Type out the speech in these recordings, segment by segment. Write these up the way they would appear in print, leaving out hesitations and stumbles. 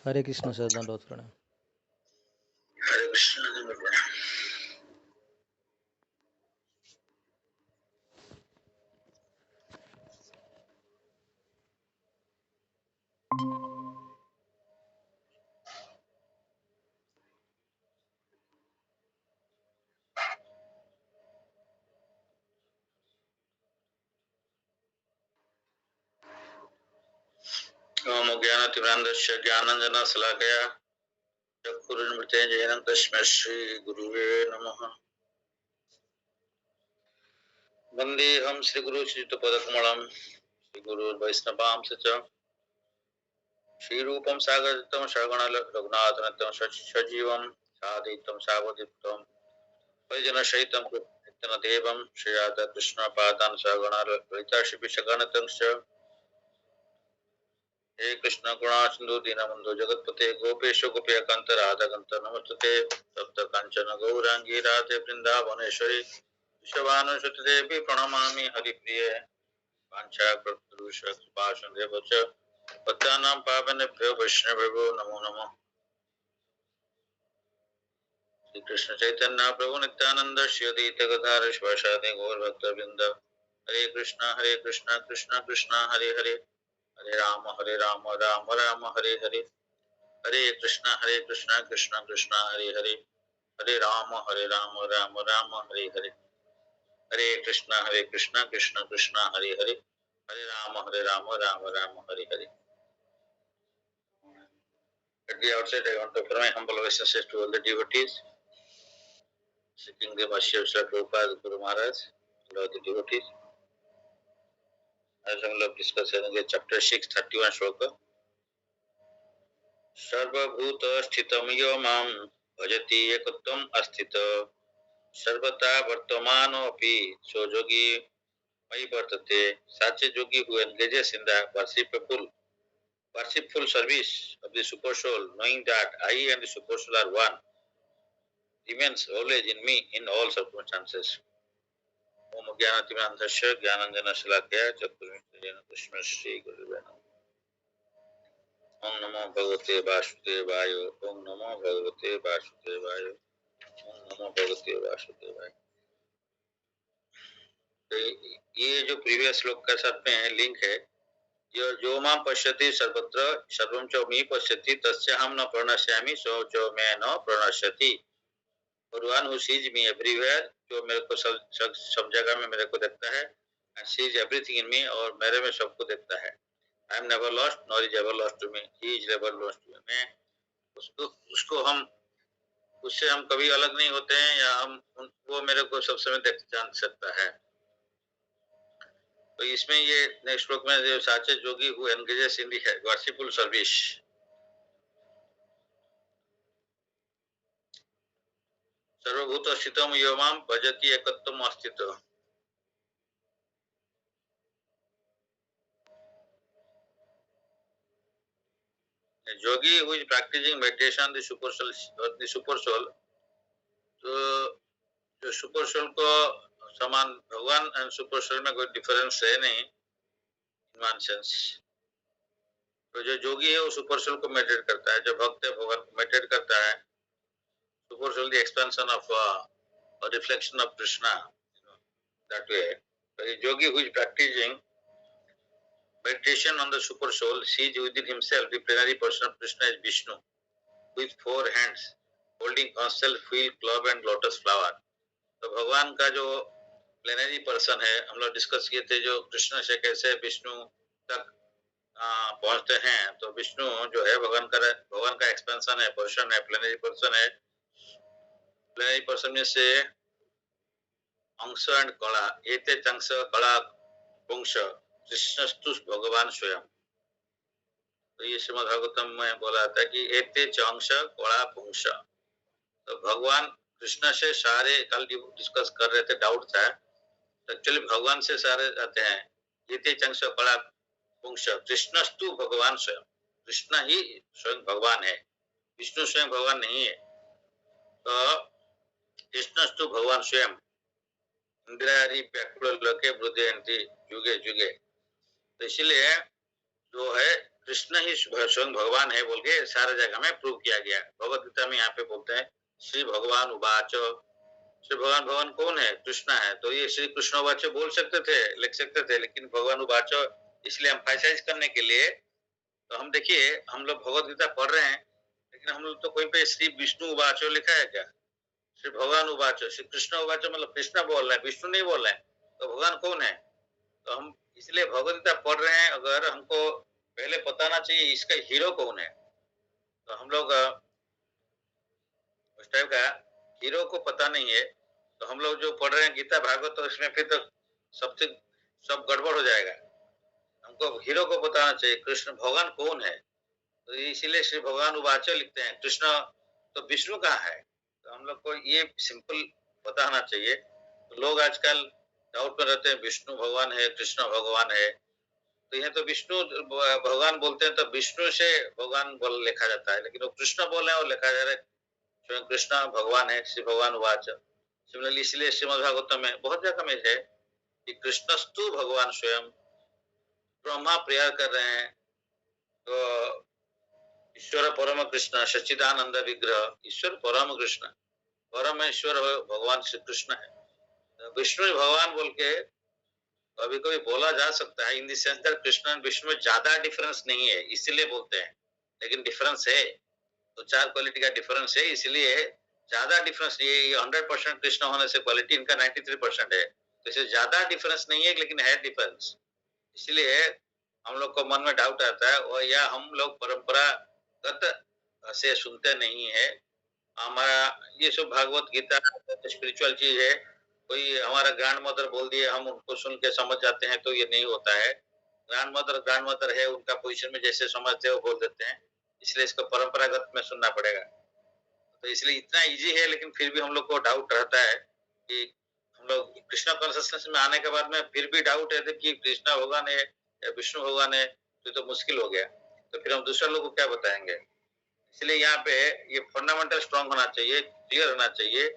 हरे Krishna sir, दंडवत प्रणाम। हरे कृष्ण। ओम ज्ञानतिमिरान्धस्य ज्ञानाञ्जनशलाकया चक्षुरुन्मिलितं तस्मै श्रीगुरुवे नमः। वन्देऽहं श्रीगुरु श्रीयुतपदकमलं श्रीगुरुर्वैष्णवांश्च श्रीरूपं सागरयुतं सगुण रघुनाथान्वितं सजीवं साद्वैतं सावधूतं परिजनसहितं नित्यं श्रीराधाकृष्णपादान् सगुण ललिता श्रीविशाखान्वितंश्च हे कृष्ण गुणा सिंधु दीनबंधु जगतपते गोपेश गोपिकांत राधा कांत नमस्ते सप्त कांचन गौरांगी राधे वृंदावनेश्वरी विश्वभानुसुते देवी प्रणमामि हरिप्रिय वाञ्छाकल्पतरुष्कृपाशुदेव च पद्मानां पावनेभ्यो वैष्णवेभ्यो नमो नमः। श्री कृष्ण चैतन्य प्रभु नित्यानंद श्री अद्वैत गदाधर शिवासादि गौर भक्तवृंद हरे Krishna Krishna Krishna Hare Hare Hare Ram Ram Ram Hare Hare Hare Krishna Krishna Krishna Hare Hare Hare Ram Ram Ram Hare Hare Hare Krishna Krishna Krishna Hare Hare Hare Ram Ram Hare Hare. At the outset, I want to offer my humble obeisances to all the devotees, seeking the mercy of Srila Prabhupada Guru Maharaj, and all the devotees. As we will discuss in the chapter 6, 31 shloka. Sarvabhuta sthitam yo mam bhajati ekatvam asthita सर्वथा वर्तमानोपि सो जोगी मई वर्तते। Such a yogi who engages in the worshipful service of the super soul, knowing that I and the super soul are one, remains always in me in all circumstances. Om Jnanatimirandhasya Jnananjanashalakaya Chakkurmitayena Tasmai Shri Gurave Namah। Om Namo Bhagavate Vasudevaya। Om Namo Bhagavate Vasudevaya। Om Namo Bhagavate Vasudevaya। तो ये जो previous श्लोक का साथ में link है, जो मां पश्यति सर्वत्र सर्वं च मी पश्यति तस्य हम न प्रणश्यामि सो च मैं न प्रणश्यति। भगवान हु सीज मी एवरीवेयर, जो मेरे को सब जगह में मेरे को देखता है, and sees everything in me, और मेरे में सबको देखता है। I am never lost nor is ever lost to me, he is never lost to me. मैं उसको उससे हम कभी अलग नहीं होते हैं, या वो मेरे को सब समय देख जान सकता है। तो इसमें ये नेक्स्ट श्लोक में जो साचे जोगी who engages in the worshipful service, सर्वभूत स्थितम यो मां भजति एकत्वम अस्तित्व। जोगी who is practising meditation the super soul, तो जो सुपर सोल को समान भगवान एंड सुपर सोल में कोई डिफरेंस है नहीं इन वन सेंस। तो जो जोगी है वो सुपर सोल को मेडिटेट करता है, जो भक्त है भगवान को मेडिटेट करता है। Super soul the expansion of reflection of Krishna, that way. Yogi who is practicing meditation on the super soul sees within himself the plenary person of Krishna is Vishnu, with 4 hands holding constelled wheel, club and lotus flower। तो भगवान का जो plenary person है, हम लोग discuss किए थे, जो कृष्ण से कैसे विष्णु तक पहुंचते हैं। तो विष्णु जो है भगवान का एक्सपेंशन है, पर्सन है, प्लेनरी पर्सन है। प्लेनरी पर्सन में से अंश एंड कला, एते अंश कला पुंस कृष्णस्तु भगवान स्वयं। तो ये श्रीमद् भागवतम में बोला था कि एते अंश कला पुंस। तो भगवान कृष्ण से सारे, कल डिस्कस कर रहे थे, डाउट था, तो एक्चुअली भगवान से सारे आते हैं। एते अंश कला पुंस कृष्णस्तु भगवान स्वयं। कृष्ण ही स्वयं भगवान है, विष्णु स्वयं भगवान नहीं है। तो कृष्णस्तु भगवान स्वयं इंद्रारी व्याकुल लोके वृद्धयन्ति जुगे जुगे। तो इसलिए जो है कृष्ण ही स्वयं भगवान है बोल के सारे जगह में प्रूव किया गया। भगवत गीता में यहाँ पे बोलते हैं श्री भगवान उवाच, श्री भगवान भगवान कौन है? कृष्ण है। तो ये श्री कृष्ण उवाच बोल सकते थे, लिख सकते थे, लेकिन भगवान उवाच इसलिए एम्फासाइज करने के लिए। तो हम देखिए हम लोग भगवत गीता पढ़ रहे हैं, लेकिन हम लोग तो कोई पे श्री विष्णु उवाच लिखा है क्या? श्री भगवान उवाच, श्री कृष्ण उवाच मतलब कृष्ण बोल रहे हैं, विष्णु नहीं बोल रहे हैं। तो भगवान कौन है? तो हम इसलिए भगवत गीता पढ़ रहे हैं, अगर हमको पहले बताना चाहिए इसका हीरो कौन है। तो हम लोग उस टाइप का हीरो को पता नहीं है, तो हम लोग जो पढ़ रहे हैं गीता भागवत, तो इसमें फिर तो सबसे सब गड़बड़ हो जाएगा। हमको हीरो को बताना चाहिए, कृष्ण भगवान कौन है। तो इसीलिए श्री भगवान उवाच लिखते हैं। कृष्ण तो विष्णु कहाँ है? तो हम लोग को ये सिंपल बताना चाहिए। तो लोग आजकल डाउट में रहते हैं, विष्णु भगवान है, कृष्ण भगवान है। तो यहाँ तो विष्णु भगवान बोलते हैं, तो विष्णु से भगवान बोल लिखा जाता है, लेकिन वो कृष्ण बोल रहे हैं और लिखा जा रहा है स्वयं कृष्ण भगवान है, श्री भगवान उवाच। सिमिलरली इसलिए श्रीमद् भागवतम में बहुत जगह में है कि कृष्णस्तु भगवान स्वयं, ब्रह्मा प्रेयर कर रहे हैं। तो ईश्वर परम कृष्ण सच्चिदानंद विग्रह, ईश्वर परम कृष्ण, परमेश्वर भगवान श्री कृष्ण है। तो विष्णु भगवान बोल के कभी कभी बोला जा सकता है, in the sense that Krishna and Vishnu में ज्यादा डिफरेंस नहीं है इसीलिए बोलते हैं, लेकिन डिफरेंस है। तो चार क्वालिटी का डिफरेंस है, इसलिए ज्यादा डिफरेंस नहीं है। 100% कृष्ण होने से क्वालिटी इनका 93% है, तो इससे ज्यादा डिफरेंस नहीं है, लेकिन है डिफरेंस। इसलिए हम लोग को मन में डाउट आता है, और या हम लोग परंपरागत से सुनते नहीं है। हमारा ये सब भागवत गीता स्पिरिचुअल चीज है, कोई हमारा ग्रैंड मदर बोल दिए हम उनको सुन के समझ जाते हैं, तो ये नहीं होता है। ग्रैंड मदर है, उनका पोजीशन में जैसे समझते हैं वो बोल देते हैं, इसलिए इसको परंपरागत में सुनना पड़ेगा। तो इसलिए इतना इजी है, लेकिन फिर भी हम लोग को डाउट रहता है कि हम लोग कृष्णा कॉन्सियसनेस में आने के बाद में फिर भी डाउट है कि कृष्णा भगवान है या विष्णु भगवान है, तो मुश्किल हो गया। तो फिर हम दूसरे लोग को क्या बताएंगे। इसलिए यहाँ पे ये फंडामेंटल स्ट्रांग होना चाहिए, क्लियर होना चाहिए।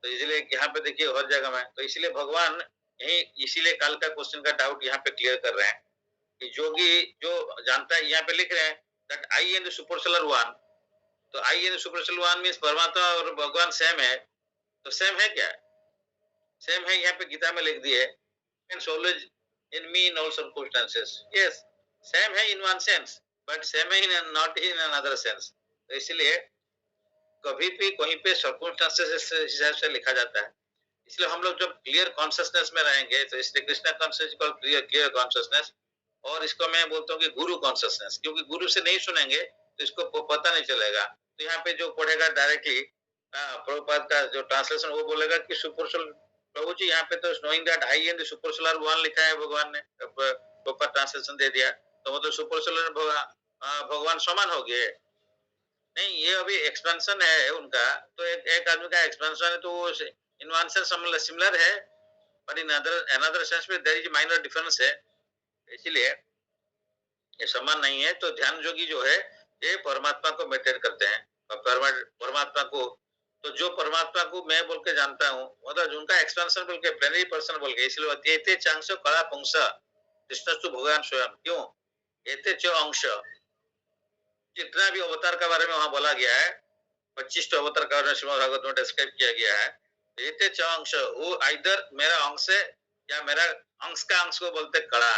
तो इसलिए यहाँ पे देखिए हर जगह में, तो इसलिए भगवान यही इसीलिए काल का क्वेश्चन का डाउट यहाँ पे क्लियर कर रहे हैं कि जोगी जो जानता है, यहाँ पे लिख रहे हैं that I and the supersoul one. तो I and supersoul one means परमात्मा और भगवान सेम है। तो सेम है क्या? सेम है, यहाँ पे गीता में लिख दिए always in me in all circumstances. Yes, same है in one sense, but same है in not in another sense. तो इसलिए कभी भी कहीं पे सर्कमस्टेंसेस हिसाब से लिखा जाता है। इसलिए हम लोग जब क्लियर कॉन्शियसनेस में रहेंगे, तो इसलिए कृष्णा कॉन्शियस को क्लियर कॉन्शियसनेस, और इसको मैं बोलता हूँ कि गुरु कॉन्शियसनेस, क्योंकि गुरु से नहीं सुनेंगे तो इसको पता नहीं चलेगा। तो यहाँ पे जो पढ़ेगा डायरेक्टली प्रभुपाद का जो ट्रांसलेशन, वो बोलेगा कि सुपरसोल प्रभु जी, यहाँ पे तो knowing that I and supersoul one लिखा है, भगवान ने प्रॉपर ट्रांसलेशन दे दिया, तो मतलब सुपरसोलर भगवान समान हो गए। नहीं, ये अभी एक्सपेंशन है उनका। तो एक आदमी का एक्सपेंशन है, तो वो इन वन सेंस सिमिलर है, पर इन अनदर सेंस में देयर इज माइनर डिफरेंस है, इसलिए ये समान नहीं है। तो ध्यान जोगी जो है ये परमात्मा को मेडिटेट करते हैं, और परमात्मा को, तो जो परमात्मा को मैं बोल के जानता हूँ, मतलब उनका एक्सपेंशन बोल के, प्लेनरी पर्सन बोल के, इसलिए एते चांस कला पुंस कृष्णस्तु भगवान स्वयं। क्यों एते च अंश, जितना भी अवतार के बारे में वहां बोला गया है, 25 अवतार का बारे में श्रीमद् भागवत में डिस्क्राइब किया गया है। एते च अंश, वो आइदर मेरा अंश है या मेरा अंश का अंश को बोलते कड़ा।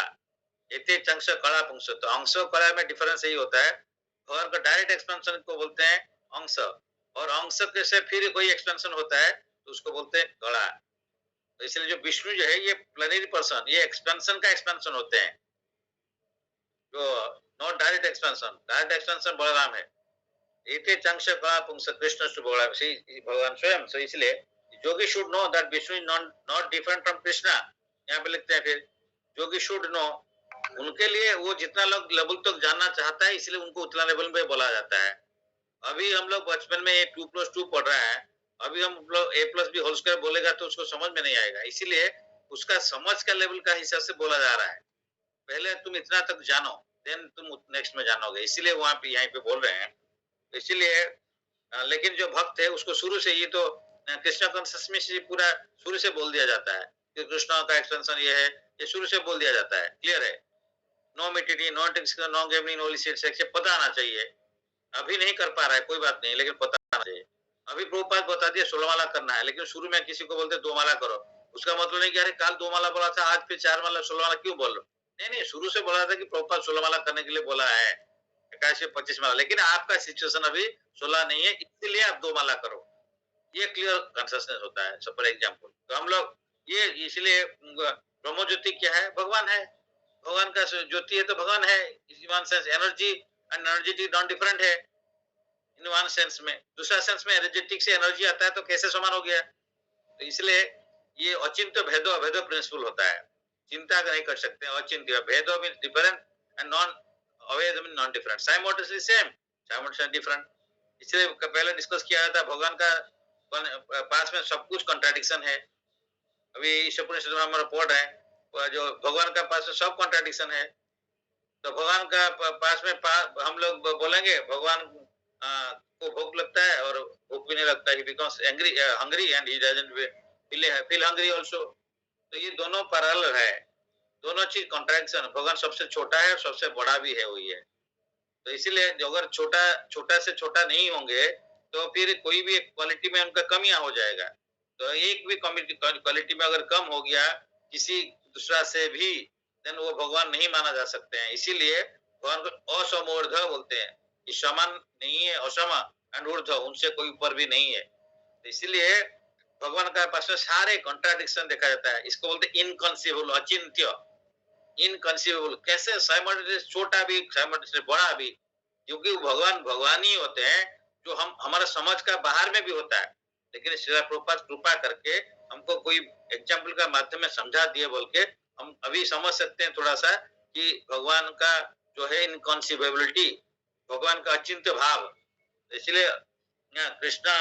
एते अंश कड़ा पुंस, तो अंश कड़ा में डिफरेंस यही होता है। भगवान का डायरेक्ट एक्सपेंशन को बोलते हैं अंश, और अंश के से फिर कोई एक्सपेंशन होता है तो उसको बोलते हैं कड़ा। तो इसलिए जो विष्णु जो है ये प्लेनरी पर्सन, ये एक्सपेंशन का एक्सपेंशन होते हैं, जो not direct expansion. Direct expansion Balram है। एते चंक्ष कड़ा पुंस कृष्ण बलराम भगवान स्वयं। तो इसलिए जोगी should know that Vishnu is not different from Krishna. यहाँ पे लिखते हैं फिर जोगी शुड नो, उनके लिए वो जितना लोग लेवल तक जानना चाहता है, इसलिए उनको उतना लेवल में बोला जाता है। अभी हम लोग बचपन में 2+2 पढ़ रहा है, अभी हम लोग a+b होल स्क्वायर बोलेगा तो उसको समझ में नहीं आएगा, इसीलिए उसका समझ का लेवल का हिसाब से बोला जा रहा है। पहले तुम इतना तक जानो, देन तुम नेक्स्ट में जानोगे, इसीलिए वहां पे यहाँ पे बोल रहे हैं। इसीलिए लेकिन जो भक्त है उसको शुरू से ये तो कृष्ण कॉन्शियस में से पूरा शुरू से बोल दिया जाता है कि कृष्ण का एक्सटेंशन ये है, ये शुरू से बोल दिया जाता है, क्लियर है। No meat eating, no intoxication, no gambling, no illicit sex, पता आना चाहिए। अभी नहीं कर पा रहा है, कोई बात नहीं, लेकिन पता आना चाहिए। अभी प्रभुपाद बता दिया 16 माला करना है, लेकिन शुरू में किसी को बोलते 2 माला करो। उसका मतलब नहीं कि अरे कल 2 माला बोला था, आज फिर 4 माला, 16 माला क्यों बोल रहे हो? नहीं, नहीं, शुरू से बोला था कि प्रभुपाद 16 माला करने के लिए बोला है। 21 25 माला, लेकिन आपका सिचुएशन अभी 16 नहीं है, इसीलिए आप 2 माला करो। ये क्लियर कंसिस्टेंस होता है। सो फॉर एग्जांपल, तो हम लोग ये इसलिए ब्रह्म ज्योति क्या है? भगवान है। भगवान का ज्योति है तो भगवान है। इस one sense energy and energetic non different है इन वन सेंस में। दूसरा सेंस में एनर्जेटिक से एनर्जी आता है तो कैसे समान हो गया? तो इसलिए ये अचिंत्य भेदो अभेदो प्रिंसिपल होता है। चिंता नहीं कर सकते, अचिंत्य भेदो मीन डिफरेंट एंड नॉन अवैध mean non different, simultaneously same, simultaneously different. इसलिए पहले डिस्कस किया था भगवान का पास में सब कुछ कॉन्ट्राडिक्शन है। अभी ईश्वर में हमारा पॉट है, जो भगवान का पास में सब कॉन्ट्राडिक्शन है। तो भगवान का पास में हम लोग बोलेंगे भगवान को भूख लगता है और भूख भी नहीं लगता, ही becomes angry hungry and he doesn't feel hungry also. तो ये दोनों पैरेलल है, दोनों चीज कॉन्ट्रैक्शन। भगवान सबसे छोटा है और सबसे बड़ा भी है, वही है। तो इसीलिए अगर छोटा छोटा से छोटा नहीं होंगे तो फिर कोई भी क्वालिटी में उनका कमियां हो जाएगा। तो एक भी क्वालिटी में अगर कम हो गया किसी दूसरा से भी, देन वो भगवान नहीं माना जा सकते हैं। इसीलिए भगवान को असमोर्ध बोलते हैं कि समान नहीं है, असम एंड ऊर्ध, उनसे कोई ऊपर भी नहीं है। तो इसीलिए भगवान का पास में सारे कॉन्ट्राडिक्शन देखा जाता है। इसको बोलते इनकंसीवेबल, अचिंत्य, इनकंसीवेबल। कैसे? साइमल्टेनियस छोटा भी, साइमल्टेनियस बड़ा भी, क्योंकि वो भगवान भगवान ही होते हैं, जो हम हमारा समझ का बाहर में भी होता है। लेकिन श्रील प्रभुपाद कृपा करके हमको कोई एग्जाम्पल का माध्यम में समझा दिए बोल के हम अभी समझ सकते हैं थोड़ा सा कि भगवान का जो है इनकॉन्सिवेबिलिटी, भगवान का अचिंत्य भाव। इसलिए कृष्णा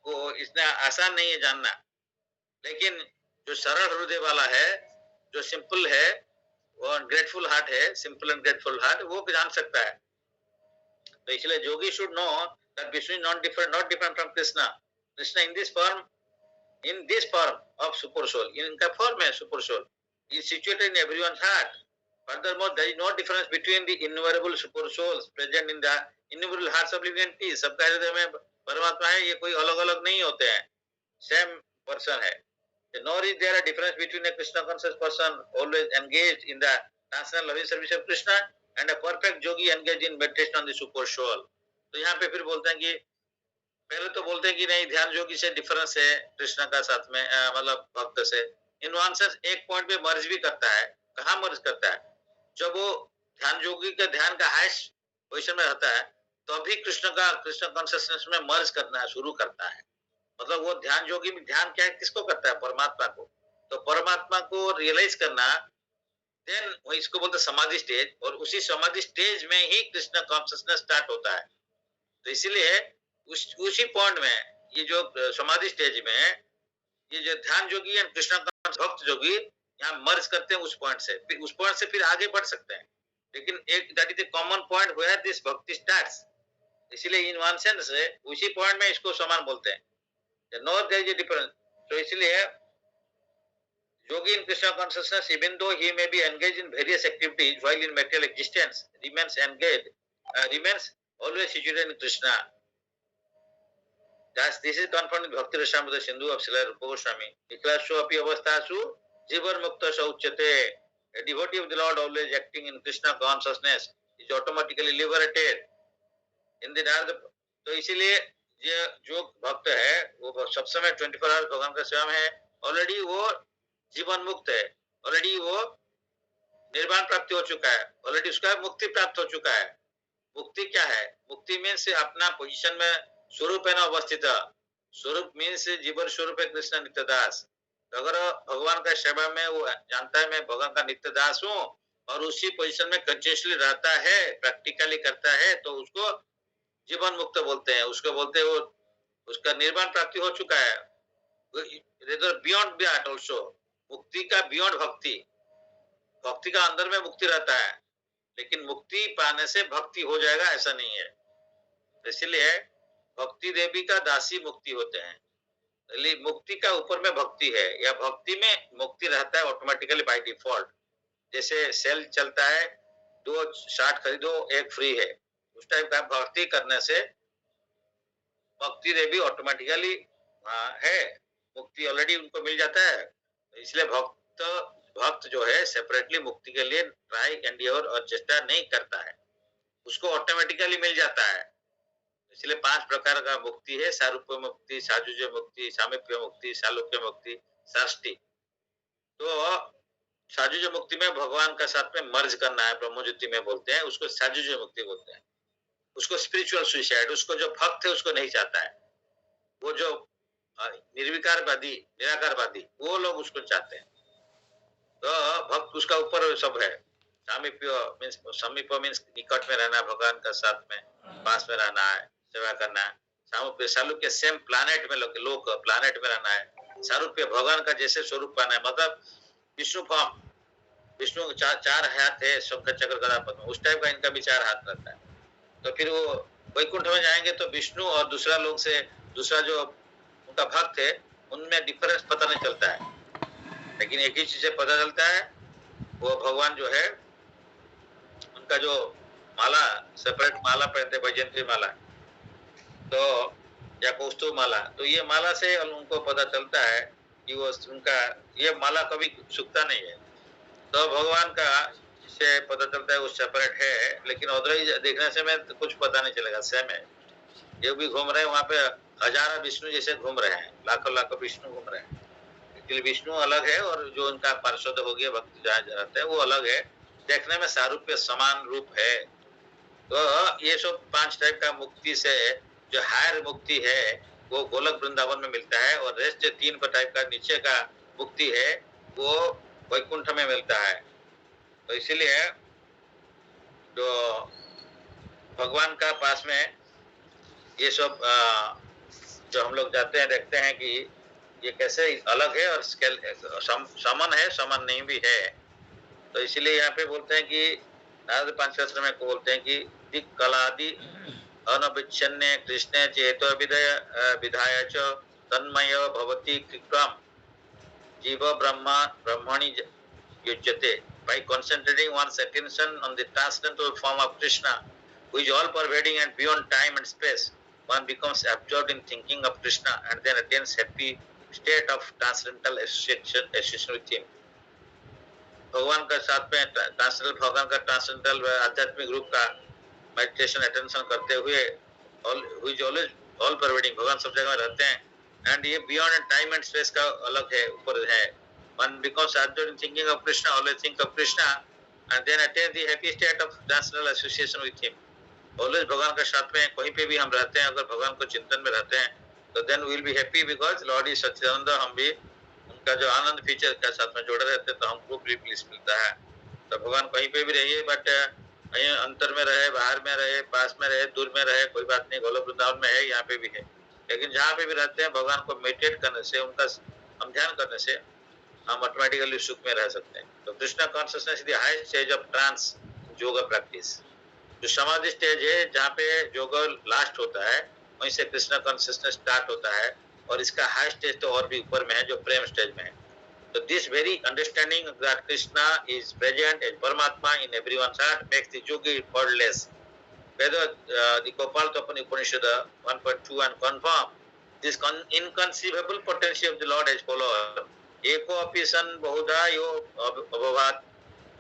को इतना आसान नहीं है जानना, लेकिन जो सरल हृदय वाला है, जो सिंपल है, वो ग्रेटफुल हार्ट है, सिंपल एंड ग्रेटफुल हार्ट, वो जान सकता है। तो इसलिए yogi should know that Vishnu not different from Krishna. Krishna in this form of super soul, इनका फॉर्म है super soul, is situated in everyone's heart. Furthermore, there is no difference between the innumerable super souls present in the innumerable hearts of living entities. सबका हृदय में परमात्मा है, ये कोई अलग अलग नहीं होते हैं, सेम पर्सन है। Nor is there a difference between a Krishna conscious person always engaged in the transcendental loving service of Krishna and a perfect yogi engaged in meditation on the super soul. तो यहाँ पे फिर बोलते हैं कि पहले तो बोलते हैं कि नहीं, ध्यान योगी से डिफरेंस है कृष्ण का साथ में, मतलब भक्त से। इन वन सेंस एक पॉइंट पे मर्ज भी करता है। कहाँ मर्ज करता है? जब वो ध्यान योगी का ध्यान का हाईएस्ट पोजीशन में रहता है तो अभी कृष्ण कॉन्शियसनेस में मर्ज करना शुरू करता है। मतलब वो ध्यान योगी में ध्यान क्या है, किसको करता है? परमात्मा को। तो परमात्मा को रियलाइज करना, देन वो इसको बोलते समाधि स्टेज, और उसी समाधि स्टेज में ही कृष्ण कॉन्शियसनेस स्टार्ट होता है। तो इसीलिए उसी पॉइंट में, ये जो समाधि स्टेज में, ये जो ध्यान योगी और कृष्ण भक्त योगी यहाँ मर्ज करते हैं उस पॉइंट से, फिर उस पॉइंट से फिर आगे बढ़ सकते हैं। लेकिन एक that is the common point where this bhakti starts. इसीलिए इन वन सेंस उसी पॉइंट में इसको समान बोलते हैं, no there is a difference. तो इसलिए yogi in Krishna consciousness, even though he may be engage in various activities while in material existence, remains engage, remains always situated in Krishna. Thus, this is confirmed with Bhakti Rasamrita Sindhu of Srila Rupa Goswami. Niklashu api avasthasu jivan mukta sauchyate. A devotee of the Lord always acting in Krishna consciousness is automatically liberated. In the dark, तो इसीलिए ये जो भक्त है वो सब समय 24 hours भगवान का सेवा में है, ऑलरेडी वो जीवन मुक्त है, ऑलरेडी वो निर्वाण प्राप्ति हो चुका है, ऑलरेडी उसका मुक्ति प्राप्त हो चुका है। मुक्ति क्या है? मुक्ति मीन्स अपना पोजीशन में स्वरूप है ना अवस्थित। स्वरूप मीन्स जीवन स्वरूप है कृष्ण नित्यदास। अगर भगवान का सेवा में वो जानता है मैं भगवान का नित्यदास हूँ और उसी पोजीशन में कंटिन्यूअसली रहता है, प्रैक्टिकली करता है, तो उसको जीवन मुक्त बोलते हैं। उसको बोलते हैं वो उसका निर्वाण प्राप्ति हो चुका है। बियॉन्ड दैट ऑल्सो, मुक्ति का बियॉन्ड भक्ति, भक्ति का अंदर में मुक्ति रहता है, लेकिन मुक्ति पाने से भक्ति हो जाएगा ऐसा नहीं है। इसलिए भक्ति देवी का दासी मुक्ति होते हैं, मुक्ति का ऊपर में भक्ति है, या भक्ति में मुक्ति रहता है ऑटोमेटिकली बाय डिफॉल्ट। जैसे सेल चलता है 2 60 खरीदो 1 फ्री है, उस टाइप का भक्ति करने से भक्ति रे भी ऑटोमेटिकली है, मुक्ति ऑलरेडी उनको मिल जाता है। इसलिए भक्त भक्त जो है सेपरेटली मुक्ति के लिए ट्राई एंडियोर और चेष्टा नहीं करता है, उसको ऑटोमेटिकली मिल जाता है। इसलिए 5 प्रकार का मुक्ति है, सारूप्य मुक्ति, साजुज्य मुक्ति, सामीप्य मुक्ति, सालोक्य मुक्ति, साष्टि। तो साजुज्य मुक्ति में भगवान का साथ में मर्ज करना है, ब्रह्मज्योति में बोलते हैं, उसको साजुज्य मुक्ति बोलते हैं। उसको स्पिरिचुअल सुसाइड, उसको जो भक्त है उसको नहीं चाहता है। वो जो निर्विकारवादी, निराकारवादी, वो लोग उसको चाहते हैं। तो भक्त उसका ऊपर सब है। समीप्य मीन्स निकट में रहना, भगवान का साथ में पास में रहना है, सेवा करना है। सामीप्य सालुक्य सेम प्लैनेट में लोग प्लैनेट में रहना है। सारूप्य भगवान का जैसे स्वरूप पाना है, मतलब विष्णु फॉर्म, विष्णु का चार हाथ है, शंख चक्र गदा पद्म, उस टाइप का इनका भी 4 हाथ रहता है। तो फिर वो वैकुंठ में जाएंगे तो विष्णु और दूसरा लोग से दूसरा जो उनका भक्त है उनमें डिफरेंस पता नहीं चलता है, लेकिन एक ही चीज से पता चलता है, वो भगवान जो है उनका जो माला सेपरेट माला पहनते, वैजयंती माला तो या कौस्तुभ माला, तो ये माला से उनको पता चलता है कि वो उनका ये माला कभी सूखता नहीं है। तो भगवान का से पता चलता है वो सेपरेट है, लेकिन उधर देखने से में तो कुछ पता नहीं चलेगा, सेम है। ये भी घूम रहे हैं वहाँ पे, हजारों विष्णु जैसे घूम रहे हैं, लाखों लाखों विष्णु घूम रहे हैं। एक्चुअली विष्णु अलग है और जो उनका पार्षद हो गया भक्त जहाँ रहते हैं वो अलग है, देखने में सारूप्य समान रूप है। तो ये सब 5 टाइप का मुक्ति से जो हायर मुक्ति है वो गोलक वृंदावन में मिलता है, और रेस्ट जो 3 टाइप का नीचे का मुक्ति है वो वैकुंठ में मिलता है। तो इसीलिए जो भगवान का पास में ये सब जो हम लोग जाते हैं देखते हैं कि ये कैसे अलग है और स्केल समन है, समन नहीं भी है। तो इसीलिए यहाँ पे बोलते हैं कि नारद पंचशास्त्र में को बोलते हैं कि दिक् कलादि अनविच्छिन्ने कृष्णे चेतो विधाय च तन्मय भवति कृत्वम जीव ब्रह्मा ब्रह्मणि युज्यते। By concentrating one's attention on the transcendental form of Krishna, who is all pervading and beyond time and space, one becomes absorbed in thinking of Krishna and then attains happy state of transcendental association with him. भगवान का साथ में transcendental, भगवान का transcendental आध्यात्मिक रूप का meditation attention करते हुए who is always all pervading, भगवान सब जगह में रहते हैं, एंड ये बियॉन्ड टाइम एंड स्पेस का अलग है, ऊपर है। One becomes absorbed in thinking of Krishna, always think of Krishna, and then attain the happy state of transcendental association with him. Always भगवान के साथ में कहीं पे भी हम रहते हैं, अगर भगवान को चिंतन में रहते हैं तो then we will be happy because Lord is सच्चिदानंद, हम भी उनका जो आनंद फीचर के साथ में जुड़े रहते हैं तो हमको भी प्लीज मिलता है। तो भगवान कहीं पे भी रहिए, बट कहीं अंतर में रहे, बाहर में रहे, पास में रहे, दूर में रहे, कोई बात नहीं, गोलोक वृंदावन में है, यहाँ पे भी है। लेकिन जहाँ पे भी रहते हैं भगवान को मेडिटेट करने से, उनका हम ध्यान करने से हम ऑटोमेटिकली सुख में रह सकते हैं। तो Krishna consciousness is the highest stage of trance yoga practice. जो समाधि स्टेज है जहाँ पे योगा लास्ट होता है, वहीं से कृष्णा कॉन्शियसनेस स्टार्ट होता है, और इसका हाई स्टेज तो और भी ऊपर में है जो प्रेम स्टेज में है। तो this very understanding that Krishna is present as Paramatma in everyone's heart makes the yogi effortless. Whether the Gopal Tapani Upanishad 1.2 and confirm this inconceivable potency of the Lord as follows. Eko api san bahudha yo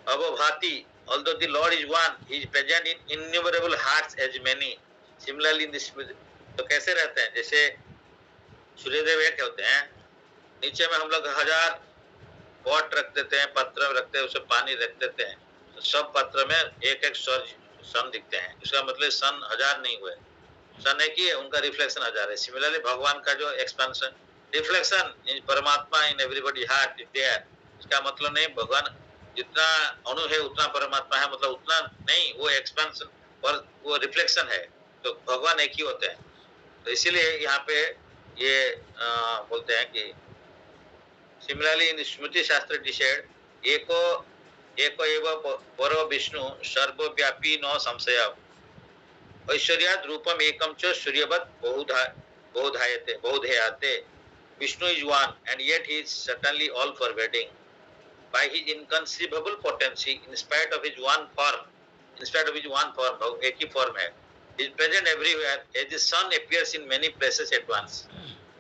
abhavati. Although the Lord is one, He is present in innumerable hearts as many. Similarly in this, तो कैसे रहते हैं? जैसे सूर्यदेव एक होते हैं, नीचे में हम लोग 1000 पॉट रख देते हैं, पत्र रखते हैं, उसमें पानी रख देते हैं, तो सब पत्र में एक एक सन दिखते हैं। इसका मतलब सन 1000 नहीं हुए, सन एक ही है, उनका रिफ्लेक्शन 1000 है। सिमिलरली भगवान का जो expansion reflection in Paramatma in everybody heart is there, इसका मतलब नहीं भगवान जितना अणु है उतना परमात्मा है, मतलब उतना नहीं, वो एक्सपेंशन और वो रिफ्लेक्शन है। तो भगवान एक ही होते हैं। तो इसीलिए यहाँ पे ये बोलते हैं कि सिमिलरली इन स्मृति शास्त्र डिसाइड एको एव परो विष्णु सर्वव्यापी न संशय ऐश्वर्याद रूपम एकम च सूर्यवत बहुधेयाते। Vishnu is one and yet he is certainly all pervading. By his inconceivable potency, in spite of his one form, instead of his one form, एक ही form है. He is present everywhere. As the sun appears in many places at once.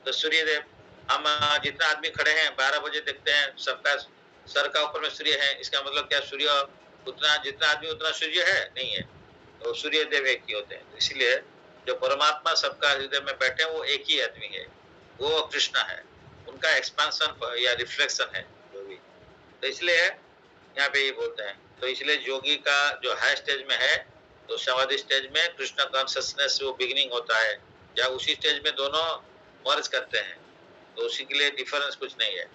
तो सूर्य देव, हम जितना आदमी खड़े हैं 12 बजे देखते हैं सबका सर का ऊपर में सूर्य है, इसका मतलब क्या सूर्य उतना जितना आदमी उतना सूर्य है नहीं है, तो सूर्य देव एक ही होते हैं. इसलिए जो परमात्मा सबका हृदय में बैठे हैं वो एक ही आदमी है, वो कृष्ण है, उनका एक्सपेंशन या रिफ्लेक्शन है जो भी. तो इसलिए यहाँ पे ये बोलते हैं. तो इसलिए योगी का जो हाई स्टेज में है तो समाधि स्टेज में कृष्ण कॉन्शियसनेस वो बिगिनिंग होता है, या उसी स्टेज में दोनों मर्ज करते हैं, तो उसी के लिए डिफरेंस कुछ नहीं है.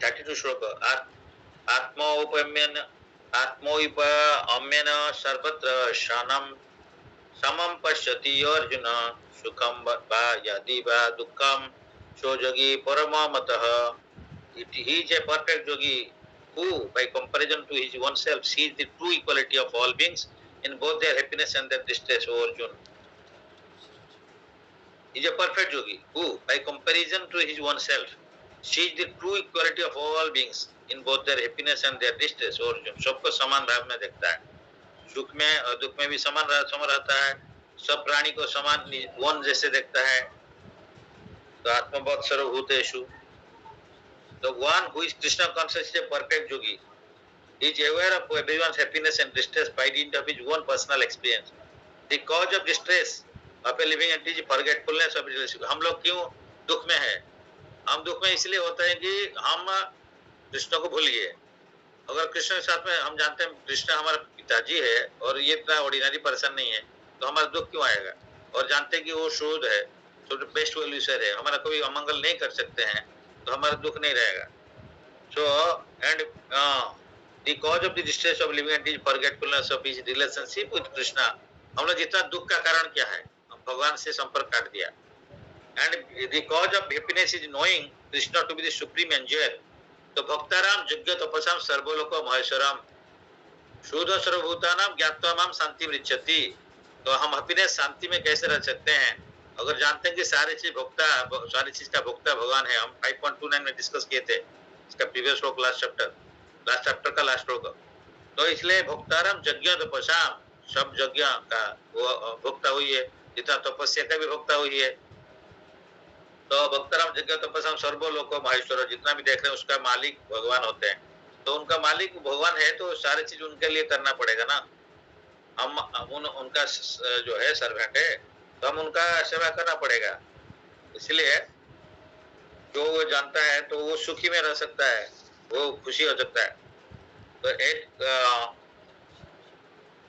32 श्लोक. आत्मोपम्यन सर्वत्र शानम समम पश्यति अर्जुन सुखम वा यदि वा दुःखम सो योगी परममतः. He is a perfect yogi who, by comparison to his own self, sees the true equality of all beings in both their happiness and their distress. O Arjun, he is a perfect yogi who, by comparison to his own self, sees the true equality of all beings in both their happiness and their distress. O Arjun, सबको समान भाव में देखता है, सुख में और दुख में भी समान रहता है, सब प्राणी को समान वन जैसे देखता है. तो आत्मवत् सर्वभूतेषु. The one who is Krishna conscious is a perfect yogi. He is aware of everyone's happiness and distress by dint of his own personal experience. The cause of distress of a living entity is forgetfulness of relationship. हम लोग क्यों दुख में है? हम दुख में इसलिए होता है कि हम कृष्ण को भूल गए. अगर कृष्ण के साथ में हम जानते हैं कृष्ण हमारा पिताजी है और ये इतना ऑर्डिनरी पर्सन नहीं है, तो हमारा दुख क्यों आएगा? और जानते हैं कि वो शुद्ध है, तो बेस्ट वेल्यूसर है, हमारा कोई अमंगल नहीं कर सकते हैं, तो हमारा दुख नहीं रहेगा. So and the cause of the distress of living entity is forgetfulness of his relationship with Krishna. हम लोग जितना दुख का कारण क्या है? हम भगवान से संपर्क काट दिया. And the cause of happiness is knowing Krishna to be the supreme enjoyer. तो भक्ताराम जग्य तपसाम सर्वलोको महेश्वरम शुद्ध सर्वभूतानाम ज्ञात्वा माम शांति मृच्छति. तो हम हैप्पीनेस शांति में कैसे रह सकते हैं? अगर जानते हैं कि सारी चीज का भोक्ता भगवान है. हम 5.29 में डिस्कस किए थे इसका प्रीवियस श्लोक, लास्ट चैप्टर का लास्ट श्लोक. तो इसलिए भोक्ताराम यज्ञ तपस्याम, सब यज्ञ का वो भोक्ता हुई है, जितना तपस्या का भी भोक्ता हुई है. तो भक्ताराम यज्ञ तपस्याम सर्वलोको महेश्वर, जितना भी देख रहे हैं उसका मालिक भगवान होते हैं. तो उनका मालिक भगवान है तो सारी चीज उनके लिए करना पड़ेगा ना. हम उनका जो है सर्वेंट है, तो हम उनका सेवा करना पड़ेगा. इसलिए जो वो जानता है तो वो सुखी में रह सकता है, वो खुशी हो सकता है. तो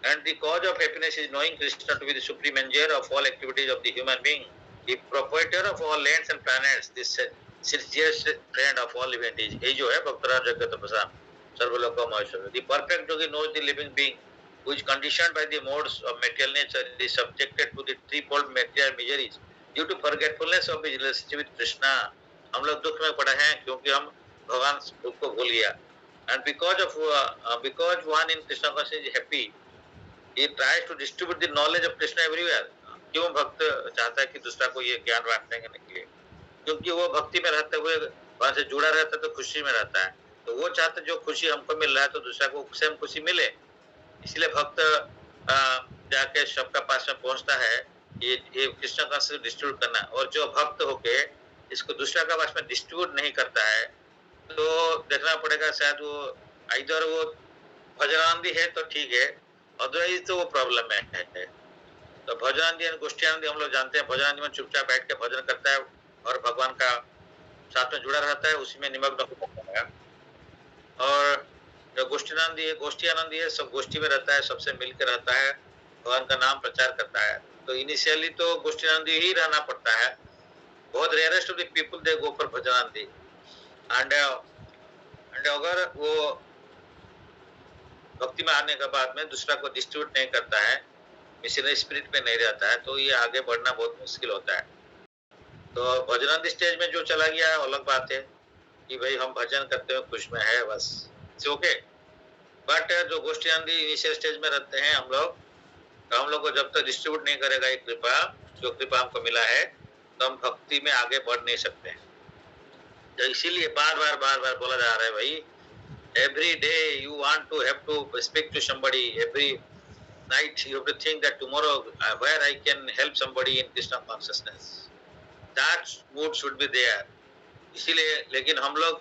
and the cause of happiness is knowing Krishna to be the supreme enjoyer of all activities of the human being, the proprietor of all lands and planets, the sincerest friend of all living entities. ये जो है भक्तराम जगत तपस्या सर्वलोक Maheshwar. The perfect yogi knows the living being who is conditioned by the modes of material nature is subjected to the threefold material miseries due to forgetfulness of his relationship with Krishna. हम लोग दुख में पड़े हैं क्योंकि हम भगवान को भूल गया. And because one in Krishna consciousness is happy, he tries to distribute the knowledge of Krishna everywhere. क्यों भक्त चाहता है कि दूसरा को ये ज्ञान बांटने के लिए? क्योंकि वो भक्ति में रहते हुए वहां से जुड़ा रहता है तो खुशी में रहता है. तो वो चाहता है जो खुशी हमको मिल रहा है तो दूसरा को सेम खुशी मिले. इसलिए भक्त जाके सबका पास में पहुंचता है, ये कृष्ण कॉन्शियसनेस डिस्ट्रीब्यूट करना. और जो भक्त होके इसको दूसरा का पास में डिस्ट्रीब्यूट नहीं करता है तो देखना पड़ेगा शायद वो इधर वो भजनानंदी है तो ठीक है, अदरवाइज तो वो प्रॉब्लम है. तो भजनानंदी और गोष्ठीनंदी हम लोग जानते हैं, भजनानंदी में चुपचाप बैठ के भजन करता है और भगवान का साथ में जुड़ा रहता है, उसी में निमग्न होता है. और जो गोष्ठीनंदी है सब गोष्ठी में रहता है, सबसे मिलकर रहता है, भगवान का नाम प्रचार करता है. तो इनिशियली तो गोष्ठीनंदी ही रहना पड़ता है. बहुत rarest of the people they go for भजनानंदी. एंड अगर वो भक्ति में आने के बाद में दूसरा को डिस्ट्रीब्यूट नहीं करता है, मिशनरी स्पिरिट में नहीं रहता है, तो ये आगे बढ़ना बहुत मुश्किल होता है. तो भजनानंदी स्टेज में जो चला गया है अलग बात है कि भाई हम भजन करते हुए खुश में है, बस इट्स ओके. बट जो गोष्ठीनंदी इनिशियल स्टेज में रहते हैं हम लोग, तो हम लोग को जब तक डिस्ट्रीब्यूट नहीं करेगा ये कृपा, जो कृपा हमको मिला है, तो हम भक्ति में आगे बढ़ नहीं सकते हैं. तो इसीलिए बार बार बोला जा रहा है भाई Every day you want to have to speak to somebody. Every night you have to think that tomorrow where I can help somebody in Krishna consciousness. That mood should be there. इसीलिए लेकिन हम लोग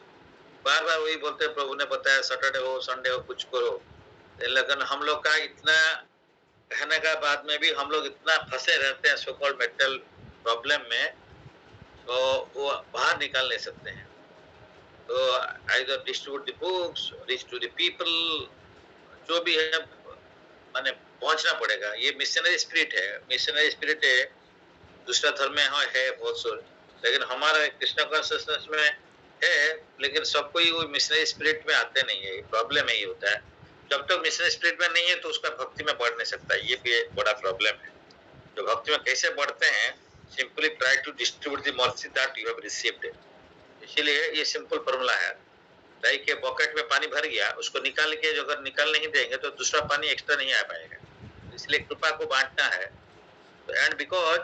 बार बार वही बोलते हैं, प्रभु ने बताया Saturday हो संडे हो कुछ करो, लेकिन हम लोग का इतना कहने का बाद में भी हम लोग इतना फंसे रहते हैं सो कॉल्ड मेंटल प्रॉब्लम में, तो वो बाहर निकाल नहीं सकते हैं। तो either distribute the books, reach to the people, जो भी है माने पहुंचना पड़ेगा। ये मिशनरी स्पिरिट है, मिशनरी स्पिरिट है, दूसरा धर्म में है बहुत सो, लेकिन हमारा कृष्ण कॉन्शियसनेस में है, लेकिन सब कोई वो मिशनरी स्पिरिट में आते नहीं है। प्रॉब्लम यही होता है, जब तक मिशनरी स्पिरिट में नहीं है तो उसका भक्ति में बढ़ नहीं सकता। ये भी एक बड़ा प्रॉब्लम है। जो भक्ति में कैसे बढ़ते हैं, simply try to distribute the mercy that you have received. इसीलिए ये सिंपल फॉर्मूला है। दाई के पॉकेट में पानी भर गया, उसको निकाल के जो अगर निकाल नहीं देंगे तो दूसरा पानी एक्स्ट्रा नहीं आ पाएगा। इसलिए कृपा को बांटना है। एंड बिकॉज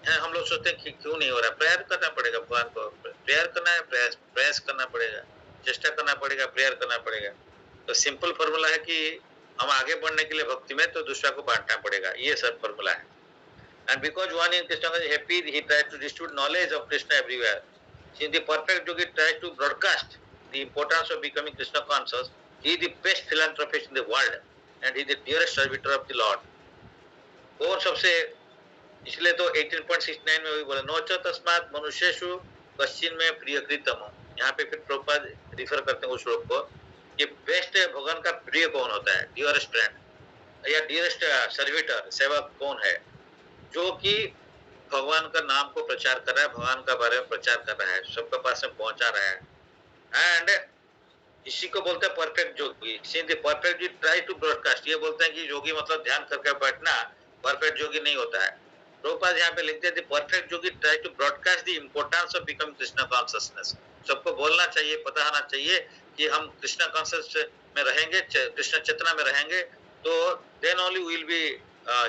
हम लोग सोचते हैं कि क्यों नहीं हो रहा, प्रेयर करना पड़ेगा भगवान को, प्रेयर करना है, प्रयास करना पड़ेगा, चेष्टा करना पड़ेगा, प्रेयर करना पड़ेगा। तो सिंपल फॉर्मूला है कि हम आगे बढ़ने के लिए भक्ति में तो दूसरा को बांटना पड़ेगा, ये सब फॉर्मूला है। And because one in Krishna is happy, he try to distribute knowledge of Krishna everywhere. Since the perfect yogi try to broadcast the importance of becoming Krishna conscious, he is the best philanthropist in the world and he is the dearest servitor of the Lord. और सबसे इसलिए तो 18.69 में वही बोला, नोच तस्मात् मनुष्येषु कश्चिन में प्रियकृतम। यहाँ पे फिर प्रभुपाद रिफर करते हैं उस श्लोक को कि बेस्ट भगवान का प्रिय कौन होता है, डियरेस्ट फ्रेंड या डियरेस्ट सर्विटर, सेवक कौन है, जो कि भगवान का नाम को प्रचार कर रहा है, भगवान का बारे में प्रचार कर रहा है, सबके पास में पहुंचा रहा है। एंड इसी को बोलते हैं perfect yogi. Perfect try to broadcast, ये बोलते हैं कि योगी मतलब ध्यान करके बैठना, परफेक्ट जोगी नहीं होता है। प्रभुपाद यहाँ पे लिखते हैं perfect yogi try to broadcast the importance of becoming Krishna consciousness. सबको बोलना चाहिए, पता होना चाहिए कि हम कृष्ण कॉन्शियस में रहेंगे, कृष्ण चेतना में रहेंगे, तो then only will be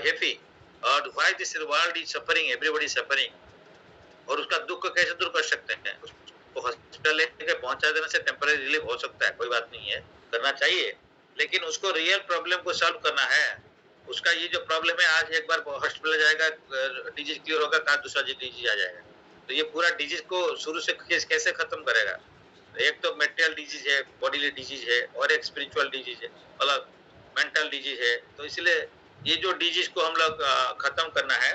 happy. और why this world is suffering, everybody suffering, और उसका दुख कैसे दूर कर सकते हैं? उसको हॉस्पिटल लेके पहुंचा देने से टेम्पररी रिलीफ हो सकता है, कोई बात नहीं है, करना चाहिए, लेकिन उसको रियल प्रॉब्लम को सॉल्व करना है। उसका ये जो प्रॉब्लम है, आज एक बार हॉस्पिटल जाएगा, डिजीज क्लियर होगा, कल दूसरा डिजीज आ जाएगा, तो ये पूरा डिजीज को शुरू से कैसे खत्म करेगा? एक तो मेंटल डिजीज है, बॉडीली डिजीज है, और एक स्पिरिचुअल डिजीज है, मतलब मेंटल डिजीज है। तो इसलिए ये जो डिजीज को हम लोग खत्म करना है,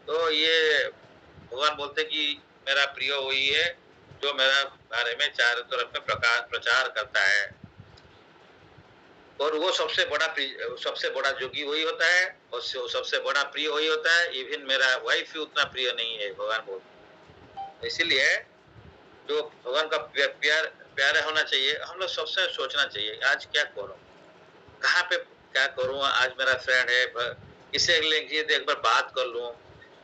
तो ये भगवान बोलते कि मेरा प्रिय वही है जो मेरा बारे में चारों तरफ में प्रचार करता है, और वो सबसे बड़ा जोगी वही होता है, और सबसे बड़ा प्रिय वही होता है। इवन मेरा वाइफ भी उतना प्रिय नहीं है, भगवान बोलते। इसीलिए जो भगवान का प्यारा होना चाहिए, हम लोग सबसे सोचना चाहिए आज क्या करूं, कहाँ पे क्या करूं, आज मेरा फ्रेंड है, किसे एक बार बात कर लूं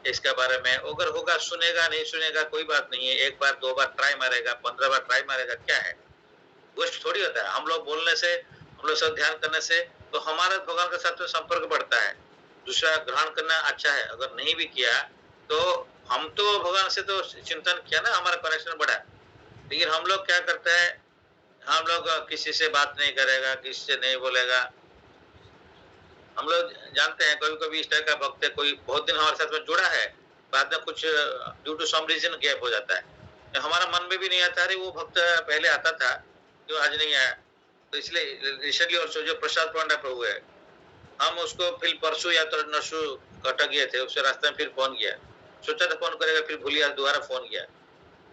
इसके बारे में, अगर होगा सुनेगा, नहीं सुनेगा कोई बात नहीं है, एक बार दो बार ट्राई मारेगा, 15 बार ट्राई मारेगा, क्या है, गोष्ट थोड़ी होता है। हम लोग बोलने से, हम लोग सब ध्यान करने से तो हमारा भगवान के साथ में संपर्क बढ़ता है। दूसरा ग्रहण करना अच्छा है, अगर नहीं भी किया तो हम तो भगवान से तो चिंतन किया ना, हमारा कनेक्शन बढ़ा। लेकिन हम लोग क्या करते हैं, हम लोग किसी से बात नहीं करेगा, किसी से नहीं बोलेगा। हम लोग जानते हैं कभी कभी इस तरह का भक्त है, कोई बहुत दिन हमारे साथ में जुड़ा है, बाद में कुछ due to some reason gap हो जाता है, हमारा मन में भी नहीं आता, अरे वो भक्त पहले आता था क्यों आज नहीं आया। तो इसलिए रिसेंटली और जो प्रसाद पांडा प्रभु है, हम उसको फिर परसों या तो नरसों अटक गए थे, उससे रास्ते में फिर फोन किया, सोचा था फोन करेगा, फिर भूलिया, दोबारा फोन किया,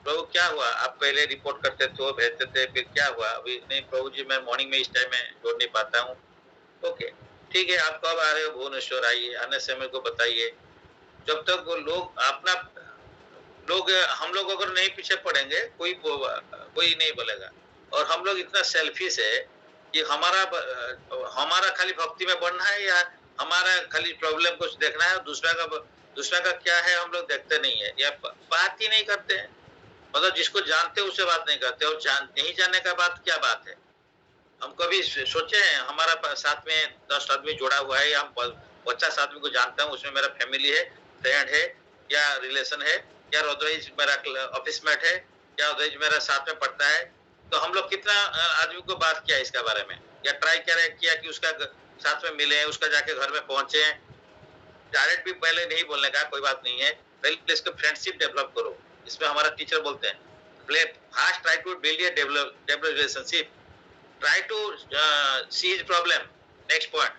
प्रभु क्या हुआ, आप पहले रिपोर्ट करते थे, भेजते थे, फिर क्या हुआ? अभी नहीं प्रभु जी, मैं मॉर्निंग में इस टाइम में जोड़ नहीं पाता हूँ। ओके ठीक है, आप कब आ रहे हो भुवनेश्वर, आइए, आने से मेरे को बताइए। जब तक वो लोग अपना हम लोग अगर नहीं पीछे पड़ेंगे, कोई नहीं बोलेगा। और हम लोग इतना सेल्फिश है कि हमारा खाली भक्ति में बढ़ना है, या हमारा खाली प्रॉब्लम कुछ देखना है, दूसरा का क्या है हम लोग देखते नहीं है, या बात ही नहीं करते हैं। मतलब जिसको जानते हैं उससे बात नहीं करते, और नहीं जानने का बात क्या बात है। हम कभी सोचे हैं हमारा साथ में 10 आदमी जुड़ा हुआ है, या हम 50 आदमी को जानता हूँ, उसमें मेरा फैमिली है, फ्रेंड है, या रिलेशन है, या अदरवाइज मेरा ऑफिस मेट है, या अदरवाइज मेरा साथ में पढ़ता है, तो हम लोग कितना आदमी को बात किया इसके बारे में, या ट्राई किया कि उसका साथ में मिले, उसका जाके घर में पहुंचे। डायरेक्ट भी पहले नहीं बोलने का, कोई बात नहीं है, पहले इसको फ्रेंडशिप डेवलप करो। इसमें हमारा टीचर बोलते हैं first try to build a develop relationship, try to see his problem, next point,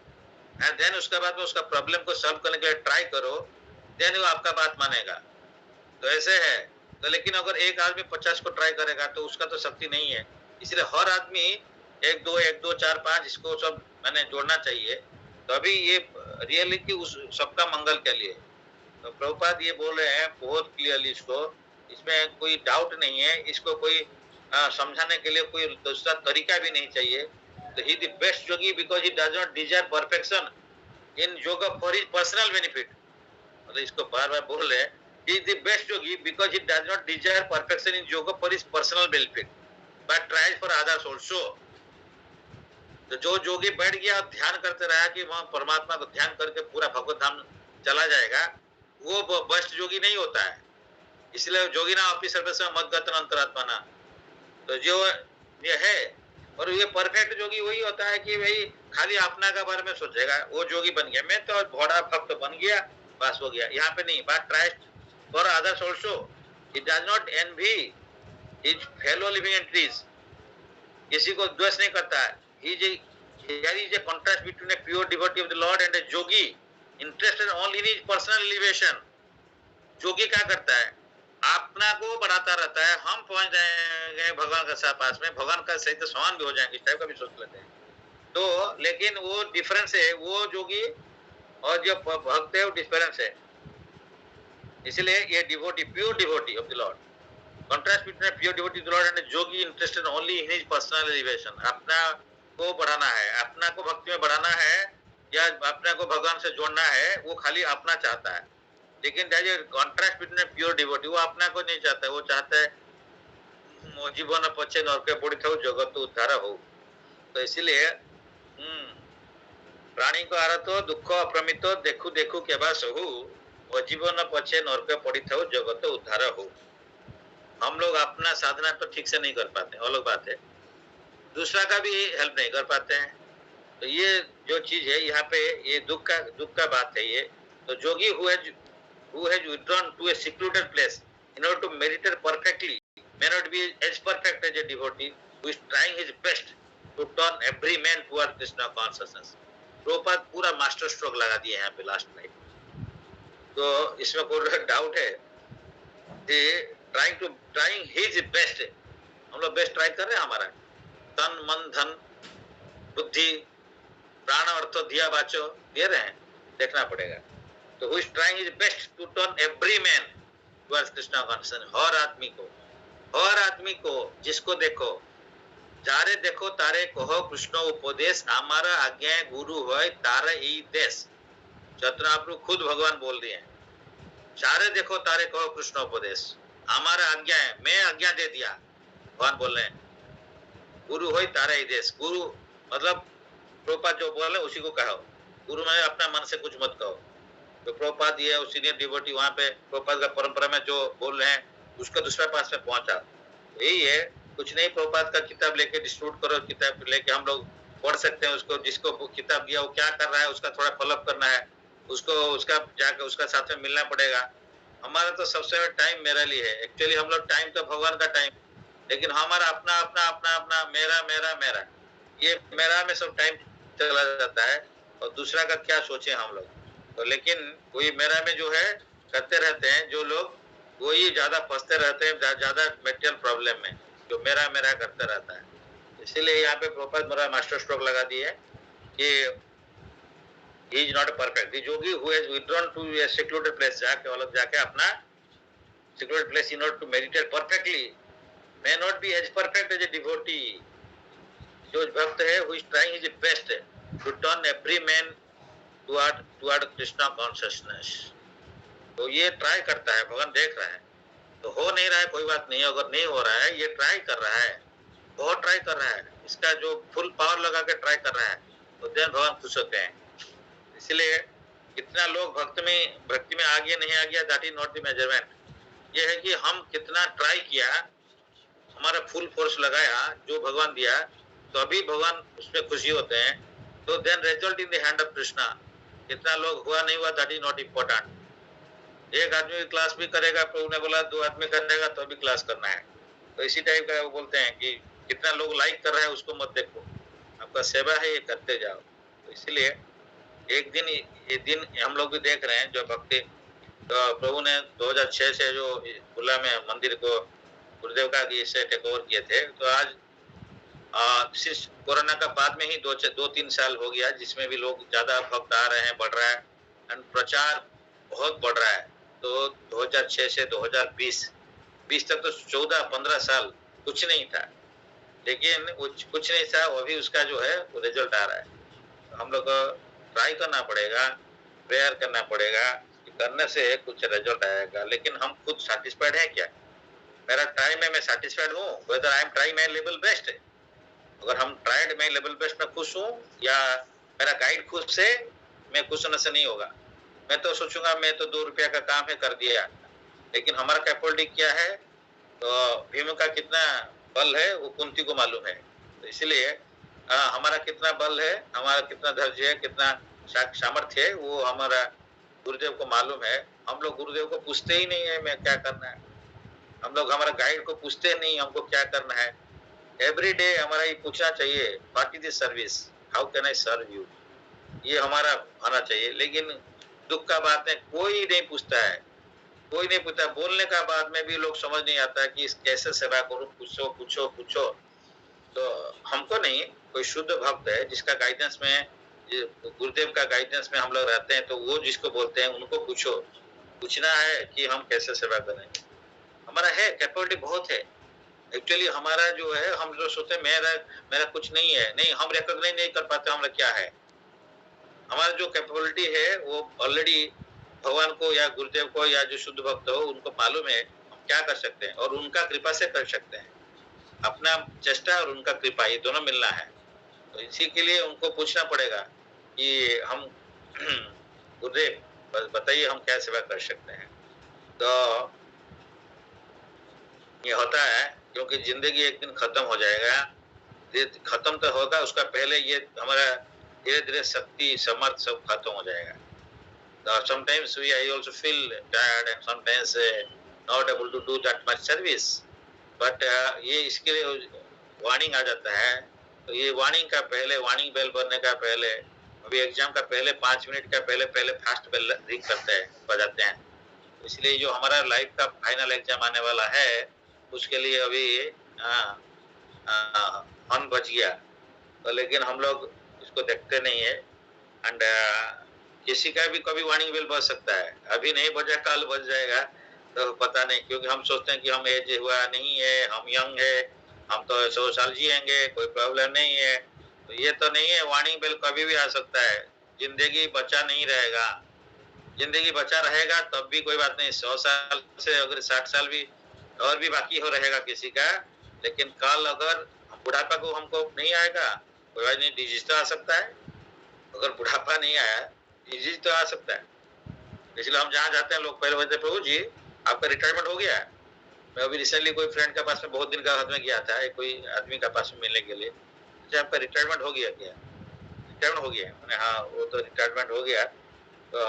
and then उसके बाद में उसका प्रॉब्लम को सॉल्व करने के लिए ट्राई करो, देन वो आपका बात मानेगा। तो ऐसे है। तो लेकिन अगर एक आदमी 50 को ट्राई करेगा तो उसका तो शक्ति नहीं है। इसलिए हर आदमी 1 2 4 5 इसको सब मैंने जोड़ना चाहिए, तभी ये रियलिटी उस सबका मंगल के लिए। तो प्रभुपाद ये बोल रहे हैं बहुत क्लियरली, इसमें कोई डाउट नहीं है, इसको कोई समझाने के लिए कोई दूसरा तरीका भी नहीं चाहिए। तो he the best yogi because he does not desire perfection in yoga for his personal benefit. मतलब इसको बार बार बोल रहे हैं, he is the best yogi because he does not desire perfection in yoga for his personal benefit but tries for others also। तो जो योगी बैठ गया और ध्यान करते रहा कि वहां परमात्मा को ध्यान करके पूरा भगवत धाम चला जाएगा, वो बेस्ट योगी नहीं होता है। इसलिए योगी ना अपनी सर्वस्व मत गतन अंतरात्मा ना। तो जो ये है, और ये परफेक्ट योगी वही होता है कि भाई खाली अपना का बारे में सोचेगा, वो योगी बन गया, मैं तो घोड़ा भक्त बन गया, बस हो गया। यहाँ पे नहीं, but try for others also, he does not envy his fellow living entities, किसी को द्वेष नहीं करता है। There is a contrast between a pure devotee of the Lord and a yogi interested only in his personal elevation। योगी क्या करता है, अपना को बढ़ाता रहता है, हम पहुंच जाएंगे भगवान के साथ पास में, भगवान का सही तो समान भी हो जाएंगे, इस टाइप का भी सोच लेते हैं। तो लेकिन वो डिफरेंस है, वो योगी और जो भक्त है वो डिफरेंस है। इसलिए ये devotee, pure devotee of the Lord, contrast between pure devotee of the Lord and Yogi interested only in his personal elevation. अपना को बढ़ाना है, अपना को भक्ति में बढ़ाना है, या अपने को भगवान से जोड़ना है, वो खाली अपना चाहता है। लेकिन कॉन्ट्रास्ट बिटवीन प्योर डिवोटी, वो अपना को नहीं चाहता है, वो चाहता है मो जीवन पछे नरके पड़िथाउ जगत उद्धार हो। तो इसलिए प्राणी को आरत दुख अप्रमित देखु देखु केबा सहु, जीवन पछे नरके पड़िथाउ जगत उद्धार हो। हम लोग अपना साधना तो ठीक से नहीं कर पाते, अलग बात है, दूसरा का भी हेल्प नहीं कर पाते हैं। तो ये जो चीज है यहाँ पे, ये दुख का बात है। ये तो जोगी who has withdrawn to a secluded place in order to meditate perfectly may not be as perfect as a devotee who is trying his best to turn every man toward Krishna consciousness। Prabhupada पूरा master stroke लगा दिए यहाँ पे last में। तो इसमें कोई doubt है कि ट्राइंग हिज बेस्ट, हम लोग बेस्ट ट्राई कर रहे हैं, हमारा तन मन धन बुद्धि प्राण अर्थ धिया वाचो दे रहे हैं, देखना पड़ेगा। तो who is trying his best to turn every man towards Krishna consciousness। हर आदमी को जिसको देखो, जारे देखो तारे कहो कृष्ण उपदेश, हमारा आज्ञा गुरु है तारे ही देश। चतुराप्रभु खुद भगवान बोल रहे हैं, चारे देखो तारे कहो कृष्ण उपदेश, हमारा आज्ञा है, मैं आज्ञा दे दिया, भगवान बोल रहे हैं। गुरु है तारा ही देश, गुरु मतलब प्रभुपाद जो बोले उसी को कहो, गुरु में अपना मन से कुछ मत कहो। तो प्रभुपाद ये सीनियर डिवोटी वहाँ पे प्रभुपाद का परंपरा में जो बोल रहे हैं उसका दूसरा पास में पहुंचा, यही है। कुछ नहीं, प्रभुपाद का किताब लेके डिस्ट्रीब्यूट करो, किताब लेके हम लोग पढ़ सकते हैं उसको, जिसको किताब दिया वो क्या कर रहा है उसका थोड़ा फॉलोअप करना है, उसको उसका जाकर उसका साथ में मिलना पड़ेगा। हमारा तो सबसे टाइम मेरा लिए है, एक्चुअली हम लोग टाइम तो भगवान का टाइम, लेकिन हमारा अपना अपना अपना अपना मेरा मेरा मेरा, ये मेरा में सब टाइम चला जाता है, और दूसरा का क्या सोचे हम लोग। तो लेकिन वही मेरा में जो है करते रहते हैं जो लोग, वही ज्यादा फंसते रहते हैं, ज्यादा मेंटल प्रॉब्लम में, जो मेरा मेरा करते रहता है। इसीलिए यहाँ पे प्रभुपाद मेरा मास्टर स्ट्रोक लगा दिए कि he is not perfect, the yogi who has withdrawn to a secluded place, जाके अलग जाके अपना secluded place in order to meditate perfectly may not be as perfect as a devotee। जो भक्त है who is trying his best to turn every man toward Krishna consciousness। तो ये try करता है, भगवान देख रहा है, तो हो नहीं रहा है कोई बात नहीं, अगर नहीं हो रहा है ये ट्राई कर रहा है, बहुत ट्राई कर रहा है, इसका जो फुल पावर लगा के ट्राई कर रहा है, तो देन भगवान खुश होते हैं। इसलिए कितना लोग भक्ति में आ गया नहीं आ गया, that is not the measurement. ये है कि हम कितना ट्राई किया, हमारा फुल फोर्स लगाया जो भगवान दिया, तो अभी भगवान उसमें खुशी होते हैं, तो then result in the hand of Krishna. कितना लोग हुआ नहीं हुआ दैट इज नॉट इम्पोर्टेंट। एक आदमी क्लास भी करेगा, प्रभु ने बोला 2 आदमी करेगा तो भी क्लास करना है। तो इसी टाइप का वो बोलते हैं कि कितना लोग लाइक कर रहा है उसको मत देखो, आपका सेवा है ये करते जाओ। तो इसलिए एक दिन ये दिन हम लोग भी देख रहे हैं जो भक्ति, तो प्रभु ने 2006 से जो खुला में मंदिर को गुरुदेव का से टेक ओवर किए थे, तो आज सिर्फ कोरोना का बाद में ही 2-3 साल हो गया जिसमें भी लोग ज्यादा भक्त आ रहे हैं, बढ़ रहा है एंड प्रचार बहुत बढ़ रहा है। तो 2006 से 2020 तक तो 14-15 साल कुछ नहीं था, लेकिन कुछ नहीं था, वो भी उसका जो है वो रिजल्ट आ रहा है। तो हम लोग को ट्राई करना पड़ेगा, प्रेयर करना पड़ेगा, करने से कुछ रिजल्ट आएगा। लेकिन हम खुद सैटिस्फाइड है क्या? मेरा ट्राई में मैं सैटिस्फाइड हूँ, whether I am try my level best. अगर हम ट्राइड माई लेवल बेस्ट में खुश हूँ या मेरा गाइड खुश है, मैं खुश होने से नहीं होगा। मैं तो सोचूंगा मैं तो 2 रुपया का काम है कर दिया, लेकिन हमारा कैपेबिलिटी क्या है, तो भीम का कितना बल है वो कुंती को मालूम है। तो इसलिए हमारा कितना बल है, हमारा कितना धैर्य है, कितना सामर्थ्य है, वो हमारा गुरुदेव को मालूम है। हम लोग गुरुदेव को पूछते ही नहीं है मैं क्या करना है, हम लोग हमारा गाइड को पूछते नहीं हमको क्या करना है। एवरी डे हमारा ये पूछना चाहिए what is this service, how can I serve you, ये हमारा होना चाहिए। लेकिन दुख का बात है कोई नहीं पूछता है, कोई नहीं पूछता। बोलने का बाद में भी लोग समझ नहीं आता कि कैसे सेवा करूं, पूछो पूछो पूछो। तो हमको नहीं, कोई शुद्ध भक्त है जिसका गाइडेंस में, गुरुदेव का गाइडेंस में हम लोग रहते हैं, तो वो जिसको बोलते हैं उनको पूछो, पूछना है कि हम कैसे सेवा करें। हमारा है कैपेबिलिटी बहुत है एक्चुअली। हमारा जो है हम जो सोचते हैं मेरा कुछ नहीं है, नहीं, हम रिकॉग्नाइज नहीं कर पाते हमारा क्या है। हमारा जो कैपेबिलिटी है वो ऑलरेडी भगवान को या गुरुदेव को या जो शुद्ध भक्त हो उनको मालूम है हम क्या कर सकते हैं, और उनका कृपा से कर सकते हैं। अपना चेष्टा और उनका कृपा ये दोनों मिलना है। तो इसी के लिए उनको पूछना पड़ेगा कि हम गुरुदेव बताइए हम क्या सेवा कर सकते हैं। तो ये होता है क्योंकि जिंदगी एक दिन खत्म हो जाएगा, खत्म तो होगा, उसका पहले ये हमारा धीरे धीरे शक्ति समर्थ सब खत्म हो जाएगा। sometimes I also feel tired and sometimes not able to do that much service, but ये इसके लिए वार्निंग आ जाता है। तो ये वार्निंग का पहले, वार्निंग बेल बजने का पहले, अभी एग्जाम का पहले 5 मिनट का पहले फास्ट बेल रिंग करते हैं, बजाते हैं। इसलिए जो हमारा लाइफ का फाइनल एग्जाम आने वाला है उसके लिए अभी हॉर्न बज गया, तो लेकिन हम लोग इसको देखते नहीं है। एंड किसी का भी कभी वार्निंग बेल बज सकता है, अभी नहीं बजा कल बज जाएगा, तो पता नहीं, क्योंकि हम सोचते हैं कि हम एज हुआ नहीं है, हम यंग है, हम तो 100 साल जिएंगे, कोई प्रॉब्लम नहीं है। तो ये तो नहीं है, वार्निंग बेल कभी भी आ सकता है। जिंदगी बचा नहीं रहेगा, जिंदगी बचा रहेगा तब भी कोई बात नहीं, 100 साल से अगर 60 साल भी और भी बाकी हो रहेगा किसी का, लेकिन कल अगर बुढ़ापा को हमको नहीं आएगा, कोई बात नहीं, डिजीज तो आ सकता है। अगर बुढ़ापा नहीं आया डिजीज तो आ सकता है। इसलिए हम जहाँ जाते हैं लोग पहले बोलते प्रभु जी आपका रिटायरमेंट हो गया है। मैं अभी रिसेंटली कोई फ्रेंड के पास में बहुत दिन का हाथ में गया था, कोई आदमी का पास में मिलने के लिए, अच्छा आपका रिटायरमेंट हो गया क्या? रिटायरमेंट हो गया? मैंने हाँ वो तो रिटायरमेंट हो गया। तो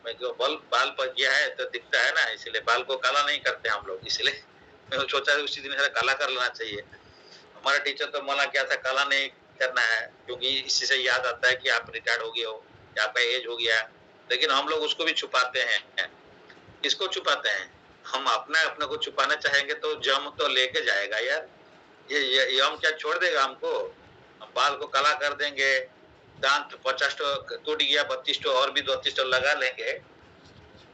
मैं जो बाल पर गया है तो दिखता है ना, इसलिए बाल को काला नहीं करते हम लोग, इसलिए मैं सोचा उसी दिन काला कर लेना चाहिए। हमारा टीचर तो मना किया था काला नहीं करना है, क्योंकि इसी से याद आता है कि आप रिटायर्ड हो गए हो या आपका एज हो गया। लेकिन हम लोग उसको भी छुपाते हैं। किसको छुपाते हैं? हम अपने को छुपाना चाहेंगे तो जम तो लेके जाएगा यार, ये हम क्या छोड़ देगा हमको? हम बाल को काला कर देंगे, दांत 50 टूट गया, 32 और भी 32 लगा लेंगे।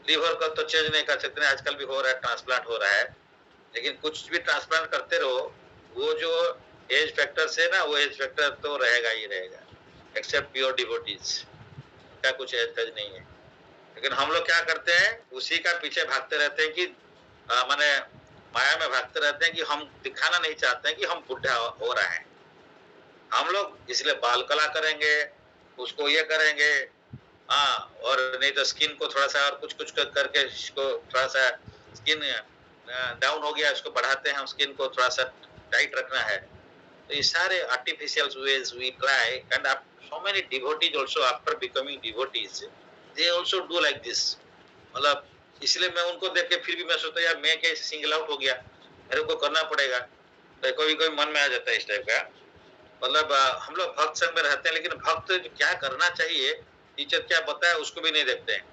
लीवर का तो चेंज नहीं कर सकते, आजकल भी हो रहा है, ट्रांसप्लांट हो रहा है। लेकिन कुछ भी ट्रांसप्लांट करते रहो, वो जो एज फैक्टर से ना, वो एज फैक्टर तो रहेगा ही रहेगा, एक्सेप्ट प्योर डिवोटीज का कुछ एज फैज नहीं है। लेकिन हम लोग क्या करते हैं, उसी का पीछे भागते रहते हैं कि माने माया में भागते रहते हैं कि हम दिखाना नहीं चाहते हैं कि हम बुढ़ा हो रहे हैं हम लोग, इसलिए बाल कला करेंगे, उसको ये करेंगे, हाँ, और नहीं तो स्किन को थोड़ा सा और कुछ कुछ करके इसको थोड़ा सा स्किन डाउन हो गया, इसको बढ़ाते हैं, हम स्किन को थोड़ा सा टाइट रखना है, तो ये सारे artificial ways we try, and so many devotees also after becoming devotees they also do like this. मतलब इसलिए मैं उनको देख के फिर भी मैं सोचता यार मैं कैसे सिंगल आउट हो गया, मेरे को करना पड़ेगा, तो कभी कभी मन में आ जाता है इस टाइप का। मतलब हम लोग भक्त संग में रहते हैं, लेकिन भक्त क्या करना चाहिए, टीचर क्या बताया उसको भी नहीं देखते हैं।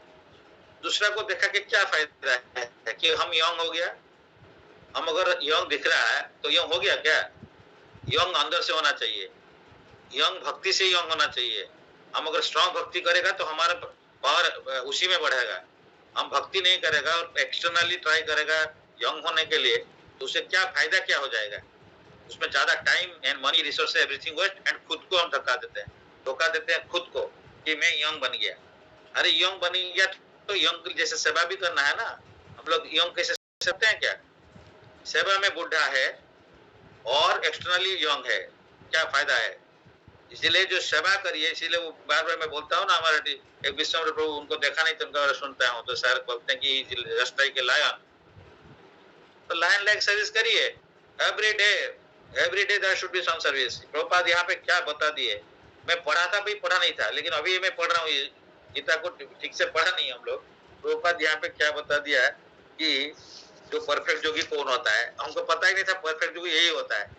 दूसरा को देखा कि क्या फायदा है कि हम यंग हो गया, हम अगर यंग दिख रहा है तो यंग हो गया क्या? यंग अंदर से होना चाहिए, यंग भक्ति से यंग होना चाहिए। हम अगर स्ट्रांग भक्ति करेगा तो हमारा पावर उसी में बढ़ेगा। हम भक्ति नहीं करेगा और एक्सटर्नली ट्राई करेगा यंग होने के लिए, तो उससे क्या फायदा क्या हो जाएगा? उसमें ज्यादा time and money resource everything waste, and खुद को हम धोखा देते हैं खुद को कि मैं यंग बन गया। अरे यंग बन गया तो यंग जैसे सेवा भी करना है ना। हम लोग यंग कैसे सकते हैं क्या? सेवा में बुढ़ा है और एक्सटर्नली यंग है, क्या फायदा है? इसीलिए जो सेवा करिए, इसीलिए वो बार बार मैं बोलता हूँ ना, हमारे एक विश्वम्भर प्रभु, उनको देखा नहीं तो उनका सुनता हूँ तो सर बोलते हैं कि रास्ता के लायन, तो लायन लाइक सर्विस करिए every day there should be some service. Prabhupada यहाँ पे क्या बता दिए, मैं पढ़ा था भी, पढ़ा नहीं था, लेकिन अभी मैं पढ़ रहा हूँ गीता को, ठीक से पढ़ा नहीं हम लोग। प्रभुपाद यहाँ पे क्या बता दिया है कि जो परफेक्ट जोगी कौन होता है, हमको पता ही नहीं था परफेक्ट जोगी यही होता है।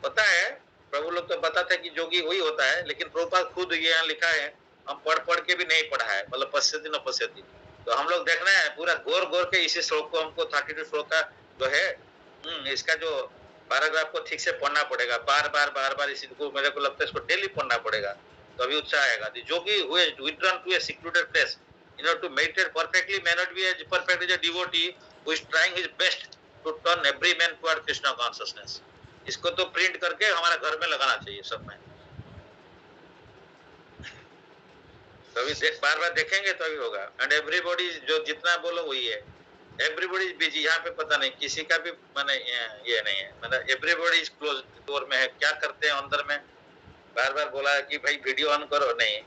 पता है प्रभु लोग तो बताते हैं कि जोगी वही होता है, लेकिन प्रभुपाद खुद ये यहाँ लिखा है, हम पढ़ के भी नहीं पढ़ा है, मतलब पश्यति न पश्यति। तो हम लोग देखना है पूरा गौर के इसी श्लोक को, हमको 32 श्लोक का जो है इसका जो पैराग्राफ को ठीक से पढ़ना पड़ेगा, बार बार इसी को, मेरे को लगता है इसको डेली पढ़ना पड़ेगा, तो अभी उत्साह आएगा। जोगी who has withdrawn to a secluded place in order to meditate perfectly may not be as perfect as a devotee who is trying his best to turn every man toward Krishna consciousness। इसको तो print करके हमारा घर में लगाना चाहिए सब में, तभी बार देखेंगे तभी होगा। एंड एवरीबॉडी जो जितना बोलो वही है, एवरीबॉडी इज बिजी। यहाँ पे पता नहीं किसी का भी मैंने ये नहीं है, मतलब एवरीबॉडी इज क्लोज डोर में है, क्या करते हैं अंदर में। बार बोला कि भाई वीडियो ऑन करो, नहीं,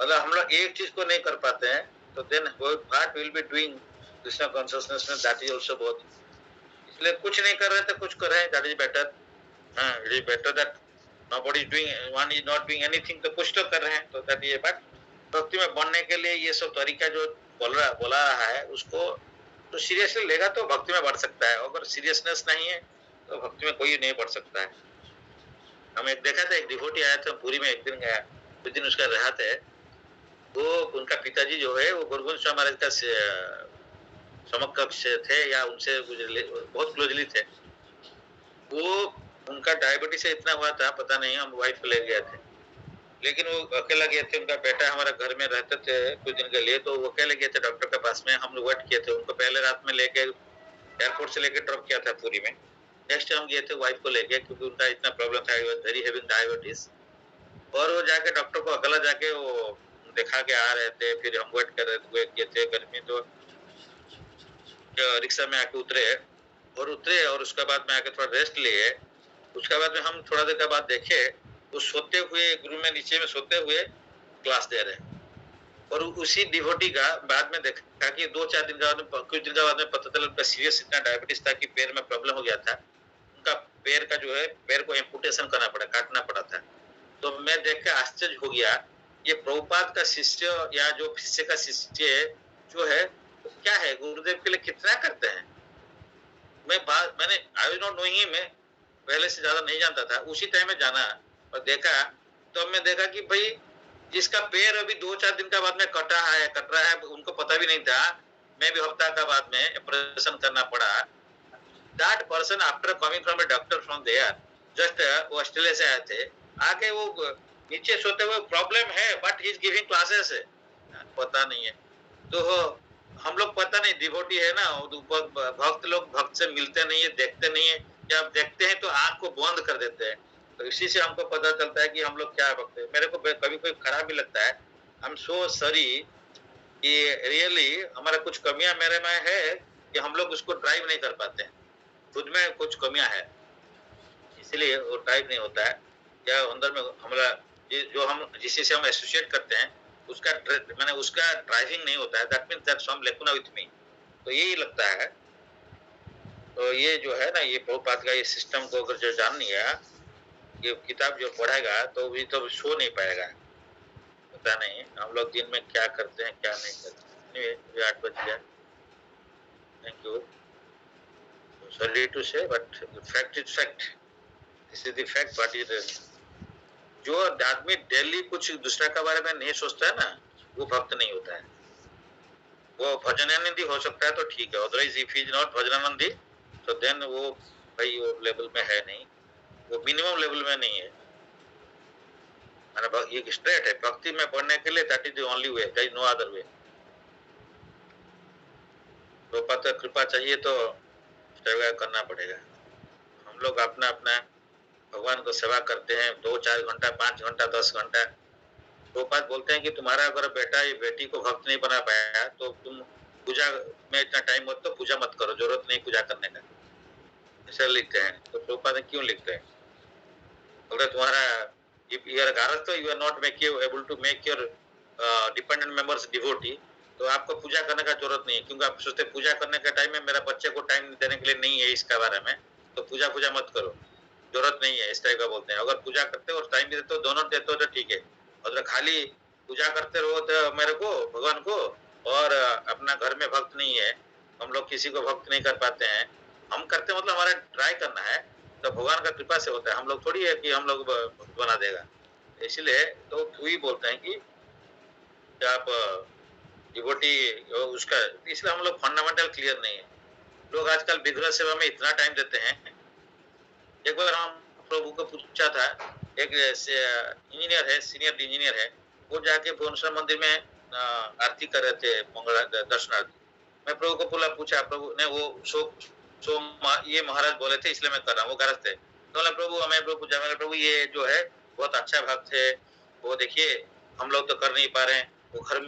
मतलब हम लोग एक चीज को नहीं कर पाते हैं, तो then what will be doing Krishna consciousness में, दैट इज आल्सो बहुत। इसलिए कुछ नहीं कर रहे थे, कुछ कर रहे हैं, that is better. It is better that nobody is doing, one is not doing anything, तो कुछ तो कर रहे हैं, तो दैट ये। बट भक्ति में बनने के लिए ये सब तरीका जो बोला रहा है उसको तो सीरियसली लेगा तो भक्ति में बढ़ सकता है, अगर सीरियसनेस नहीं है तो भक्ति में कोई नहीं बढ़ सकता है। हम एक देखा था, एक डिवोटी आया था पुरी में, एक दिन गया, कुछ दिन उसका रहा थे, वो उनका पिताजी जो है वो गुरुगुण स्वामी महाराज का समकक्ष थे या उनसे बहुत क्लोजली थे। वो उनका डायबिटीज से इतना हुआ था पता नहीं, हम वाइफ को ले गए थे, लेकिन वो अकेला गए थे, उनका बेटा हमारा घर में रहते थे कुछ दिन के लिए, तो वो अकेले गए थे डॉक्टर के पास में। हम लोग वेट किए थे उनको, पहले रात में लेके एयरपोर्ट से लेके ड्रॉप किया था पुरी में। नेक्स्ट हम गए थे वाइफ को लेके, क्योंकि उनका इतना प्रॉब्लम था, वेरी हैविंग डायबिटीज। और वो जाके डॉक्टर को अकेला जाके वो दिखा के आ रहे थे, फिर हम वेट कर रहे थे गर्मी, तो रिक्शा में आके उतरे, और उसके बाद में आके थोड़ा रेस्ट लिए। उसके बाद में हम थोड़ा देर के बाद देखे वो सोते हुए गुरु में नीचे में सोते हुए क्लास दे रहे हैं। और उसी डिवोटी का बाद में देखा कि 2-4 दिन के बाद में, कुछ दिन के बाद में पता चला उनका सीरियस इतना डायबिटीज था कि पैर में प्रॉब्लम हो गया था। उनका पैर का जो है, पैर को एम्पुटेशन करना पड़ा, काटना पड़ा था। तो मैं देख के आश्चर्य हो गया, ये प्रभुपाद का शिष्य या जो शिष्य का शिष्य जो है तो क्या है, गुरुदेव के लिए कितना करते हैं। मैंने I was not knowing him, मैं पहले से ज्यादा नहीं जानता था, उसी टाइम में जाना और देखा, तो मैं देखा कि भाई जिसका पैर अभी 2-4 दिन का बाद में कट रहा है, उनको पता भी नहीं था, मैं भी हफ्ता का बाद में ऑपरेशन करना पड़ा। That person after coming from a doctor from there, just वो ऑस्ट्रेलिया से आए थे, आके वो नीचे सोते हुए प्रॉब्लम है but he is giving classes, पता नहीं है। तो हम लोग पता नहीं, डिवोटी है ना, भक्त लोग भक्त से मिलते नहीं है, देखते नहीं है, या देखते हैं तो आंख को बंद कर देते हैं, तो इसी से हमको पता चलता है कि हम लोग क्या भक्त है। मेरे को कभी कोई खराब भी लगता है, आई एम सो सॉरी कि रियली हमारा कुछ कमियां मेरे में है कि हम लोग उसको ड्राइव नहीं कर पाते हैं, खुद में कुछ कमियां है, इसलिए वो ड्राइव नहीं होता है, या अंदर में हमारा जो हम जिसी से हम एसोसिएट करते हैं उसका मैंने उसका ड्राइविंग नहीं होता है, that means that some lacuna with me, तो यही लगता है। तो ये जो है ना, ये प्रभुपाद का ये सिस्टम को अगर जो जान लिया, ये किताब जो पढ़ेगा तो भी तो सो नहीं पाएगा। पता नहीं हम लोग दिन में क्या करते हैं क्या नहीं करते। Anyway, 8 बज गया। Thank you. Sorry to say but fact is fact. This is the fact what is. जो आदमी डेली कुछ दूसरा के बारे में नहीं सोचता है ना, वो भक्त नहीं होता है। वो भजनानंदी हो सकता है तो ठीक है, अदरवाइज इफ इज नॉट भजनानंदी तो देन वो भाई वो लेवल में है नहीं, वो मिनिमम लेवल में नहीं है। ये स्ट्रेट है भक्ति में पढ़ने के लिए, that is the only way, there is no other way. तो पता कृपा चाहिए तो सेवा करना पड़ेगा। हम लोग अपना अपना भगवान को सेवा करते हैं 2-4 घंटा, 5 घंटा, 10 घंटा। तो बात बोलते हैं कि तुम्हारा अगर बेटा या बेटी को भक्त नहीं बना पाया तो तुम पूजा में इतना टाइम मत, तो पूजा मत करो, जरूरत नहीं पूजा करने का, ऐसा लिखते हैं। तो प्रोपा ने क्यों लिखते हैं? अगर तुम्हारा if you are गारस्थ, you are not make you able to make your dependent members devotee, तो आपको पूजा करने का जरूरत नहीं है, क्योंकि आप सोचते पूजा करने के टाइम में मेरा बच्चे को टाइम देने के लिए नहीं है इसके बारे में, तो पूजा मत करो, जरूरत नहीं है, इस टाइप का बोलते हैं। अगर पूजा करते हो और टाइम भी देते हो, दोनों देते हो तो ठीक है। और खाली पूजा करते रहो तो मेरे को भगवान को, और अपना घर में भक्त नहीं है, हम लोग किसी को भक्त नहीं कर पाते हैं। हम करते मतलब हमारा ट्राई करना है, तो भगवान का कृपा से होता है। हम लोग थोड़ी है कि हम लोग भक्त बना देगा। इसलिए तो वही बोलते हैं कि आप डिवोटी उसका, इसलिए हम लोग फंडामेंटल क्लियर नहीं है। लोग आजकल विग्रह सेवा में इतना टाइम देते हैं। एक बार हम प्रभु को पूछा था, एक इंजीनियर है, सीनियर इंजीनियर है, वो जाके भुवनेश्वर मंदिर में आरती कर रहे थे, मंगला दर्शनार्थी। मैं प्रभु को पूछा, प्रभु ने वो ये महाराज बोले थे इसलिए मैं कर रहा हूँ, वो गरज थे। तो बोला प्रभु, मैं प्रभु पूछा, मैंने प्रभु ये जो है बहुत अच्छा भक्त है, वो देखिए हम लोग तो कर नहीं पा रहे हैं, वो घर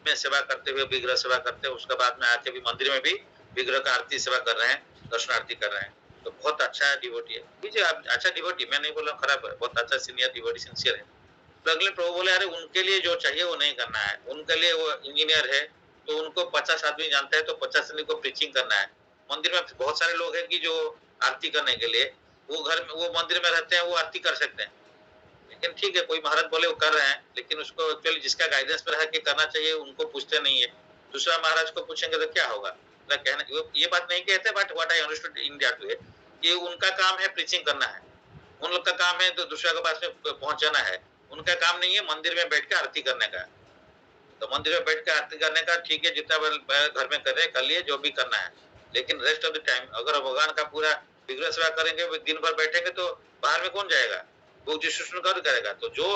में सेवा करते हुए विग्रह सेवा करते हैं, उसके बाद में आके भी मंदिर में भी विग्रह का आरती सेवा कर रहे हैं, दर्शनार्थी कर रहे हैं, तो बहुत अच्छा डिवोटी है। कीजिए आप, अच्छा डिवोटी, मैं नहीं बोल रहा खराब है, बहुत अच्छा सीनियर डिवोटी, सिंसियर है। तो अगले प्रभु बोले अरे उनके लिए जो चाहिए वो नहीं करना है, उनके लिए वो इंजीनियर है तो उनको 50 आदमी जानते हैं, तो 50 आदमी को प्रीचिंग करना है। मंदिर में बहुत सारे लोग हैं कि जो आरती करने के लिए वो घर में, वो मंदिर में रहते हैं, वो आरती कर सकते हैं। लेकिन ठीक है, कोई महाराज बोले वो कर रहे हैं, लेकिन उसको एक्चुअली जिसका गाइडेंस में रह के करना चाहिए उनको पूछते नहीं है। दूसरा महाराज को पूछेंगे तो क्या होगा? कहना ये बात नहीं कहते, but what I understood in that way कि उनका काम है प्रीचिंग करना है, उन लोग का काम है तो दूसरा के पास में पहुंचाना है। उनका काम नहीं है मंदिर में बैठ के आरती करने का। तो मंदिर में बैठ के आरती करने का ठीक है, जितना घर में कर रहे कर लिए, जो भी करना है, लेकिन रेस्ट ऑफ द टाइम अगर भगवान का पूरा विग्रह सेवा करेंगे, दिन भर बैठेंगे तो बाहर में कौन जाएगा? वो जिसको करेगा। तो जो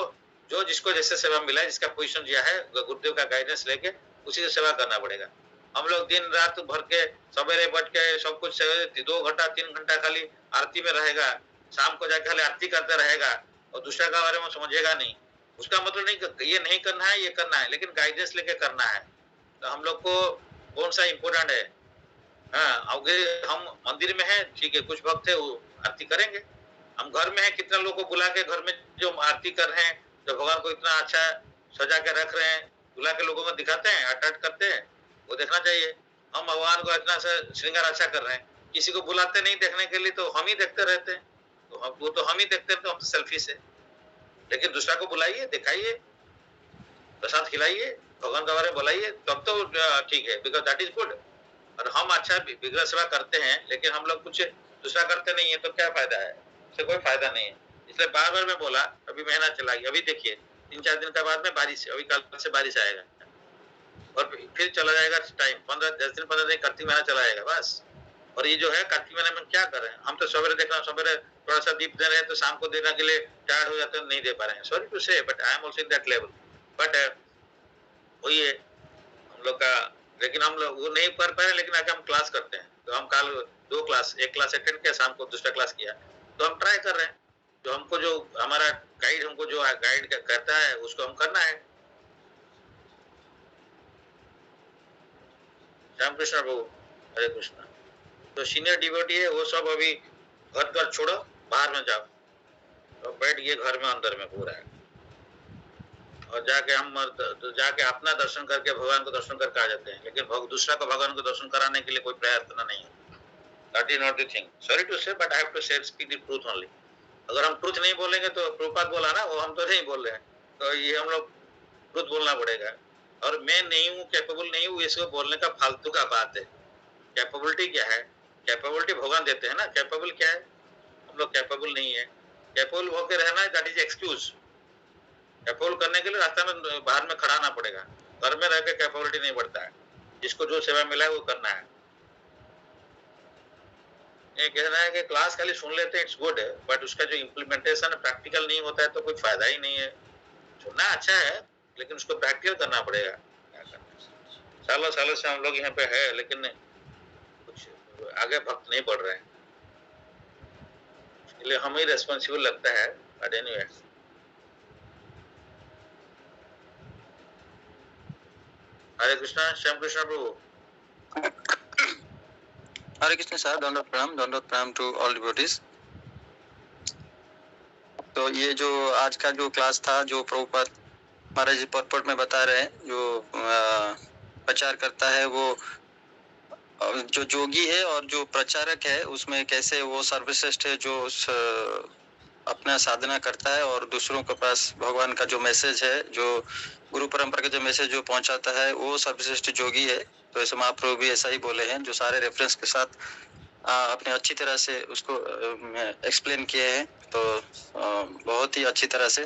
जो जिसको जैसे सेवा मिला है, जिसका पोजीशन दिया है, गुरुदेव का गाइडेंस लेके उसी से सेवा करना पड़ेगा। हम लोग दिन रात भर के सवेरे बैठ के सब कुछ 2 घंटा 3 घंटा खाली आरती में रहेगा, शाम को जाके खाली आरती करता रहेगा और दूसरा के बारे में समझेगा नहीं। उसका मतलब नहीं ये नहीं करना है, ये करना है, लेकिन गाइडेंस लेके करना है। तो हम लोग को कौन सा इम्पोर्टेंट है? हाँ, अगर हम मंदिर में है ठीक है, कुछ भक्त है वो आरती करेंगे। हम घर में है, कितना लोग को बुला के घर में जो आरती कर रहे हैं, जो भगवान को इतना अच्छा सजा के रख रहे हैं, बुला के लोगों को दिखाते हैं, अट्रैक्ट करते हैं, वो देखना चाहिए। हम भगवान को इतना श्रृंगार अच्छा कर रहे हैं, किसी को बुलाते नहीं देखने के लिए, तो हम ही देखते रहते हैं। तो वो तो हम ही देखते हैं, तो हम तो सेल्फिश है। लेकिन दूसरा को बुलाइए, दिखाइए, प्रसाद खिलाइए, भगवान के बारे में बुलाइए, तब तो ठीक है, बिकॉज दैट इज गुड। और हम अच्छा विग्रह सेवा करते हैं, लेकिन हम लोग कुछ दूसरा करते नहीं है, तो क्या फायदा है? इससे कोई फायदा नहीं है। इसलिए बार बार मैं बोला, अभी महीना चला गया, अभी देखिए 3-4 दिन के बाद में बारिश, अभी कल से बारिश आएगा और फिर चला जाएगा टाइम, 10 दिन 15 दिन कार्तिक महीना चला जाएगा बस। और ये जो है कार्तिक महीने में क्या कर रहे हैं? हम तो सवेरे देख रहे हैं, सवेरे थोड़ा सा दीप दे रहे हैं, तो शाम को देने के लिए टायर्ड हो जाते हैं, नहीं दे पा रहे हैं। Sorry to say, but I am also in that level. But वही है हम लोग का। लेकिन हम लोग वो नहीं कर पा रहे, लेकिन आके हम क्लास करते हैं। तो हम कल 2 क्लास, एक क्लास अटेंड किया, शाम को दूसरा क्लास किया, तो हम ट्राई कर रहे हैं। जो हमको जो हमारा गाइड हमको जो गाइड करता है उसको हम करना है। राम कृष्ण प्रभु, हरे कृष्ण। तो सीनियर डिवोटी है वो सब अभी घर छोड़ो, बाहर में जाओ, तो बैठ गए घर में अंदर में पूरा है, और जाके हम जाके अपना दर्शन करके भगवान को दर्शन करके आ जाते हैं। लेकिन दूसरा को भगवान को दर्शन कराने के लिए कोई प्रयास करना नहीं है। That is not the thing. Sorry to say, but I have to say speak the truth only. अगर हम ट्रूथ नहीं बोलेंगे तो प्रभुपाद बोला ना, वो हम तो नहीं बोल रहे हैं, तो ये हम लोग ट्रूथ बोलना पड़ेगा। और मैं नहीं हूँ, कैपेबल नहीं हूँ, इसको बोलने का फालतू का बात है। कैपेबिलिटी क्या है? कैपेबिलिटी भगवान देते हैं ना। कैपेबल क्या है? हम लोग कैपेबल नहीं है। कैपेबल होकर रहना, दैट इज एक्सक्यूज। कैपेबल करने के लिए रास्ता में बाहर में खड़ा आना पड़ेगा। घर में रह के कैपेबिलिटी नहीं बढ़ता है। जिसको जो सेवा मिला है वो करना है। ये कहना है कि क्लास खाली सुन लेते हैं, इट्स गुड है, बट उसका जो इम्प्लीमेंटेशन प्रैक्टिकल नहीं होता है तो कोई फायदा ही नहीं है। सुनना अच्छा है, लेकिन उसको प्रैक्टिकल करना पड़ेगा। क्या करना, सालों सालों से हम लोग यहाँ पे है, लेकिन कुछ आगे भक्त नहीं बढ़ रहे हैं। इसलिए हम ही रेस्पॉन्सिबल लगता है। But anyway, Hare Krishna, Shyam Krishna Prabhu. Hare Krishna sir, दंडवत प्रणाम टू ऑल डिवोटीज। तो ये जो आज का जो क्लास था, जो प्रभुपाद महाराज जी पॉडकास्ट में बता रहे हैं, जो प्रचार करता है वो जो जोगी है और जो प्रचारक है, उसमें कैसे वो सर्वश्रेष्ठ है, जो अपना साधना करता है और दूसरों के पास भगवान का जो मैसेज है, जो गुरु परंपरा का जो मैसेज जो पहुंचाता है, वो सर्वश्रेष्ठ जोगी है। तो ऐसे महाप्रभु भी ऐसा ही बोले हैं, जो सारे रेफरेंस के साथ अपने अच्छी तरह से उसको एक्सप्लेन किए हैं। तो बहुत ही अच्छी तरह से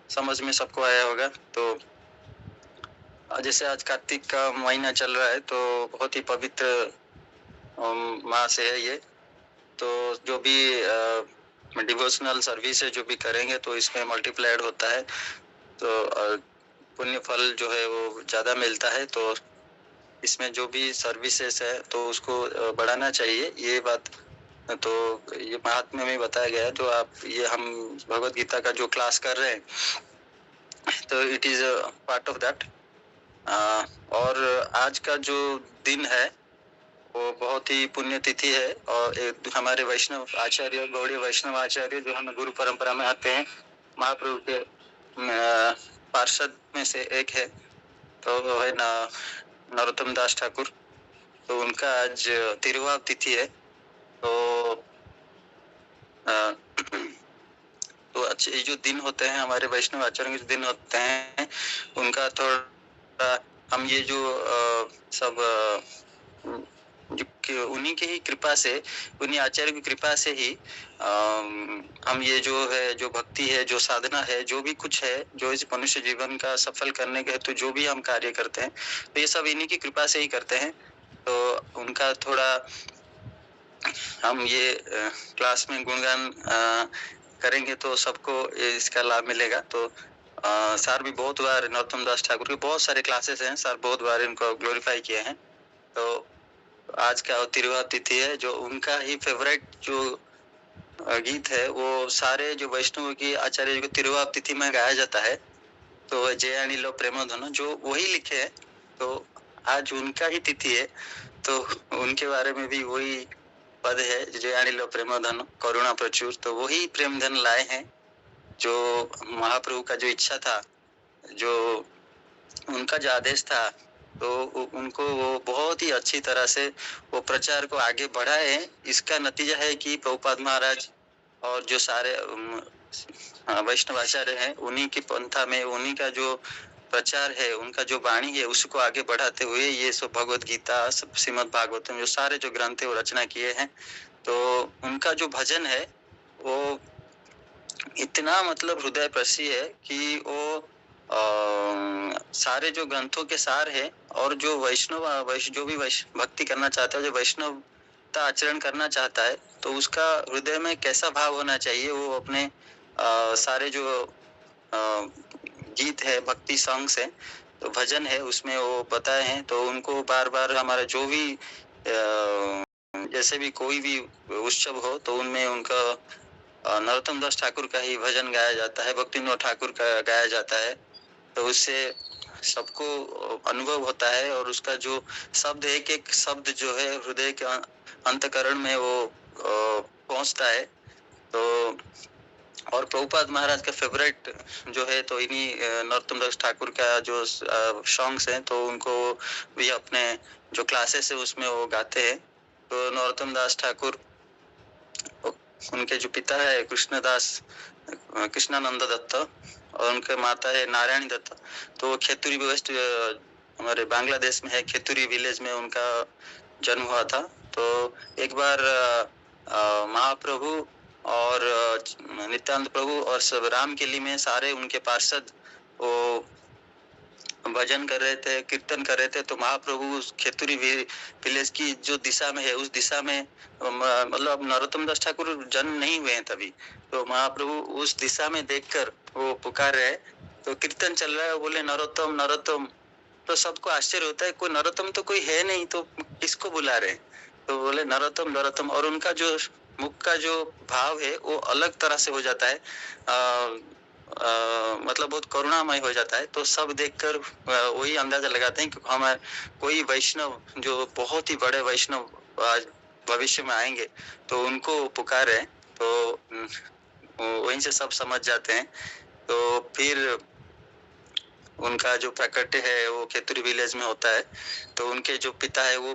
समझ में सबको आया होगा। तो जैसे आज कार्तिक का महीना चल रहा है, तो बहुत ही पवित्र मास है ये। तो जो भी डिवोशनल सर्विस है जो भी करेंगे, तो इसमें मल्टीप्लाइड होता है, तो पुण्य फल जो है वो ज़्यादा मिलता है। तो इसमें जो भी सर्विसेज है तो उसको बढ़ाना चाहिए, ये बात। तो ये महात्म्य में बताया गया है, जो आप ये हम भगवत गीता का जो क्लास कर रहे हैं, तो it is part of that. और आज का जो दिन है वो बहुत ही पुण्य तिथि है, और एक हमारे वैष्णव आचार्य, गौड़ीय वैष्णव आचार्य जो हमें गुरु परंपरा में आते हैं, महाप्रभु के पार्षद में से एक है, तो वो है नरोत्तम दास ठाकुर। तो उनका आज तिरुवाव तिथि है। तो अच्छे जो दिन होते हैं हमारे वैष्णव आचार्य के जो दिन होते हैं, उनका थोड़ा हम ये जो सब उन्हीं की ही कृपा से, उन्हीं आचार्य की कृपा से ही हम ये जो है, जो भक्ति है, जो साधना है, जो भी कुछ है, जो इस मनुष्य जीवन का सफल करने के हेतु जो भी हम कार्य करते हैं, तो ये सब इन्हीं की कृपा से ही करते हैं। तो उनका थोड़ा हम ये क्लास में गुणगान करेंगे तो सबको इसका लाभ मिलेगा। तो सर भी बहुत बार, नरोत्तम दास ठाकुर के बहुत सारे क्लासेस हैं, सर बहुत बार इनको ग्लोरीफाई किए हैं। तो आज का तिरुवा तिथि है, जो उनका ही फेवरेट जो गीत है, वो सारे जो वैष्णव की आचार्य को तिरुवा तिथि में गाया जाता है। तो जयानी लो प्रेमोधन जो वही लिखे हैं, तो आज उनका ही तिथि है। तो उनके बारे में भी वही पद है, जयानी लो प्रेमोधन करुणा प्रचुर। तो वही प्रेम धन लाए हैं, जो महाप्रभु का जो इच्छा था, जो उनका जो आदेश था, तो उनको वो बहुत ही अच्छी तरह से वो प्रचार को आगे बढ़ाए। इसका नतीजा है कि प्रभुपाद महाराज और जो सारे वैष्णव आचार्य हैं, उन्हीं की पंथा में, उन्हीं का जो प्रचार है, उनका जो वाणी है, उसको आगे बढ़ाते हुए ये सब भगवत गीता, श्रीमद् भागवतम, जो सारे जो ग्रंथ है वो रचना किए हैं। तो उनका जो भजन है वो इतना मतलब हृदय स्पर्शी है कि वो सारे जो ग्रंथों के सार है, और जो वैष्णव जो भी भक्ति करना चाहता है, जो वैष्णवता आचरण करना चाहता है, तो उसका हृदय में कैसा भाव होना चाहिए, वो अपने सारे जो गीत है, भक्ति सॉन्ग्स है, तो भजन है, उसमें वो बताए हैं। तो उनको बार बार हमारा जो भी जैसे भी कोई भी उत्सव हो, तो उनमें उनका नरोत्तम दास ठाकुर का ही भजन गाया जाता है, भक्ति विनोद ठाकुर का गाया जाता है। तो उससे सबको अनुभव होता है, और उसका जो शब्द, एक एक शब्द जो है हृदय के अंतकरण में वो पहुंचता है। तो और प्रभुपाद महाराज का फेवरेट जो है, तो इन्हीं नरोत्तम दास ठाकुर का जो सॉन्ग्स हैं, तो उनको भी अपने जो क्लासेस है उसमें वो गाते हैं। तो नरोत्तम दास ठाकुर, उनके जो पिता है कृष्णानंद दत्त और उनके माता है नारायणी दत्त। तो खेतुरी वेस्ट हमारे बांग्लादेश में है, खेतुरी विलेज में उनका जन्म हुआ था। तो एक बार महाप्रभु और नित्यानंद प्रभु और सब रामकेली में सारे उनके पार्षद वो भजन कर रहे थे, कीर्तन कर रहे थे। तो महाप्रभु उस खेतुरी विलेज की जो दिशा में है उस दिशा में, मतलब नरोत्तम दास ठाकुर जन्म नहीं हुए हैं तभी। तो महाप्रभु उस दिशा में देखकर वो पुकार रहे, तो कीर्तन चल रहा है, बोले नरोत्तम नरोत्तम। तो सबको आश्चर्य होता है, कोई नरोत्तम तो कोई है नहीं, तो किसको बुला रहे? तो बोले नरोत्तम नरोत्तम। और उनका जो मुख का जो भाव है वो अलग तरह से हो जाता है, मतलब बहुत करुणामय हो जाता है। तो सब देखकर वही अंदाजा लगाते हैं कि हमारे कोई वैष्णव जो बहुत ही बड़े वैष्णव आज भविष्य में आएंगे, तो उनको पुकार है। तो वहीं से सब समझ जाते हैं। तो फिर उनका जो प्रकट है वो खेतुरी विलेज में होता है। तो उनके जो पिता है वो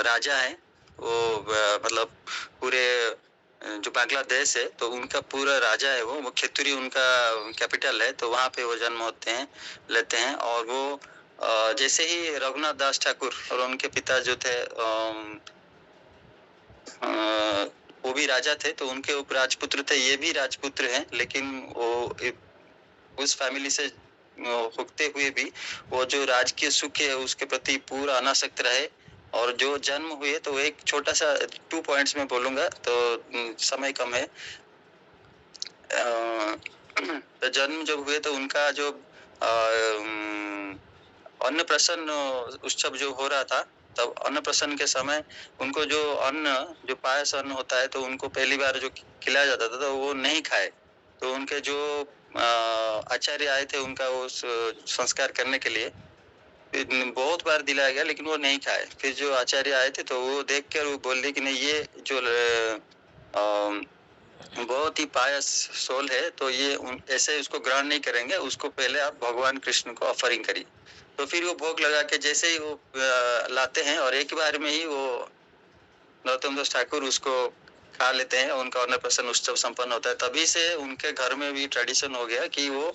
राजा है, वो मतलब पूरे जो बांग्लादेश है तो उनका पूरा राजा है वो खेतुरी उनका कैपिटल है। तो वहाँ पे वो जन्म होते हैं, लेते हैं। और वो जैसे ही रघुनाथ दास ठाकुर और उनके पिता जो थे वो भी राजा थे, तो उनके उप राजपुत्र थे, ये भी राजपुत्र हैं। लेकिन वो उस फैमिली से होते हुए भी वो जो राजकीय सुख है उसके प्रति पूरा अनासक्त रहे। और जो जन्म हुए, तो एक छोटा सा 2 पॉइंट्स में बोलूंगा, तो समय कम है। तो जन्म जब हुए तो उनका जो अन्नप्राशन उत्सव जो हो रहा था, तब अन्नप्राशन के समय उनको जो अन्न, जो पायस अन्न होता है, तो उनको पहली बार जो खिलाया जाता था तो वो नहीं खाए। तो उनके जो आचार्य आए थे उनका वो संस्कार करने के लिए, बहुत बार दिलाया गया लेकिन वो नहीं खाए। फिर जो आचार्य आए थे तो वो देख कर वो बोल रहे कि नहीं, ये जो बहुत ही पायस सोल है, तो ये ऐसे उसको ग्रहण नहीं करेंगे, उसको पहले आप भगवान कृष्ण को ऑफरिंग करिए। तो फिर वो भोग लगा के जैसे ही वो लाते हैं और एक बार में ही वो नरोत्तम दास ठाकुर उसको खा लेते हैं, उनका अन्नप्राशन उत्सव संपन्न होता है। तभी से उनके घर में भी ट्रेडिशन हो गया कि वो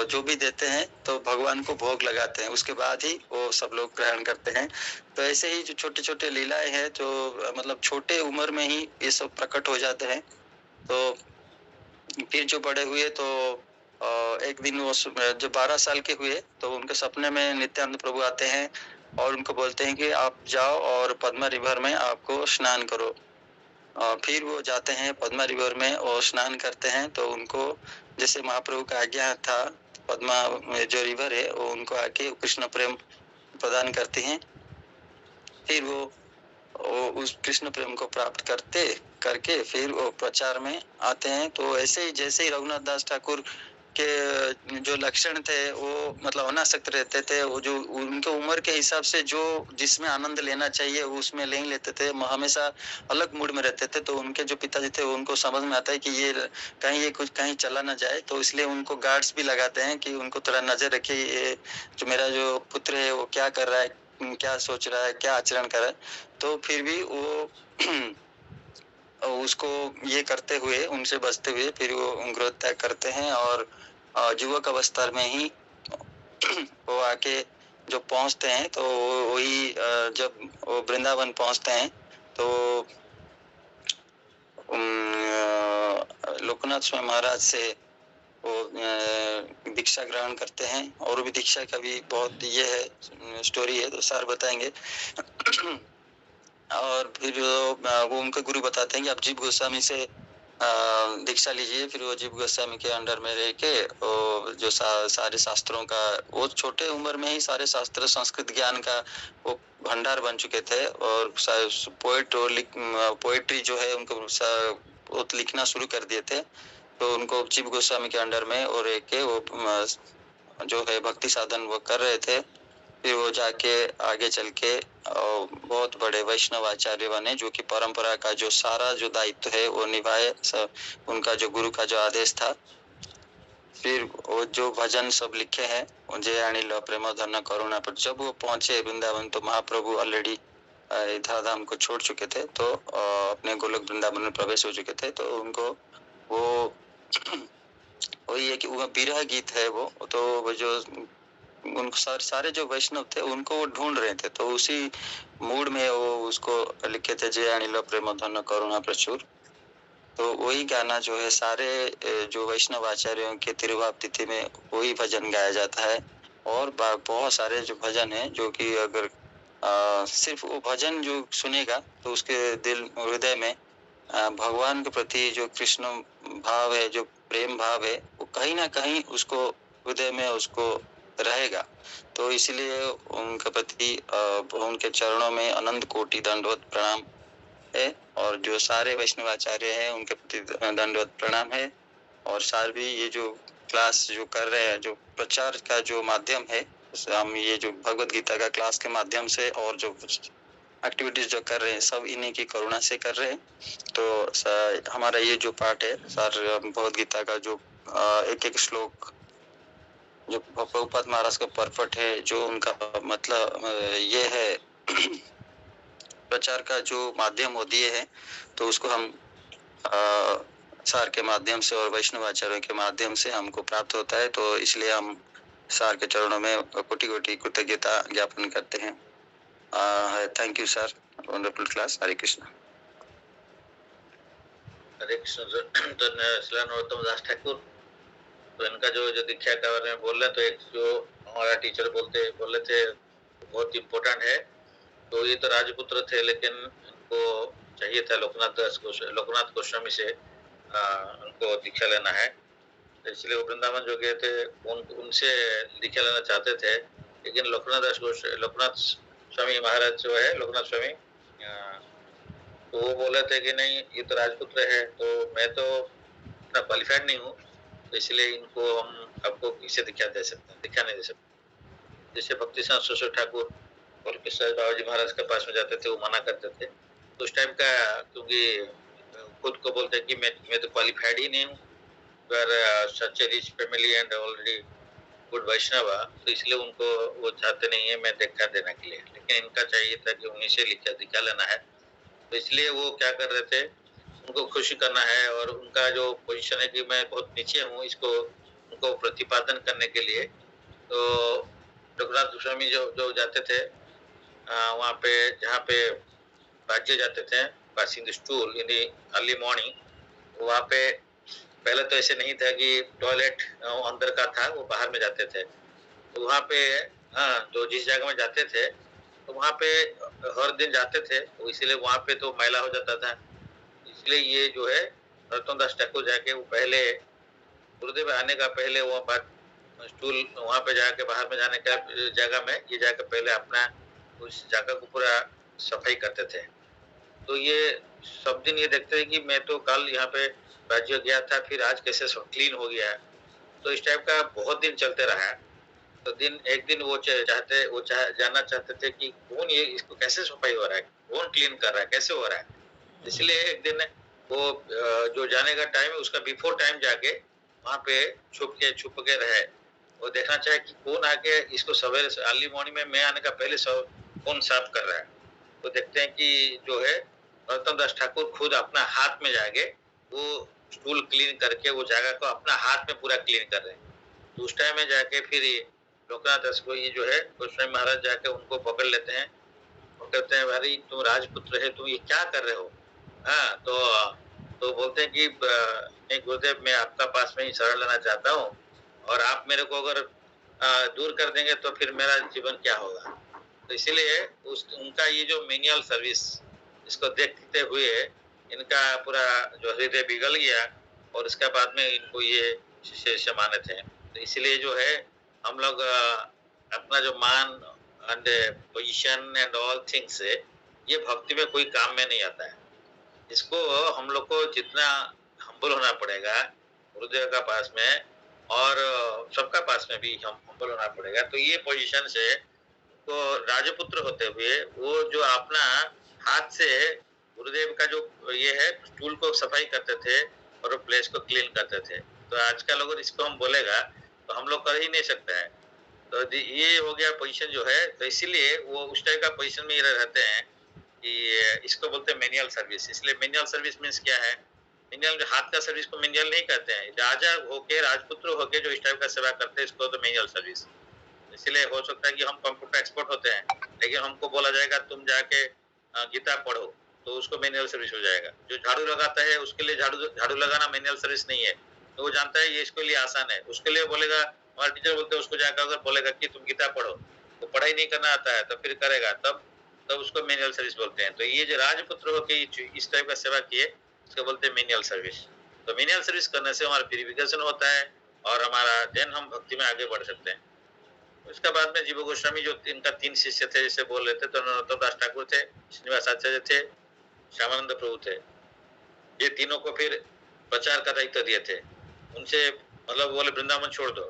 जो भी देते हैं तो भगवान को भोग लगाते हैं, उसके बाद ही वो सब लोग ग्रहण करते हैं। तो ऐसे ही जो छोटे छोटे लीलाएं हैं, जो मतलब छोटे उम्र में ही ये सब प्रकट हो जाते हैं। तो फिर जो बड़े हुए तो एक दिन वो जो 12 साल के हुए तो उनके सपने में नित्यानंद प्रभु आते हैं और उनको बोलते हैं कि आप जाओ और पद्मा रिवर में आपको स्नान करो। फिर वो जाते हैं पद्मा रिवर में और स्नान करते हैं। तो उनको जैसे महाप्रभु का आज्ञा था, पद्मा जो रिवर है वो उनको आके कृष्ण प्रेम प्रदान करते हैं। फिर वो उस कृष्ण प्रेम को प्राप्त करके फिर वो प्रचार में आते हैं। तो ऐसे ही जैसे ही रघुनाथ दास ठाकुर के जो लक्षण थे वो मतलब अनासक्त रहते थे, वो जो उनके उम्र के हिसाब से जो जिसमें आनंद लेना चाहिए उसमें ले लेते थे, हमेशा अलग मूड में रहते थे। तो उनके जो पिताजी थे उनको समझ में आता है कि ये कुछ कहीं चला ना जाए, तो इसलिए उनको गार्ड्स भी लगाते हैं कि उनको थोड़ा नजर रखिए, ये जो मेरा जो पुत्र है वो क्या कर रहा है, क्या सोच रहा है, क्या आचरण कर रहा है। तो फिर भी वो उसको ये करते हुए, उनसे बचते हुए फिर वो गृह त्याग करते हैं। और युवक अवस्था में ही वो आके जो पहुंचते हैं, तो वही जब वो वृंदावन पहुंचते हैं तो लोकनाथ स्वामी महाराज से वो दीक्षा ग्रहण करते हैं। और भी दीक्षा का भी बहुत ये है स्टोरी है, तो सर बताएंगे। और फिर वो उनके गुरु बताते हैं कि आप जीव गोस्वामी से दीक्षा लीजिए। फिर वो जीव गोस्वामी के अंडर में रह के जो सारे शास्त्रों का, वो छोटे उम्र में ही सारे शास्त्र संस्कृत ज्ञान का वो भंडार बन चुके थे। और पोएट्री जो है उनको वो लिखना शुरू कर दिए थे। तो उनको जीव गोस्वामी के अंडर में और रह के वो जो है भक्ति साधन वो कर रहे थे। फिर वो जाके आगे चल के बहुत बड़े वैष्णव आचार्य बने, जो कि परंपरा का जो सारा जो दायित्व है वो निभाए, उनका जो गुरु का जो आदेश था। फिर वो जो भजन सब लिखे हैं, जय अनिल प्रेम धन करुणा पर, जब वो पहुंचे वृंदावन तो महाप्रभु ऑलरेडी इधर धाम को छोड़ चुके थे, तो अपने गोलोक वृंदावन में प्रवेश हो चुके थे, तो उनको वो वही है कि वो विरह गीत है तो वो जो उनको सारे जो वैष्णव थे उनको वो ढूंढ रहे थे, तो उसी मूड में वो उसको लिखे थे, जय अनिल प्रेम धन करुणा प्रचुर। तो वही गाना जो है सारे जो वैष्णव आचार्यों के तिरुभाव तिथि में वही भजन गाया जाता है। और बहुत सारे जो भजन है जो कि अगर सिर्फ वो भजन जो सुनेगा तो उसके दिल हृदय में भगवान के प्रति जो कृष्ण भाव है, जो प्रेम भाव है, वो कहीं ना कहीं उसको हृदय में उसको रहेगा। तो इसलिए उनके प्रति उनके चरणों में अनंत कोटि दंडवत प्रणाम है, और जो सारे वैष्णवाचार्य हैं उनके प्रति दंडवत प्रणाम है। और सारे भी ये जो क्लास जो कर रहे हैं, जो प्रचार का जो माध्यम है, हम ये जो भगवत गीता का क्लास के माध्यम से और जो एक्टिविटीज जो कर रहे हैं सब इन्हीं की करुणा से कर रहे हैं। तो हमारा ये जो पाठ है सर भगवत गीता का जो एक एक श्लोक जो प्रभुपाद महाराज का परफेक्ट है, जो उनका मतलब ये है प्रचार का जो माध्यम वो दिए है, तो उसको हम सार के माध्यम से और वैष्णव आचार्यों के माध्यम से हमको प्राप्त होता है। तो इसलिए हम सार के चरणों में कोटि कोटि कृतज्ञता ज्ञापन करते हैं। Thank you sir, wonderful class. Hare Krishna. Hare Krishna sir. तो नरोत्तम दास ठाकुर, तो इनका जो दीक्षा के बारे में बोल रहे, तो एक जो हमारा टीचर बोले थे बहुत इम्पोर्टेंट है। तो ये तो राजपुत्र थे, लेकिन इनको चाहिए था लोकनाथ गोस्वामी से उनको दीक्षा लेना है, इसलिए वो वृंदावन जो गए थे उनसे दीक्षा लेना चाहते थे। लेकिन लोकनाथ स्वामी महाराज जो है, लोकनाथ स्वामी, तो वो बोले थे कि नहीं, ये तो राजपुत्र है, तो मैं तो इतना क्वालिफाइड नहीं हूँ, तो इसलिए इनको हम आपको किसे दीक्षा दे सकते हैं, दीक्षा नहीं दे सकते। जैसे भक्ति सिंह ठाकुर और कृष्ण बाबा जी महाराज के पास में जाते थे, वो मना करते थे। तो उस टाइम का, क्योंकि खुद को बोलते कि मैं तो क्वालिफाइड ही नहीं हूँ, such a rich family and already good Vaishnav, तो इसलिए उनको वो चाहते नहीं है मैं दीक्षा देने के लिए। लेकिन इनका चाहिए था कि उन्हीं से दीक्षा लेना है, तो इसलिए वो क्या कर रहे थे, उनको खुशी करना है, और उनका जो पोजीशन है कि मैं बहुत नीचे हूँ, इसको उनको प्रतिपादन करने के लिए। तो रघुनाथ स्वामी जो जाते थे वहाँ पे, जहाँ पे राज्य जाते थे, passing the stool in the early morning, वहाँ पे पहले तो ऐसे नहीं था कि टॉयलेट अंदर का था, वो बाहर में जाते थे। तो वहाँ पे तो जिस जगह में जाते थे तो वहाँ पे हर दिन जाते थे, तो इसीलिए वहाँ पे तो मैला हो जाता था। इसलिए ये जो है नरोत्तम दास ठाकुर जाके वो पहले गुरुदेव आने का पहले वो बात स्टूल वहाँ पे जाके बाहर में जाने का जगह में ये जाकर पहले अपना उस जगह को पूरा सफाई करते थे। तो ये सब दिन ये देखते हैं कि मैं तो कल यहाँ पे राज्य गया था, फिर आज कैसे सब क्लीन हो गया है। तो इस टाइप का बहुत दिन चलते रहा है। तो एक दिन वो जानना चाहते थे कि कौन ये इसको कैसे सफाई हो रहा है, कौन क्लीन कर रहा है, कैसे हो रहा है। इसलिए एक दिन वो जो जाने का टाइम है उसका बिफोर टाइम जाके वहाँ पे छुप के रहे, वो देखना चाहे कि कौन आके इसको सवेरे अर्ली मॉर्निंग में मैं आने का पहले कौन साफ कर रहा है। तो देखते हैं कि जो है नरोत्तम दास ठाकुर खुद अपना हाथ में जाके वो स्टूल क्लीन करके वो जगह को अपना हाथ में पूरा क्लीन कर रहे हैं। तो उस टाइम में जाके फिर लोकनाथ दास को ये जो है गोस्वामी महाराज जाके उनको पकड़ लेते हैं, वो कहते हैं भाई तुम राजपुत्र है, तुम ये क्या कर रहे हो। हाँ, तो बोलते हैं कि नहीं गुरुदेव, मैं आपका पास में ही शरण लेना चाहता हूँ, और आप मेरे को अगर दूर कर देंगे तो फिर मेरा जीवन क्या होगा। तो इसीलिए उनका ये जो मेनियल सर्विस, इसको देखते हुए इनका पूरा जो हृदय पिघल गया, और उसके बाद में इनको ये शिष्य माने थे। तो इसलिए जो है हम लोग अपना जो मान and position and all things है, ये भक्ति में कोई काम में नहीं आता है। इसको हम लोग को जितना हम्बल होना पड़ेगा गुरुदेव का पास में, और सबका पास में भी हम हम्बल होना पड़ेगा। तो ये पोजीशन से तो राजपुत्र होते हुए वो जो अपना हाथ से गुरुदेव का जो ये है स्टूल को सफाई करते थे और प्लेस को क्लीन करते थे। तो आजकल अगर इसको हम बोलेगा तो हम लोग कर ही नहीं सकते हैं। तो ये हो गया पोजीशन जो है, तो इसीलिए वो उस टाइप का पोजीशन में ही रहते हैं कि इसको बोलते हैं मेनियल सर्विस। इसलिए मेनियल सर्विस मीन्स क्या है, मेनियल हाथ का सर्विस को मेनियल नहीं कहते हैं। राजा होके, राजपुत्र होके जो इस टाइप का सेवा करते हैं इसको तो मेनियल सर्विस। इसलिए हो सकता है कि हम कंप्यूटर एक्सपर्ट होते हैं, लेकिन हमको बोला जाएगा तुम जाके गीता पढ़ो, तो उसको मेनुअल सर्विस हो जाएगा। जो झाड़ू लगाता है उसके लिए झाड़ू लगाना मेनुअल सर्विस नहीं है, तो वो जानता है ये इसके लिए आसान है, उसके लिए बोलेगा, हमारा टीचर बोलते हैं उसको जाकर अगर बोलेगा कि तुम गीता पढ़ो, तो पढ़ाई नहीं करना आता है तो फिर करेगा, तब तब उसको मेनुअल सर्विस बोलते हैं। तो ये जो राजपुत्र होके इस टाइप का सेवा किए, इसको बोलते हैं मेनुअल सर्विस। तो मेनुअल सर्विस करने से हमारा प्यूरिफिकेशन होता है और हमारा देन हम भक्ति में आगे बढ़ सकते हैं। उसके बाद में जीव गोस्वामी जो इनका 3 शिष्य थे, जैसे बोल रहे थे, तो नरोत्तम दास ठाकुर थे, श्रीनिवास आचार्य थे, श्यामानंद प्रभु थे। ये तीनों को फिर प्रचार का दायित्व दिए थे। उनसे मतलब बोले वृंदावन छोड़ दो,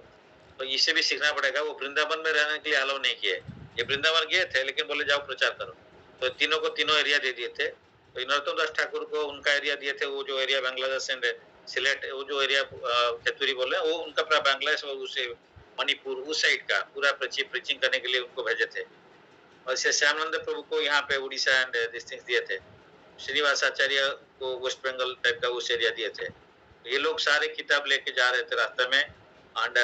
तो इससे भी सीखना पड़ेगा। वो वृंदावन में रहने के लिए अलाउ नहीं किए, ये वृंदावन गए थे लेकिन बोले जाओ प्रचार करो, तो तीनों को तीनों एरिया दे दिए थे। तो नरोत्तम दास ठाकुर को उनका एरिया दिए थे, वो जो एरिया बांग्लादेश एंड सिलेट, वो जो एरिया चतुरी बोल रहे हैं, वो उनका पूरा बांग्लादेश और उसे मणिपुर उस साइड का पूरा प्रीचिंग करने के लिए उनको भेजे थे। और श्यामानंद प्रभु को यहाँ पे उड़ीसा एंड दिस थिंग्स दिए थे। श्रीनिवास आचार्य को वेस्ट बंगाल टाइप का उस एरिया दिए थे। ये लोग सारे किताब लेके जा रहे थे रास्ते में, एंड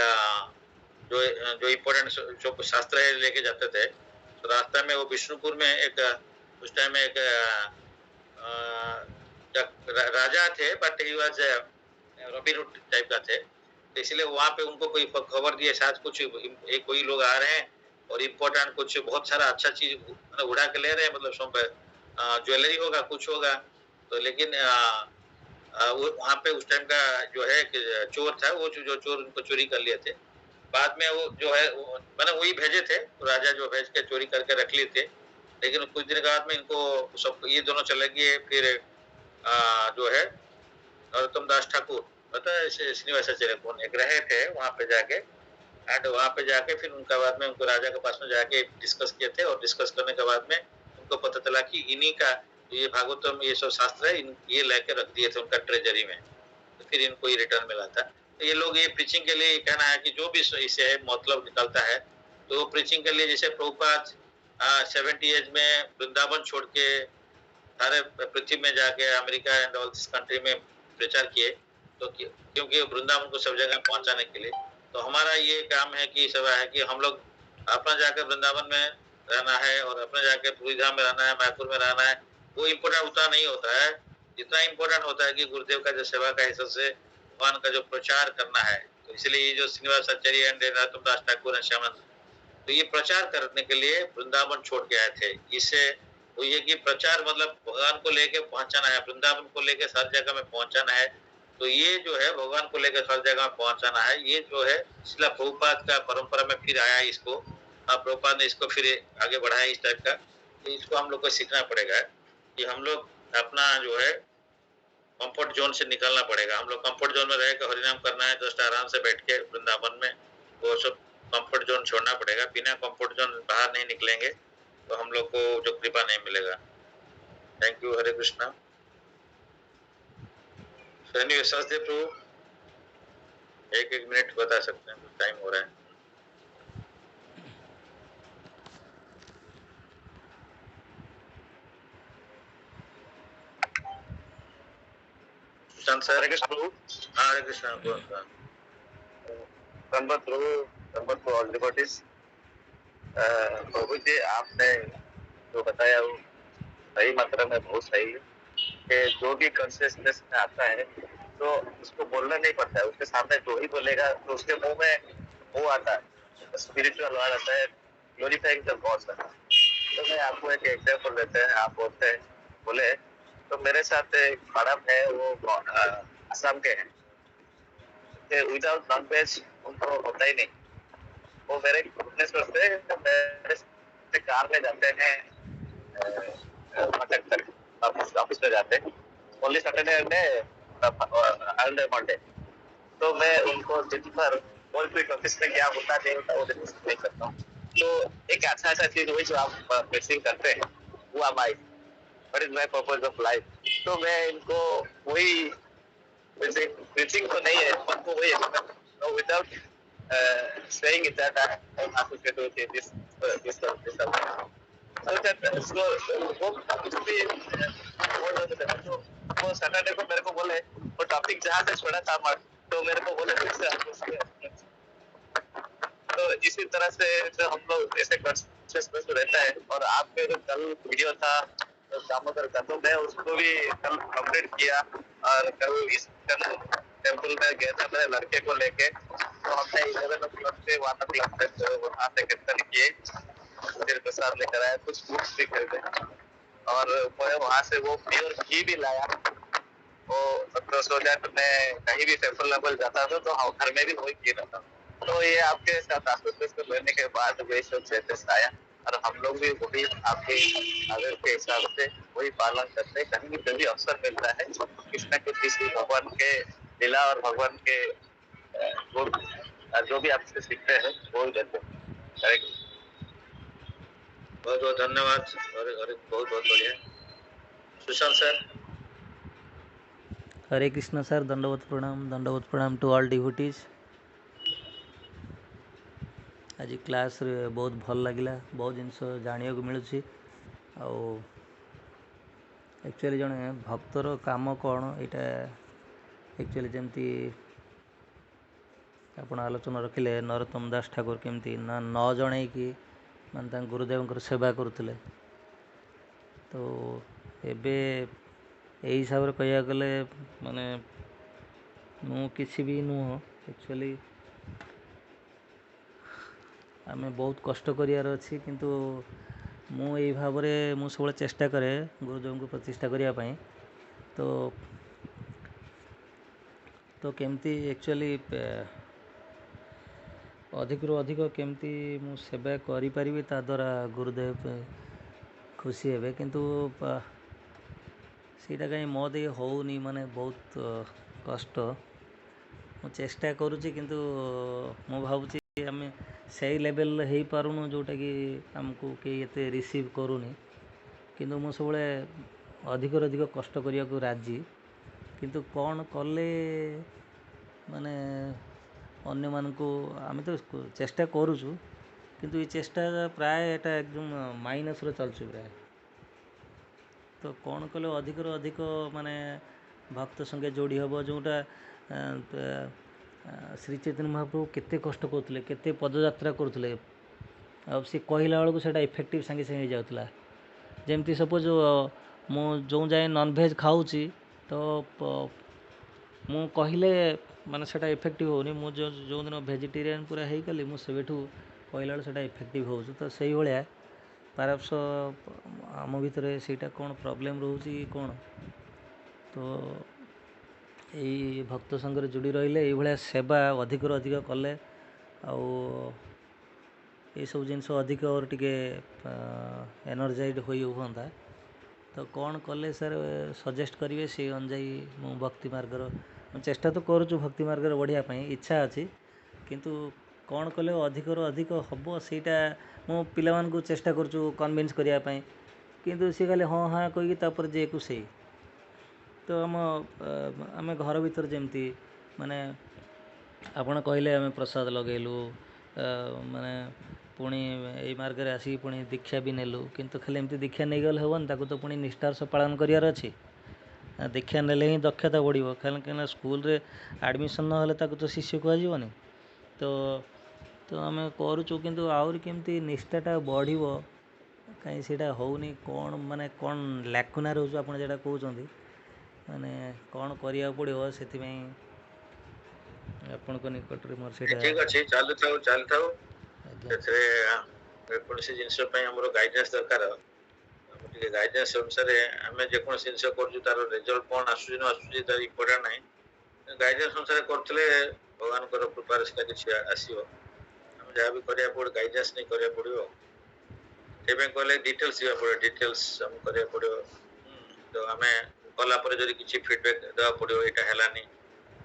जो इम्पोर्टेंट जो शास्त्र है लेके जाते थे। तो रास्ते में वो विष्णुपुर में एक उस टाइम में एक राजा थे, but he was robin hood type का थे, तो इसलिए वहाँ पे उनको कोई खबर दिए शायद कुछ एक कोई लोग आ रहे हैं और इम्पोर्टेंट कुछ बहुत सारा अच्छा चीज मतलब उड़ा के ले रहे हैं, मतलब ज्वेलरी होगा कुछ होगा। तो लेकिन वो वहाँ पे उस टाइम का जो है कि चोर था, वो जो चोर उनको चोरी कर लिए थे। बाद में वो जो है मैंने वही भेजे थे, राजा जो भेज के चोरी करके रख लिए थे। लेकिन कुछ दिन के बाद में इनको सब ये दोनों चले गए। फिर जो है नरोत्तम दास ठाकुर पता है श्रीनिवास आचार्य कौन एक रहे थे वहाँ पे जाके, एंड वहाँ पे जाके फिर उनका बाद में उनको राजा के पास में जाके डिस्कस किए थे। और डिस्कस करने के बाद में उनको पता चला कि इन्हीं का ये भागवतम ये सब शास्त्र है, ये लेके रख दिए थे उनका ट्रेजरी में। तो फिर इनको ये रिटर्न मिला था। तो ये लोग ये प्रीचिंग के लिए कहना है कि जो भी इससे मतलब निकलता है, तो प्रीचिंग के लिए जैसे प्रभुपाद 70 एज में वृंदावन छोड़ के सारे पृथ्वी में जाके America and all this country में प्रचार किए, तो क्योंकि वृंदावन को सब जगह पहुंचाने के लिए। तो हमारा ये काम है कि सेवा है कि हम लोग अपना जाकर वृंदावन में रहना है और अपने जाके पूरी धाम में रहना है, मैपुर में रहना है। वो इम्पोर्टेंट उतना नहीं होता है जितना इम्पोर्टेंट होता है कि गुरुदेव का जो सेवा का हिसाब से भगवान का जो प्रचार करना है। तो इसलिए ये जो श्रीनिवास आचार्य एंड नरोत्तम दास ठाकुर एंड श्यामानंद, तो ये प्रचार करने के लिए वृंदावन छोड़ के आए थे। इससे वो ये कि प्रचार मतलब भगवान को लेके पहुंचाना है, वृंदावन को लेके हर जगह में पहुंचाना है। तो ये जो है भगवान को लेकर हर जगह में पहुंचाना है, ये जो है इसलिए प्रभुपाद का परंपरा में फिर आया इसको। प्रभुपाद ने इसको फिर आगे बढ़ाया इस टाइप का। तो इसको हम लोग को सीखना पड़ेगा कि हम लोग अपना जो है कंफर्ट जोन से निकलना पड़ेगा। हम लोग कंफर्ट जोन में रह के हरिनाम करना है, जस्ट आराम से बैठ के वृंदावन में, वो सब कंफर्ट जोन छोड़ना पड़ेगा। बिना कंफर्ट जोन बाहर नहीं निकलेंगे तो हम लोग को जो कृपा नहीं मिलेगा। Thank you. हरे कृष्णा। सचदेव प्रभु एक मिनट बता सकते हैं, टाइम हो रहा है। हरे कृष्ण प्रभु। हाँ हरे कृष्ण। संबत प्रभु, संबत को ऑल डिवोटीज। प्रभु जी आपने जो बताया वो सही मात्रा में बहुत सही है कि जो भी कॉन्शियसनेस में आता है तो उसको बोलना नहीं पड़ता है, उसके सामने जो ही बोलेगा तो उसके मुंह में वो आता है, स्पिरिचुअल वर्ड आता है, ग्लोरीफाइंग द गॉड। तो मैं आपको एक एग्जांपल देते हैं। आप बोले तो मेरे साथ एक मैडम है, वो असम के हैं, विदाउट नॉन वेज उनको होता ही नहीं। वो मेरे भुवनेश्वर से मेरे कार में जाते हैं ऑफिस में जाते हैं ओनली सैटरडे एंड मंडे। तो मैं उनको दिन भर कोई ऑफिस में क्या होता नहीं होता वो नहीं करता हूँ। तो एक अच्छा चीज वही जो आप प्रेसिंग करते हैं वो हमारी what is my purpose of life. तो मैं इनको वही प्रीचिंग तो नहीं है, उनको वही without saying it that I am associated with this वो कुछ भी वो सैटरडे को मेरे को बोले वो टॉपिक जहाँ से छोड़ा था तो मेरे को बोले फिर से आप उसके तो इसी तरह से जो हम लोग ऐसे कॉन्शियसनेस रहता है। और आपके जो कल वीडियो था दामोदर का तो मैं उसको भी कल कंप्लीट किया और कल इस टेम्पल में गया था मेरे लड़के को लेके तो हमने 11 o'clock से 1 o'clock तक वहाँ से कीर्तन किए फिर प्रसाद लेकर आया कुछ बुक्स भी खरीदे और मैं वहाँ से वो प्योर घी भी लाया वो तो सो दैट मैं कहीं भी टेम्पल लेवल जाता था तो घर में भी वही घी रहता तो ये आपके साथ आशीष को लेने के बाद वही सब चेंजेस आया और हम लोग भी वही आपके आदर के हिसाब से वही पालन करते हैं कहीं भी जब भी अवसर मिलता है किसी न किसी भगवान के लीला और भगवान के गुण जो भी आपसे सीखते हैं वो ही देते हैं। करेक्ट। बहुत बहुत धन्यवाद और बहुत बहुत बढ़िया। सुशांत सर। हरे कृष्ण सर दंडवत प्रणाम टू ऑल डिवोटीज। आज क्लास रे बहुत भल लगिला बहुत जिनस जानिया को मिलुछि आउ एक्चुअली जने भक्तर काम कौन एटा एक्चुअली जमती आपण आलोचना रखिले नरोत्तम दास ठाकुर केमती ना न जणे कि मान गुरुदेव सेवा करुले तो एबे यही हिसाब से कह गले माने मु किसी भी नुह एक्चुअली आमे बहुत कष्ट करियार अच्छी किंतु मु यही भाव में सब चेष्टा करे गुरुदेव को प्रतिष्ठा करने तो केमती एक्चुअली अधिक रु अधिक केमती मु सेवा करि परिबी ता द्वारा गुरुदेव खुशी हेबे किंतु सीटा कहीं मो दे होनी माने बहुत कष्ट मु चेष्टा करुँची किंतु मु भावुची आम से लेवल हो पारुनु जोटा कि आमको कई एते रिसीव करूनी किंतु मु सब अधिक अधिक कष्ट करने को राजी किंतु कौन कले माने अन्य मानक आम तो चेष्टा करुचु किंतु ये चेष्टा प्राय एटा एकदम माइनस रो चलछु प्राय तो कौन कले अधिक अधिक माने भक्त संगे जोड़ी हम जोटा श्री चैतन्य महाप्रभु केते कष्ट करते केते पदयात्रा करते सी कहला बेलू से इफेक्टिव संगे संगे जाऊला जमती सपोज मु जो जाए नॉनभेज खाऊँची तो मु कहले माने सेटा इफेक्टिव होनी मु जो दिन वेजिटेरियन पूरा हो गली मुझे कहला बेलू से इफेक्टिव हो तो सही भाया पारप्स आम भितर सेटा कौन प्रॉब्लम रोची कौन तो यही भक्त संगे जोड़ी रहिले ये सेवा अधिक अधिक कले ये सब जिनस अधिक और टिके एनर्जाइड होता तो कौन कले सर सजेस्ट करेंगे से अनुजाई मु भक्ति मार्गर चेष्टा तो करुचु भक्ति मार्गर बढ़िया इच्छा अच्छी किंतु कौन कले अधिक अधिक हम सीटा मु पिला को चेष्टा करुचु कन्विन्स करने किंतु सी खाली हाँ हाँ कहीकि तापर जे को से तो आम घर भीतर जमती माने आपण कहले आम प्रसाद लगेलु माने पुणी यही मार्ग आसिक पुणी दीक्षा भी नेलु किंतु खाली एमती दीक्षा नहीं गले हेबन ताको तो पुणी निष्ठार से पालन करियार अछि दीक्षा नेले ही दक्षता बढ़िबो कहीं स्कूल रे एडमिशन न हेले ताको तो शिष्य कहजिबनी तो आम करुचु किंतु आउरी केमती निष्ठाटा बढ़िबो कहीं सेटा होउनी कौन माने कौन लैकुना रोज आप जेटा कहते माने कौन करिया पड़ो से आपण निकट में मोर सेटा ठीक अछि चालू थाउ कौन जिनस गाइडेंस दरकार गाइडेंस अनुसार आम जेको जिनस कर तार रिजल्ट कौन आसूँ न आसूँ तार इम्पोर्टाट ना गाइडेंस अनुसार करते भगवान कृपार से किसी आसो आम जहाँ भी करा पड़ो गाइडेंस नहीं करा पड़ो कहले डिटेल्स दिवा पड़ो डिटेल्स आम करा पड़ो तो आम कलापर जब किसी फीडबैक देवा पड़ो यहाँ है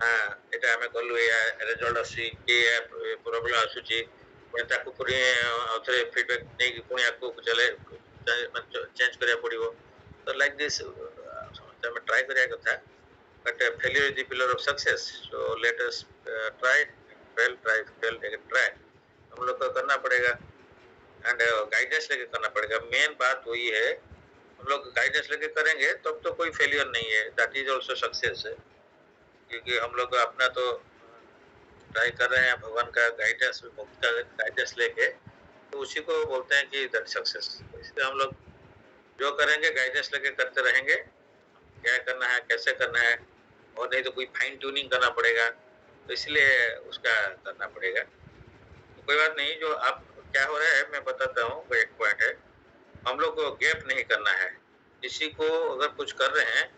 हाँ यहाँ आम कलु रिजल्ट आसी प्रोब्लेम आसूँ थे फीडबैक नहीं पुणी आपको चले चेंज करा पड़ो तो लाइक दिस आम ट्राए करा कथा but failure is the pillar of success so let us try fail again try हम लोग को करना पड़ेगा एंड गाइडेंस लेके करना पड़ेगा। मेन बात वही है, हम लोग गाइडेंस लेके करेंगे तब तो कोई फेलियर नहीं है, दैट इज ऑल्सो सक्सेस है। क्योंकि हम लोग अपना तो ट्राई कर रहे हैं भगवान का गाइडेंस, मुक्त का गाइडेंस लेके, तो उसी को बोलते हैं कि दैट सक्सेस। इसलिए हम लोग जो करेंगे गाइडेंस लेके करते रहेंगे, क्या करना है कैसे करना है, और नहीं तो कोई फाइन ट्यूनिंग करना पड़ेगा, तो इसलिए उसका करना पड़ेगा। तो कोई बात नहीं, जो आप क्या हो रहा है मैं बताता हूँ। वो एक पॉइंट है, हम लोग को गैप नहीं करना है। किसी को अगर कुछ कर रहे हैं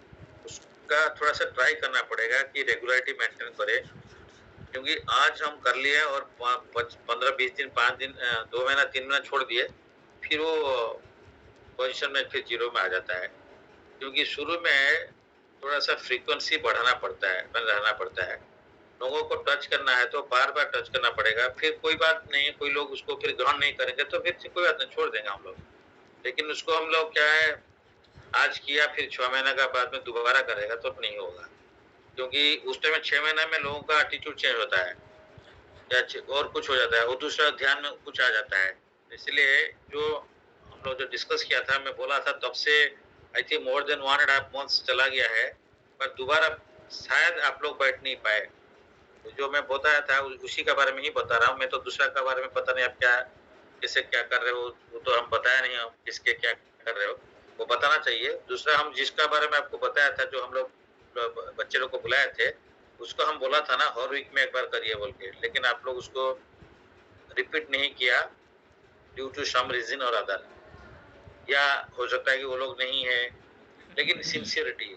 उसका थोड़ा सा ट्राई करना पड़ेगा कि रेगुलरिटी मेंटेन करे। क्योंकि आज हम कर लिए और 15-20 दिन 5 दिन 2 महीना 3 महीना छोड़ दिए, फिर वो पोजीशन में फिर जीरो में आ जाता है। क्योंकि शुरू में थोड़ा सा फ्रीक्वेंसी बढ़ाना पड़ता है, रहना पड़ता है। लोगों को टच करना है तो बार बार टच करना पड़ेगा। फिर कोई बात नहीं, कोई लोग उसको फिर ग्रहण नहीं करेंगे तो फिर कोई बात नहीं, छोड़ देंगे हम लोग। लेकिन उसको हम लोग क्या है, आज किया फिर 6 महीने का बाद में दोबारा करेगा तो नहीं होगा। क्योंकि उस टाइम 6 महीने में लोगों का एटीट्यूड चेंज होता है या और कुछ हो जाता है, और दूसरा ध्यान में कुछ आ जाता है। इसलिए जो हम लोग जो डिस्कस किया था, मैं बोला था तब से I think more than 1.5 months चला गया है, पर दोबारा शायद आप लोग बैठ नहीं पाए। तो जो मैं बताया था उसी के बारे में ही बता रहा हूँ। मैं तो दूसरा के बारे में पता नहीं आप क्या किसे क्या कर रहे हो, वो तो हम बताया नहीं, हम किसके क्या कर रहे हो वो बताना चाहिए। दूसरा हम जिसका बारे में आपको बताया था, जो हम लोग बच्चे लोग को बुलाए थे, उसको हम बोला था ना हर वीक में एक बार करिए बोल के, लेकिन आप लोग उसको रिपीट नहीं किया ड्यू टू सम रीजन और अदर, या हो सकता है कि वो लोग नहीं है। लेकिन सिंसियरिटी,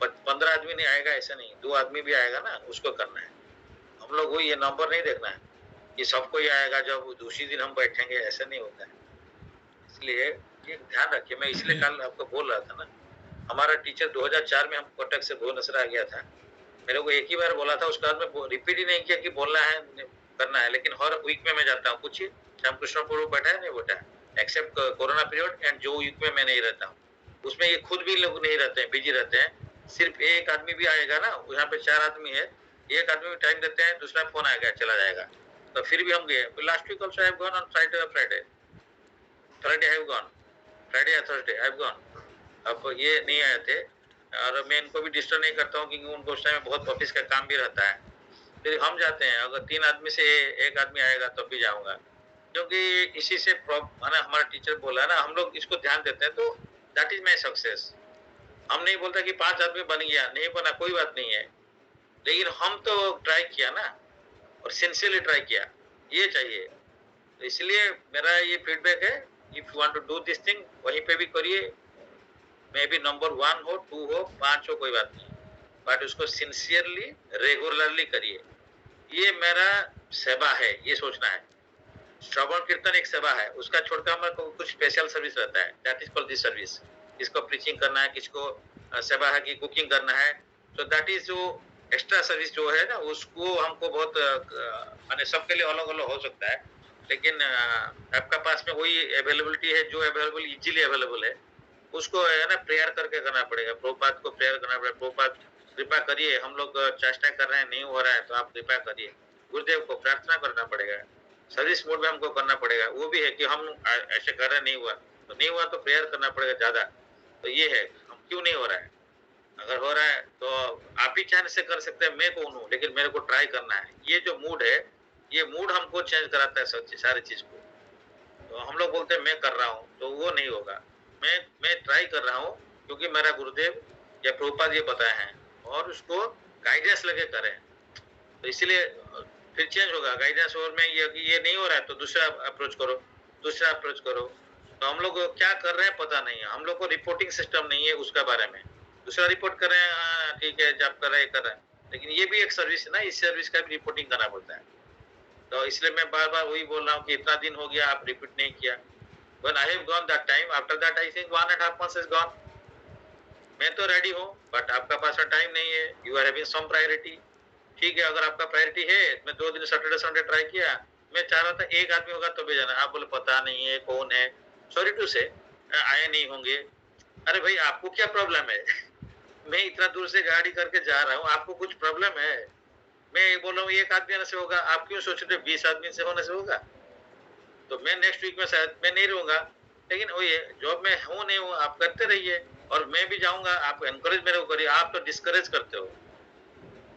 15 आदमी नहीं आएगा ऐसा नहीं, 2 आदमी भी आएगा ना, उसको करना है। हम लोग वो ये नंबर नहीं देखना है कि सबको ही आएगा जब दूसरी दिन हम बैठेंगे, ऐसा नहीं होता है। इसलिए ये ध्यान रखिए। मैं इसलिए कल आपको बोल रहा था ना, हमारा टीचर 2004 में हम कटक से भुवनेश्वर आ गया था, मेरे को एक ही बार बोला था, उसके बाद में रिपीट ही नहीं किया कि बोलना है करना है। लेकिन हर वीक में मैं जाता हूँ। कुछ श्यामकृष्णपुर बैठा है नहीं बेटा, एक्सेप्ट कोरोना पीरियड एंड जो वीक में मैं नहीं रहता हूँ, उसमें ये खुद भी लोग नहीं रहते हैं, बिजी रहते हैं। सिर्फ एक आदमी भी आएगा ना, यहाँ पे 4 आदमी है, एक आदमी भी टाइम देते हैं, दूसरा फोन आ गया चला जाएगा, तो फिर भी हम गए। Last week also I have gone on Friday I have gone, Friday या थर्सडे आई हैव गॉन। अब ये नहीं आए थे, और मैं इनको भी डिस्टर्ब नहीं करता हूँ क्योंकि उनको उस टाइम बहुत ऑफिस का काम भी रहता है। फिर हम जाते हैं, अगर 3 आदमी से एक आदमी आएगा तब भी जाऊंगा, क्योंकि इसी से हमारा टीचर बोला ना, हम लोग इसको ध्यान देते हैं, तो दैट इज माई सक्सेस। हम नहीं बोलते कि 5 आदमी बन गया, नहीं बना कोई बात नहीं है, लेकिन हम तो ट्राई किया ना, और सिंसियरली ट्राई किया, ये चाहिए। तो इसलिए मेरा ये फीडबैक है, if you want to do this thing वहीं पे भी करिए, मे बी नंबर 1 हो 2 हो 5 हो कोई बात नहीं, बट उसको सिंसियरली रेगुलरली करिए। ये मेरा सेवा है, ये सोचना है। श्रवण कीर्तन एक सेवा है, उसका छोड़कर हमारे को कुछ स्पेशल सर्विस रहता है, that is called this service. किसको प्रीचिंग करना है, किसको सेवा है कि कुकिंग करना है, तो दैट इज जो एक्स्ट्रा सर्विस जो है ना, उसको हमको बहुत माने सबके लिए अलग अलग हो सकता है, लेकिन आपका पास में वही अवेलेबिलिटी है जो अवेलेबल इजीली अवेलेबल है, उसको है ना प्रेयर करके करना पड़ेगा। प्रभुपाद को प्रेयर करना पड़ेगा, प्रभुपाद कृपा करिए, हम लोग चेष्टा कर रहे हैं नहीं हो रहा है तो आप कृपा करिए। गुरुदेव को प्रार्थना करना पड़ेगा, सर्विस मोड में हमको करना पड़ेगा। वो भी है कि हम ऐसे कर रहे नहीं हुआ तो नहीं हुआ, तो प्रेयर करना पड़ेगा ज्यादा। तो ये है, हम क्यों नहीं हो रहा है, अगर हो रहा है तो आप ही चाहने से कर सकते हैं, मैं कौन हूँ, लेकिन मेरे को ट्राई करना है। ये जो मूड है, ये मूड हमको चेंज कराता है सारी चीज को। तो हम लोग बोलते हैं मैं कर रहा हूँ, तो वो नहीं होगा। मैं ट्राई कर रहा हूँ क्योंकि मेरा गुरुदेव या प्रभुपाद ये बताए हैं, और उसको गाइडेंस लगे करें, तो इसलिए फिर चेंज होगा गाइडेंस। और में ये नहीं हो रहा है तो दूसरा अप्रोच करो, दूसरा अप्रोच करो। तो हम लोग क्या कर रहे हैं पता नहीं है, हम लोग को रिपोर्टिंग सिस्टम नहीं है उसका बारे में। दूसरा रिपोर्ट कर रहे हैं, ठीक है जब कर रहे हैं, लेकिन ये भी एक सर्विस है ना, इस सर्विस का भी रिपोर्टिंग करना पड़ता है। तो इसलिए मैं बार बार वही बोल रहा हूँ कि इतना दिन हो गया आप रिपीट नहीं किया। When I have gone that time, after that I think 1.5 months is gone. मैं तो रेडी हूँ, बट आपका पास में टाइम नहीं है, you are having some priority. ठीक है, अगर आपका प्रायोरिटी है, मैं 2 दिन सैटरडे संडे ट्राई किया, मैं चाह रहा था एक आदमी होगा तो भी जाना, आप बोले पता नहीं है कौन है, सॉरी टू से आए नहीं होंगे। अरे भाई आपको क्या प्रॉब्लम है मैं इतना दूर से गाड़ी करके जा रहा हूँ, आपको कुछ प्रॉब्लम है? मैं बोल रहा हूँ एक आदमी आने से होगा, आप क्यों सोच रहे 20 आदमी से होने से होगा? तो मैं नेक्स्ट वीक में शायद मैं नहीं रहूंगा, लेकिन वो ये जॉब में हूँ नहीं हूँ, आप करते रहिए और मैं भी जाऊंगा, आप एनकरेज मेरे को करिए। आप तो डिस्करेज करते हो,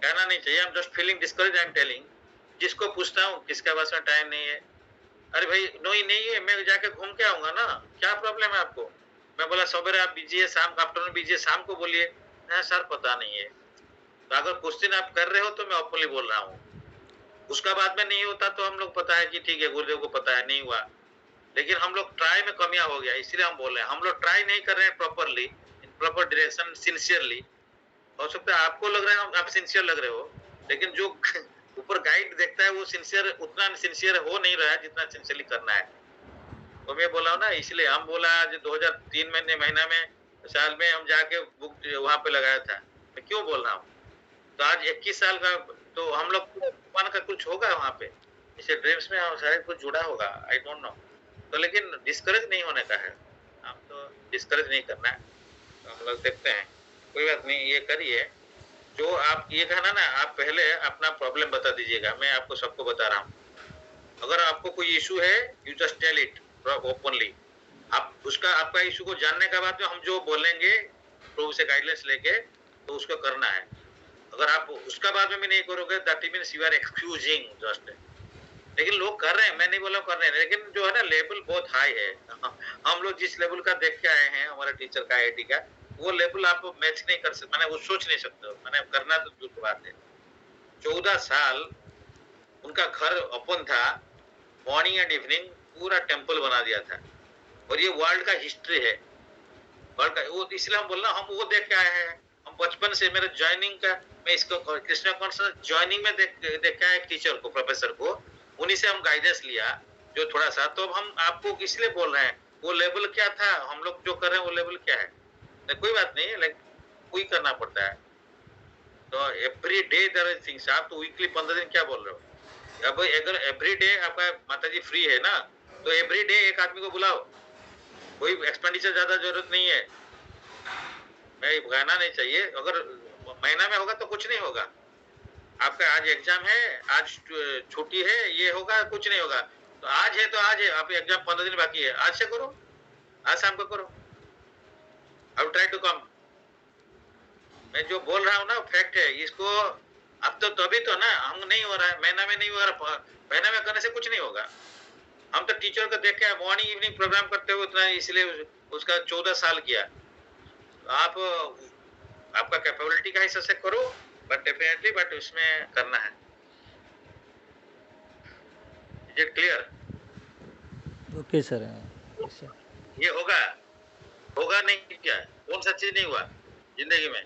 कहना नहीं चाहिए। I'm just feeling discouraged, I'm telling। जिसको पूछता हूँ किसके पास में टाइम नहीं है, अरे भाई नहीं है, मैं जाके घूम के आऊंगा ना, क्या प्रॉब्लम है आपको? मैं बोला सवेरे आप बिजी है, शाम आफ्टरनून बिजी है, शाम को बोलिए। नहीं सर पता नहीं है। तो अगर क्वेश्चन आप कर रहे हो तो मैं ओपनली बोल रहा हूँ, उसका बाद में नहीं होता तो हम लोग पता है कि ठीक है, गुरुदेव को पता है नहीं हुआ, लेकिन हम लोग ट्राई में कमियां हो गया, इसलिए हम बोल रहे हैं। हम लोग ट्राई नहीं कर रहे हैं properly, in proper direction, sincerely. हो सकता है आपको लग रहा है आप सिंसियर लग रहे हो, लेकिन जो ऊपर गाइड देखता है वो सिंसियर, उतना सिंसियर हो नहीं रहा है जितना सिंसियरली करना है। तो मैं बोला हूँ ना, इसलिए हम बोला आज 2003 महीना में साल में हम जाके बुक वहां पे लगाया था। मैं क्यों बोल रहा हूँ? तो आज 21 साल का, तो हम लोग मन का कुछ होगा वहां पे, इसे ड्रीम्स में शायद कुछ जुड़ा होगा, आई डोंट नो। तो लेकिन डिस्करेज नहीं होने का है, हम तो डिस्करेज नहीं करना है। तो हम लोग देखते हैं, कोई बात नहीं, ये करिए। जो आप ये कहना ना, आप पहले अपना प्रॉब्लम बता दीजिएगा, मैं आपको सबको बता रहा हूँ। अगर आपको कोई इशू है, you just tell it openly. आप उसका आपका इशू को जानने के बाद में हम जो बोलेंगे प्रभु से गाइडलाइंस लेके, तो उसको करना है। अगर आप उसका बाद में भी नहीं करोगे, that means you are excusing just. लेकिन लोग कर रहे हैं, मैं नहीं बोला कर रहे हैं, लेकिन जो है ना लेवल बहुत हाई है। हम लोग जिस लेवल का देख के आए हैं हमारे टीचर का, आईआईटी का, वो लेवल आप मैच नहीं कर सकते, मैंने वो सोच नहीं सकते, मैंने करना तो दूर की बात है। 14 साल उनका घर ओपन था, मॉर्निंग एंड इवनिंग पूरा टेम्पल बना दिया था, और ये वर्ल्ड का हिस्ट्री है, वर्ल्ड का। वो इसलिए हम बोल रहे हैं, हम वो देख के आए हैं। हम बचपन से मेरे ज्वाइनिंग का, मैं इसको कृष्णा कॉन्सर्ट ज्वाइनिंग में देख के आए एक टीचर को, प्रोफेसर को, उन्हीं से हम गाइडेंस लिया जो थोड़ा सा। तो हम आपको इसलिए बोल रहे हैं, वो लेवल क्या था, हम लोग जो कर रहे हैं वो लेवल क्या है। कोई बात नहीं, लाइक कोई करना पड़ता है। तो every day there are things. आप तो वीकली 15 दिन क्या बोल रहे हो? अब अगर एवरी डे आपका माताजी फ्री है ना, तो एवरी डे एक आदमी को बुलाओ, कोई एक्सपेंडिचर ज्यादा जरूरत नहीं है। मैं कहना नहीं चाहिए, अगर महीना में होगा तो कुछ नहीं होगा। आपका आज एग्जाम है, आज छुट्टी है, ये होगा, कुछ नहीं होगा। तो आज है तो आज है, आप एग्जाम 15 दिन बाकी है, आज से करो, आज शाम को करो। I try to come. मैं जो बोल रहा हूँ ना फैक्ट है, इसको अब तो तभी तो ना, हम नहीं हो रहा है, महीना में नहीं हो रहा, महीना में करने से कुछ नहीं होगा। हम तो टीचर को देख के मॉर्निंग इवनिंग प्रोग्राम करते हुए उतना, इसलिए उसका 14 साल किया। आप आपका कैपेबिलिटी का हिसाब से करो, बट डेफिनेटली बट उसमें करना है। Is it clear? Okay sir. ये होगा नहीं क्या? कौन सा चीज नहीं हुआ जिंदगी में?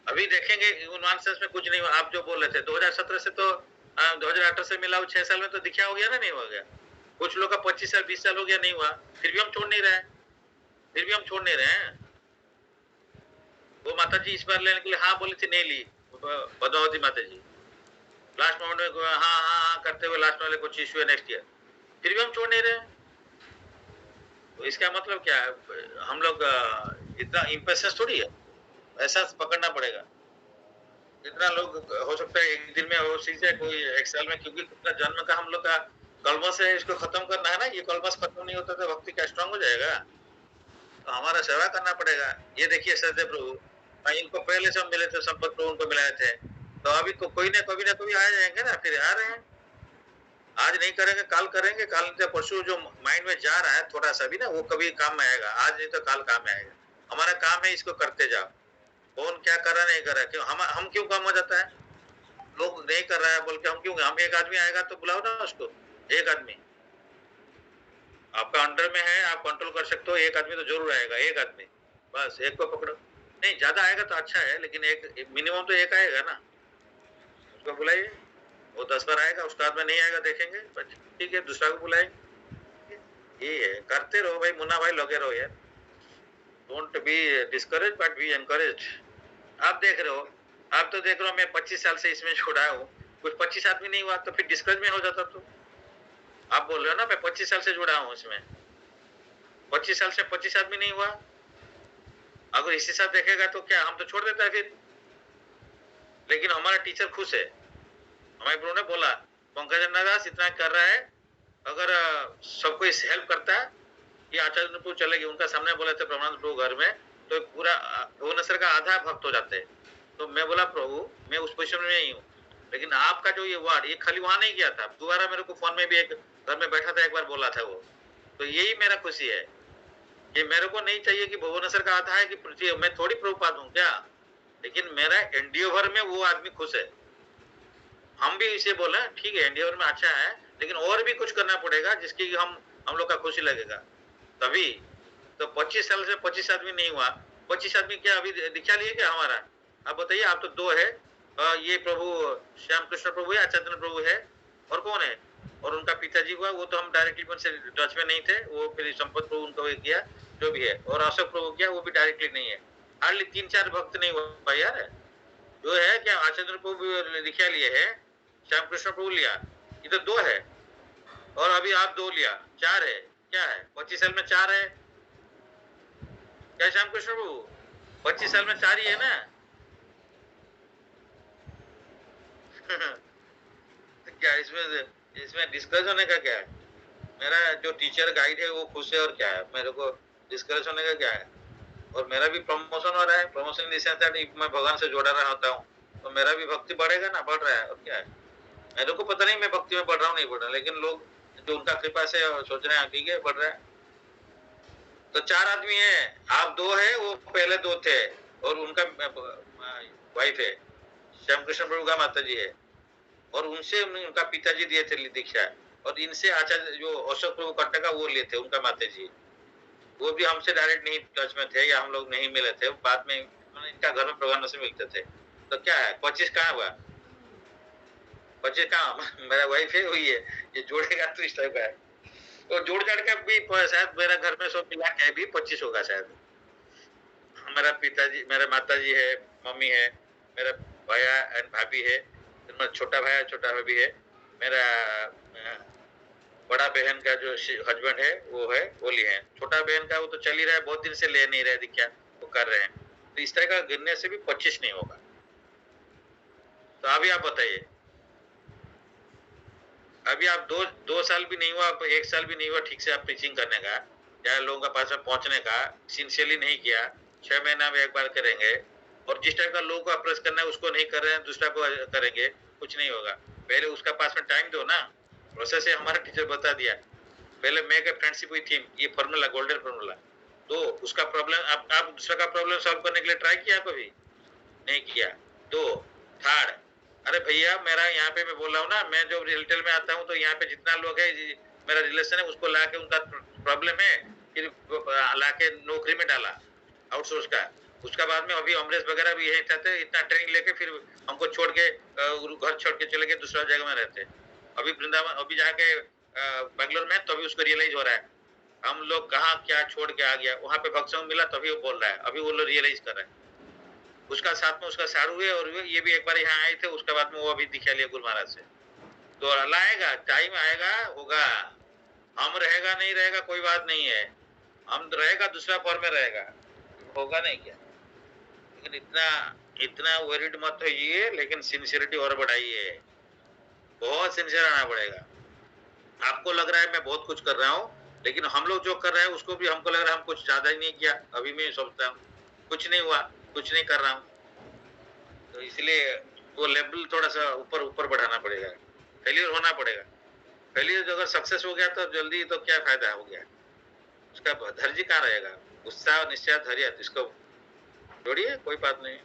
अभी देखेंगे नॉनसेंस में कुछ नहीं हुआ। आप जो बोल रहे थे 2017 से तो 2018 से मिला 6 साल में तो दिखा हो गया ना, नहीं हो गया। कुछ लोग का 25 साल 20 साल हो गया, नहीं हुआ, फिर भी हम छोड़ नहीं रहे हैं। वो माता जी इस बार लेने के लिए हाँ बोली थी, नहीं ली पद्मावती माता जी। लास्ट मोमेंट में हाँ करते हुए लास्ट वाले कुछ इश्यू है नेक्स्ट ईयर, फिर भी हम छोड़ नहीं रहे। तो इसका मतलब क्या है? हम लोग इतना इम्पेशेंस थोड़ी है, ऐसा पकड़ना पड़ेगा। इतना लोग हो सकता है एक दिन में वो सीख जाए, कोई एक साल में, क्योंकि कितना जन्म का हम लोग का कलमस है, इसको खत्म करना है ना। ये कलमस खत्म नहीं होता तो भक्ति क्या स्ट्रांग हो जाएगा? तो हमारा सेवा करना पड़ेगा। ये देखिए सदैव प्रभु, इनको पहले से हम मिले थे, संपत प्रभु उनको मिलाए थे, तो अभी तो कोई ना कभी आ जाएंगे ना, फिर आ रहे हैं। आज नहीं करेंगे काल करेंगे, काल नहीं तो परसों। जो माइंड में जा रहा है थोड़ा सा भी ना, वो कभी काम में आएगा, आज नहीं तो काल काम में आएगा। हमारा काम है इसको करते जाओ। कौन क्या कर रहा नहीं कर रहा, क्यों हम क्यों काम हो जाता है? लोग नहीं कर रहा है बोल के हम क्यों? हम एक आदमी आएगा तो बुलाओ ना उसको, एक आदमी आपका अंडर में है, आप कंट्रोल कर सकते हो, एक आदमी तो जरूर आएगा, एक आदमी बस, एक को पकड़ो। नहीं ज्यादा आएगा तो अच्छा है, लेकिन एक मिनिमम तो एक आएगा ना, उसको बुलाइए। वो 10 बार आएगा, उसके बाद में नहीं आएगा देखेंगे, ठीक है दूसरा को बुलाएंगे। ये है, करते रहो भाई, मुन्ना भाई लगे रहो यार। Don't be discourage but be encourage. आप देख रहे हो, आप तो देख रहे हो, मैं 25 साल से इसमें छोड़ा हूँ, कुछ 25 आदमी नहीं हुआ तो फिर डिस्करेज में हो जाता। तो आप बोल रहे हो ना मैं 25 साल से जुड़ा हूँ इसमें, 25 साल से 25 आदमी नहीं हुआ। अगर इसी साथ देखेगा तो क्या हम तो छोड़ देता है फिर। लेकिन हमारा टीचर खुश है, हमारे गुरु ने बोला पंकज दास इतना कर रहा है, अगर सबको हेल्प करता कि आचार्य प्रभु चले गए, उनका सामने बोले थे ब्रह्मानंद प्रभु घर में, तो पूरा भुवनेश्वर का आधा भक्त हो जाते। तो मैं बोला प्रभु मैं उस पोजिशन में नहीं हूँ, लेकिन आपका जो ये वार्ड, ये खाली वहां नहीं किया था, दोबारा मेरे को फोन में भी एक घर में बैठा था, एक बार बोला था वो। तो यही मेरा खुशी है कि मेरे को नहीं चाहिए कि भुवनेश्वर का आधा है कि पृथ्वी, मैं थोड़ी प्रभुपाद हूँ क्या, लेकिन मेरा एनडीओवर में वो आदमी खुश है। हम भी इसे बोले ठीक है एनडीओवर में अच्छा है, लेकिन और भी कुछ करना पड़ेगा जिसकी हम लोग का खुशी लगेगा। तभी तो 25 साल से 25 आदमी नहीं हुआ। 25 आदमी क्या अभी दिखा लिए क्या हमारा? आप बताइए, आप तो 2 है, ये प्रभु श्याम कृष्ण प्रभु है, आचार्य प्रभु है, और कौन है? और उनका पिताजी हुआ, वो तो हम डायरेक्टली उनसे टच में नहीं थे, वो फिर संपत प्रभु उनको किया जो भी है, और अशोक प्रभु किया, वो भी डायरेक्टली नहीं है। हार्डली 3-4 भक्त नहीं हुआ यार। जो है क्या आचार्य प्रभु दिखा लिए है, श्याम कृष्ण प्रभु लिया, ये तो 2 है, और अभी आप 2 लिया, 4 है। क्या है 25 साल में 4 है क्या श्याम कृष्ण प्रभु? 25 साल में 4 ही है ना। क्या इसमें डिस्कस होने का क्या है? मेरा जो टीचर गाइड है वो खुश है, और क्या है, मेरे को डिस्कस होने का क्या है? और मेरा भी प्रमोशन हो रहा है, प्रमोशन मैं भगवान से जोड़ा रहा होता हूँ, तो मेरा भी भक्ति बढ़ेगा ना, बढ़ रहा है, और क्या है। मेरे को पता नहीं मैं भक्ति में बढ़ रहा हूँ नहीं बढ़ रहा, लेकिन लोग जो उनका कृपा से सोच रहे हैं ठीक है बढ़ रहा है। तो 4 आदमी है, आप 2 है, वो पहले 2 थे, और उनका वाइफ है, श्याम कृष्ण प्रभु का माता जी है, और उनसे उनका पिताजी दिए थे दीक्षा, और इनसे आचार्य जो अशोक प्रभु कट्टा का वो लिए थे उनका माता जी, वो भी हमसे डायरेक्ट नहीं टच में थे, या हम लोग नहीं मिले थे, बाद में इनका घर में प्रधान से मिलते थे। तो क्या है 25 कहाँ हुआ? 25 कहाँ? मेरा वाइफ है वही है, ये जोड़ेगा तो इस टाइप का है, तो जोड़ जाड़ के भी शायद मेरा घर में सब मिला के भी 25 होगा शायद। मेरा पिताजी, मेरा माताजी है, मम्मी है, मेरा भैया एंड भाभी है, मेरा छोटा भाई छोटा भाभी है, मेरा बड़ा बहन का जो हस्बैंड है वो है, वो लिए हैं। छोटा बहन का वो तो चल ही रहा है, बहुत दिन से ले नहीं रहे दिखा, वो कर रहे हैं। तो इस तरह का गिनने से भी 25 नहीं होगा। तो अभी आप बताइए, अभी आप दो साल भी नहीं हुआ, 1 साल भी नहीं हुआ ठीक से आप टीचिंग करने का, या लोगों के पास में पहुंचने का, सिंसियरली नहीं किया, 6 महीना में एक बार करेंगे, और जिस टाइप का लोगों को अप्रोच करना है उसको नहीं कर रहे हैं, दूसरा को करेंगे, कुछ नहीं होगा। पहले उसका पास में टाइम दो ना। प्रोसेस है, हमारा टीचर बता दिया, पहले make a friendship with him, ये फॉर्मूला, गोल्डन फॉर्मूला। तो उसका प्रॉब्लम आप दूसरा का प्रॉब्लम सॉल्व करने के लिए ट्राई किया कभी? नहीं किया। 2 थर्ड, अरे भैया मेरा यहाँ पे मैं बोल रहा हूँ ना, मैं जो रिटेल में आता हूँ तो यहाँ पे जितना लोग है मेरा रिलेशन है, उसको ला के उनका प्रॉब्लम है, फिर ला के नौकरी में डाला आउटसोर्स का। उसका बाद में अभी अमरेश वगैरह भी यही चाहते हैं, इतना ट्रेनिंग लेके फिर हमको छोड़ के घर छोड़ के चले गए, दूसरा जगह में रहते। अभी वृंदावन अभी जाके बेंगलोर में, तभी उसको रियलाइज हो रहा है हम लोग कहाँ क्या छोड़ के आ गया, वहां पे भक्त संग मिला तभी वो बोल रहा है, अभी वो लोग रियलाइज कर रहे हैं। उसका साथ में उसका साड़ू है, और ये भी एक बार यहाँ आए थे, उसके बाद में वो अभी दिखा लिया गुरु महाराज से। तो लाएगा, टाइम आएगा, होगा। हम रहेगा नहीं रहेगा कोई बात नहीं है, हम रहेगा दूसरा फॉर्म में रहेगा, होगा नहीं क्या। लेकिन इतना वरीड मत होइए, लेकिन सिंसियरिटी और बढ़ाइए, बहुत सिंसियर आना पड़ेगा। आपको लग रहा है मैं बहुत कुछ कर रहा हूँ, लेकिन हम लोग जो कर रहे हैं उसको भी हमको लग रहा है हम कुछ ज्यादा ही नहीं किया। अभी मैं सोचता हूँ कुछ नहीं हुआ, कुछ नहीं कर रहा हूँ, तो इसलिए वो लेवल थोड़ा सा ऊपर बढ़ाना पड़ेगा, फेलियर होना पड़ेगा। फेलियर अगर सक्सेस हो गया तो जल्दी तो क्या फायदा हो गया, उसका धैर्य कहाँ रहेगा, उत्साह निश्चय धैर्य, इसको छोड़िए, कोई बात नहीं।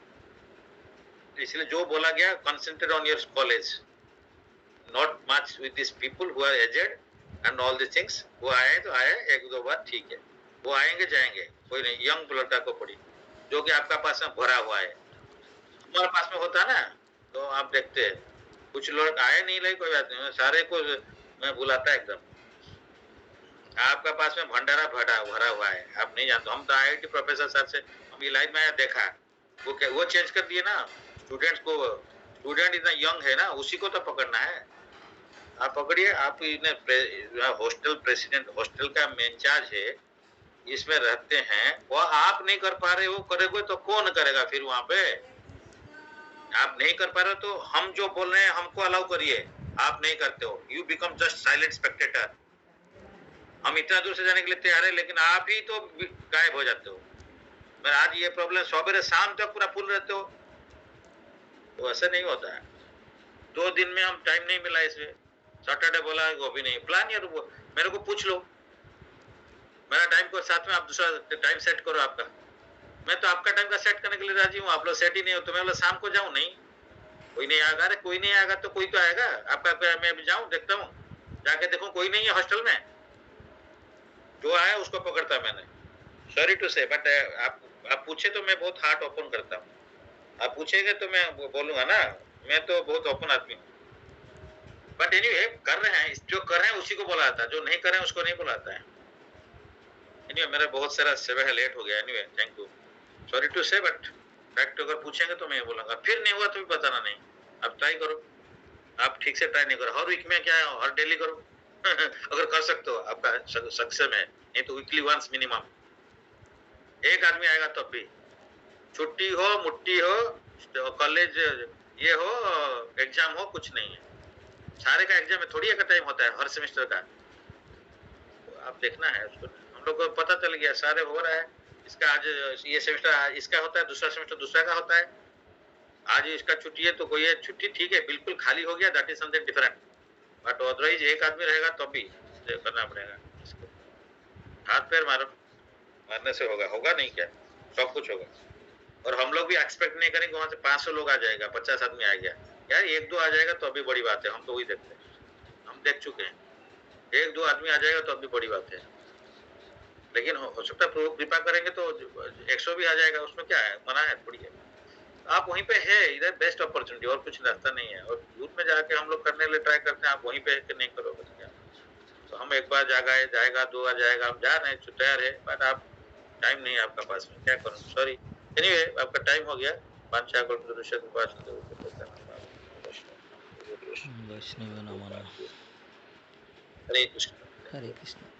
इसलिए जो बोला गया, concentrate on your college, not much with this people who are aged and all this things. वो आए तो आए, 1-2 बार ठीक है, वो आएंगे जाएंगे, कोई नहीं। यंग लड़का को पड़ी जो कि आपका पास में भरा हुआ है, हमारे पास में होता ना, तो आप देखते हैं कुछ लोग आए नहीं लगे, कोई बात नहीं, सारे को मैं बुलाता एकदम। आपका पास में भंडारा भरा हुआ है, आप नहीं जानते। हम तो IIT प्रोफेसर सर से हम लाइन में देखा, वो चेंज कर दिए ना स्टूडेंट्स को। स्टूडेंट इतना यंग है ना, उसी को तो पकड़ना है। आप पकड़िए, आप हॉस्टल प्रेसिडेंट, हॉस्टल का इंचार्ज है, इसमें रहते हैं, वो आप नहीं कर पा रहे, वो करेगा तो कौन करेगा फिर वहां पे? आप नहीं कर पा रहे तो हम जो बोल रहे हैं हमको अलाउ करिए, आप नहीं करते हो, you become just silent Spectator. हम इतना दूर से जाने के लिए तैयार है, लेकिन आप ही तो गायब हो जाते हो। मैं आज ये प्रॉब्लम सवेरे शाम तक पूरा फुल रहते हो, तो ऐसा नहीं होता है। 2 दिन में हम टाइम नहीं मिला इसमें, सैटरडे बोला वो भी नहीं। प्लान यार वो मेरे को पूछ लो, मेरा टाइम को साथ में आप दूसरा टाइम सेट करो आपका। मैं तो आपका टाइम का सेट करने के लिए राजी हूँ, आप लोग सेट ही नहीं हो तो मैं बोला शाम को जाऊँ। नहीं, कोई नहीं आएगा। अरे कोई नहीं आएगा तो कोई तो आएगा आपका। मैं भी जाऊँ, देखता हूँ, जाके देखो कोई नहीं है हॉस्टल में, जो आया उसको पकड़ता मैंने। सॉरी टू से, बट आप पूछे तो मैं बहुत हार्ट ओपन करता हूँ। आप पूछेंगे तो मैं बोलूंगा ना, मैं तो बहुत ओपन आदमी हूँ। बट एनीवे कर रहे हैं, जो कर रहे हैं उसी को बुलाता है, जो नहीं कर रहे हैं उसको नहीं बुलाता है। एनीवे मेरा बहुत सारा सेवा लेट हो गया। Anyway thank you, sorry to say, but fact अगर पूछेंगे तो मैं बोलूंगा। फिर नहीं हुआ तो भी बताना नहीं, आप ट्राई करो। आप ठीक से ट्राई नहीं करो, हर वीक में क्या है, हर डेली करो। अगर कर सकते हो आपका सक्सेस है, नहीं तो वीकली वंस मिनिमम एक आदमी आएगा तब भी। छुट्टी हो, मुट्ठी हो, कॉलेज ये हो, एग्जाम हो, कुछ नहीं है। सारे का एग्जाम में थोड़ी एक टाइम होता है हर सेमेस्टर का, तो आप देखना है उसको। हम लोग को पता चल गया सारे हो रहा है। इसका आज ये सेमेस्टर इसका होता है, दूसरा सेमेस्टर दूसरा का होता है। आज इसका छुट्टी है तो कोई है छुट्टी, ठीक है, बिल्कुल खाली हो गया, that is something different. But otherwise एक आदमी रहेगा तब भी करना पड़ेगा इसको। हाथ पैर मारो, मारने से होगा नहीं क्या, सब कुछ होगा। और हम लोग भी एक्सपेक्ट नहीं करेंगे वहां से 500 लोग आ जाएगा, 50 आदमी आ गया यार, 1-2 आ जाएगा तो अभी बड़ी बात है। हम तो वही देखते हैं, हम देख चुके हैं, 1-2 आदमी आ जाएगा तो अभी बड़ी बात है। लेकिन हो सकता है प्रभु कृपा करेंगे तो 100 भी आ जाएगा, उसमें क्या है, मना है थोड़ी है। आप वहीं पे है, इधर बेस्ट अपॉर्चुनिटी, और कुछ रास्ता नहीं है। और दूर में जाके हम लोग करने के लिए ट्राई करते हैं, आप वहीं पे नहीं करोगे तो क्या। तो हम एक बार जाएगा 2 बार जाएगा, हम जा रहे हैं, तैयार है, बट आप टाइम नहीं है आपका पास में, क्या करूँ, सॉरी। एनीवे आपका टाइम हो गया। पांच वैष्णव नमः। हरे कृष्ण। हरे कृष्ण।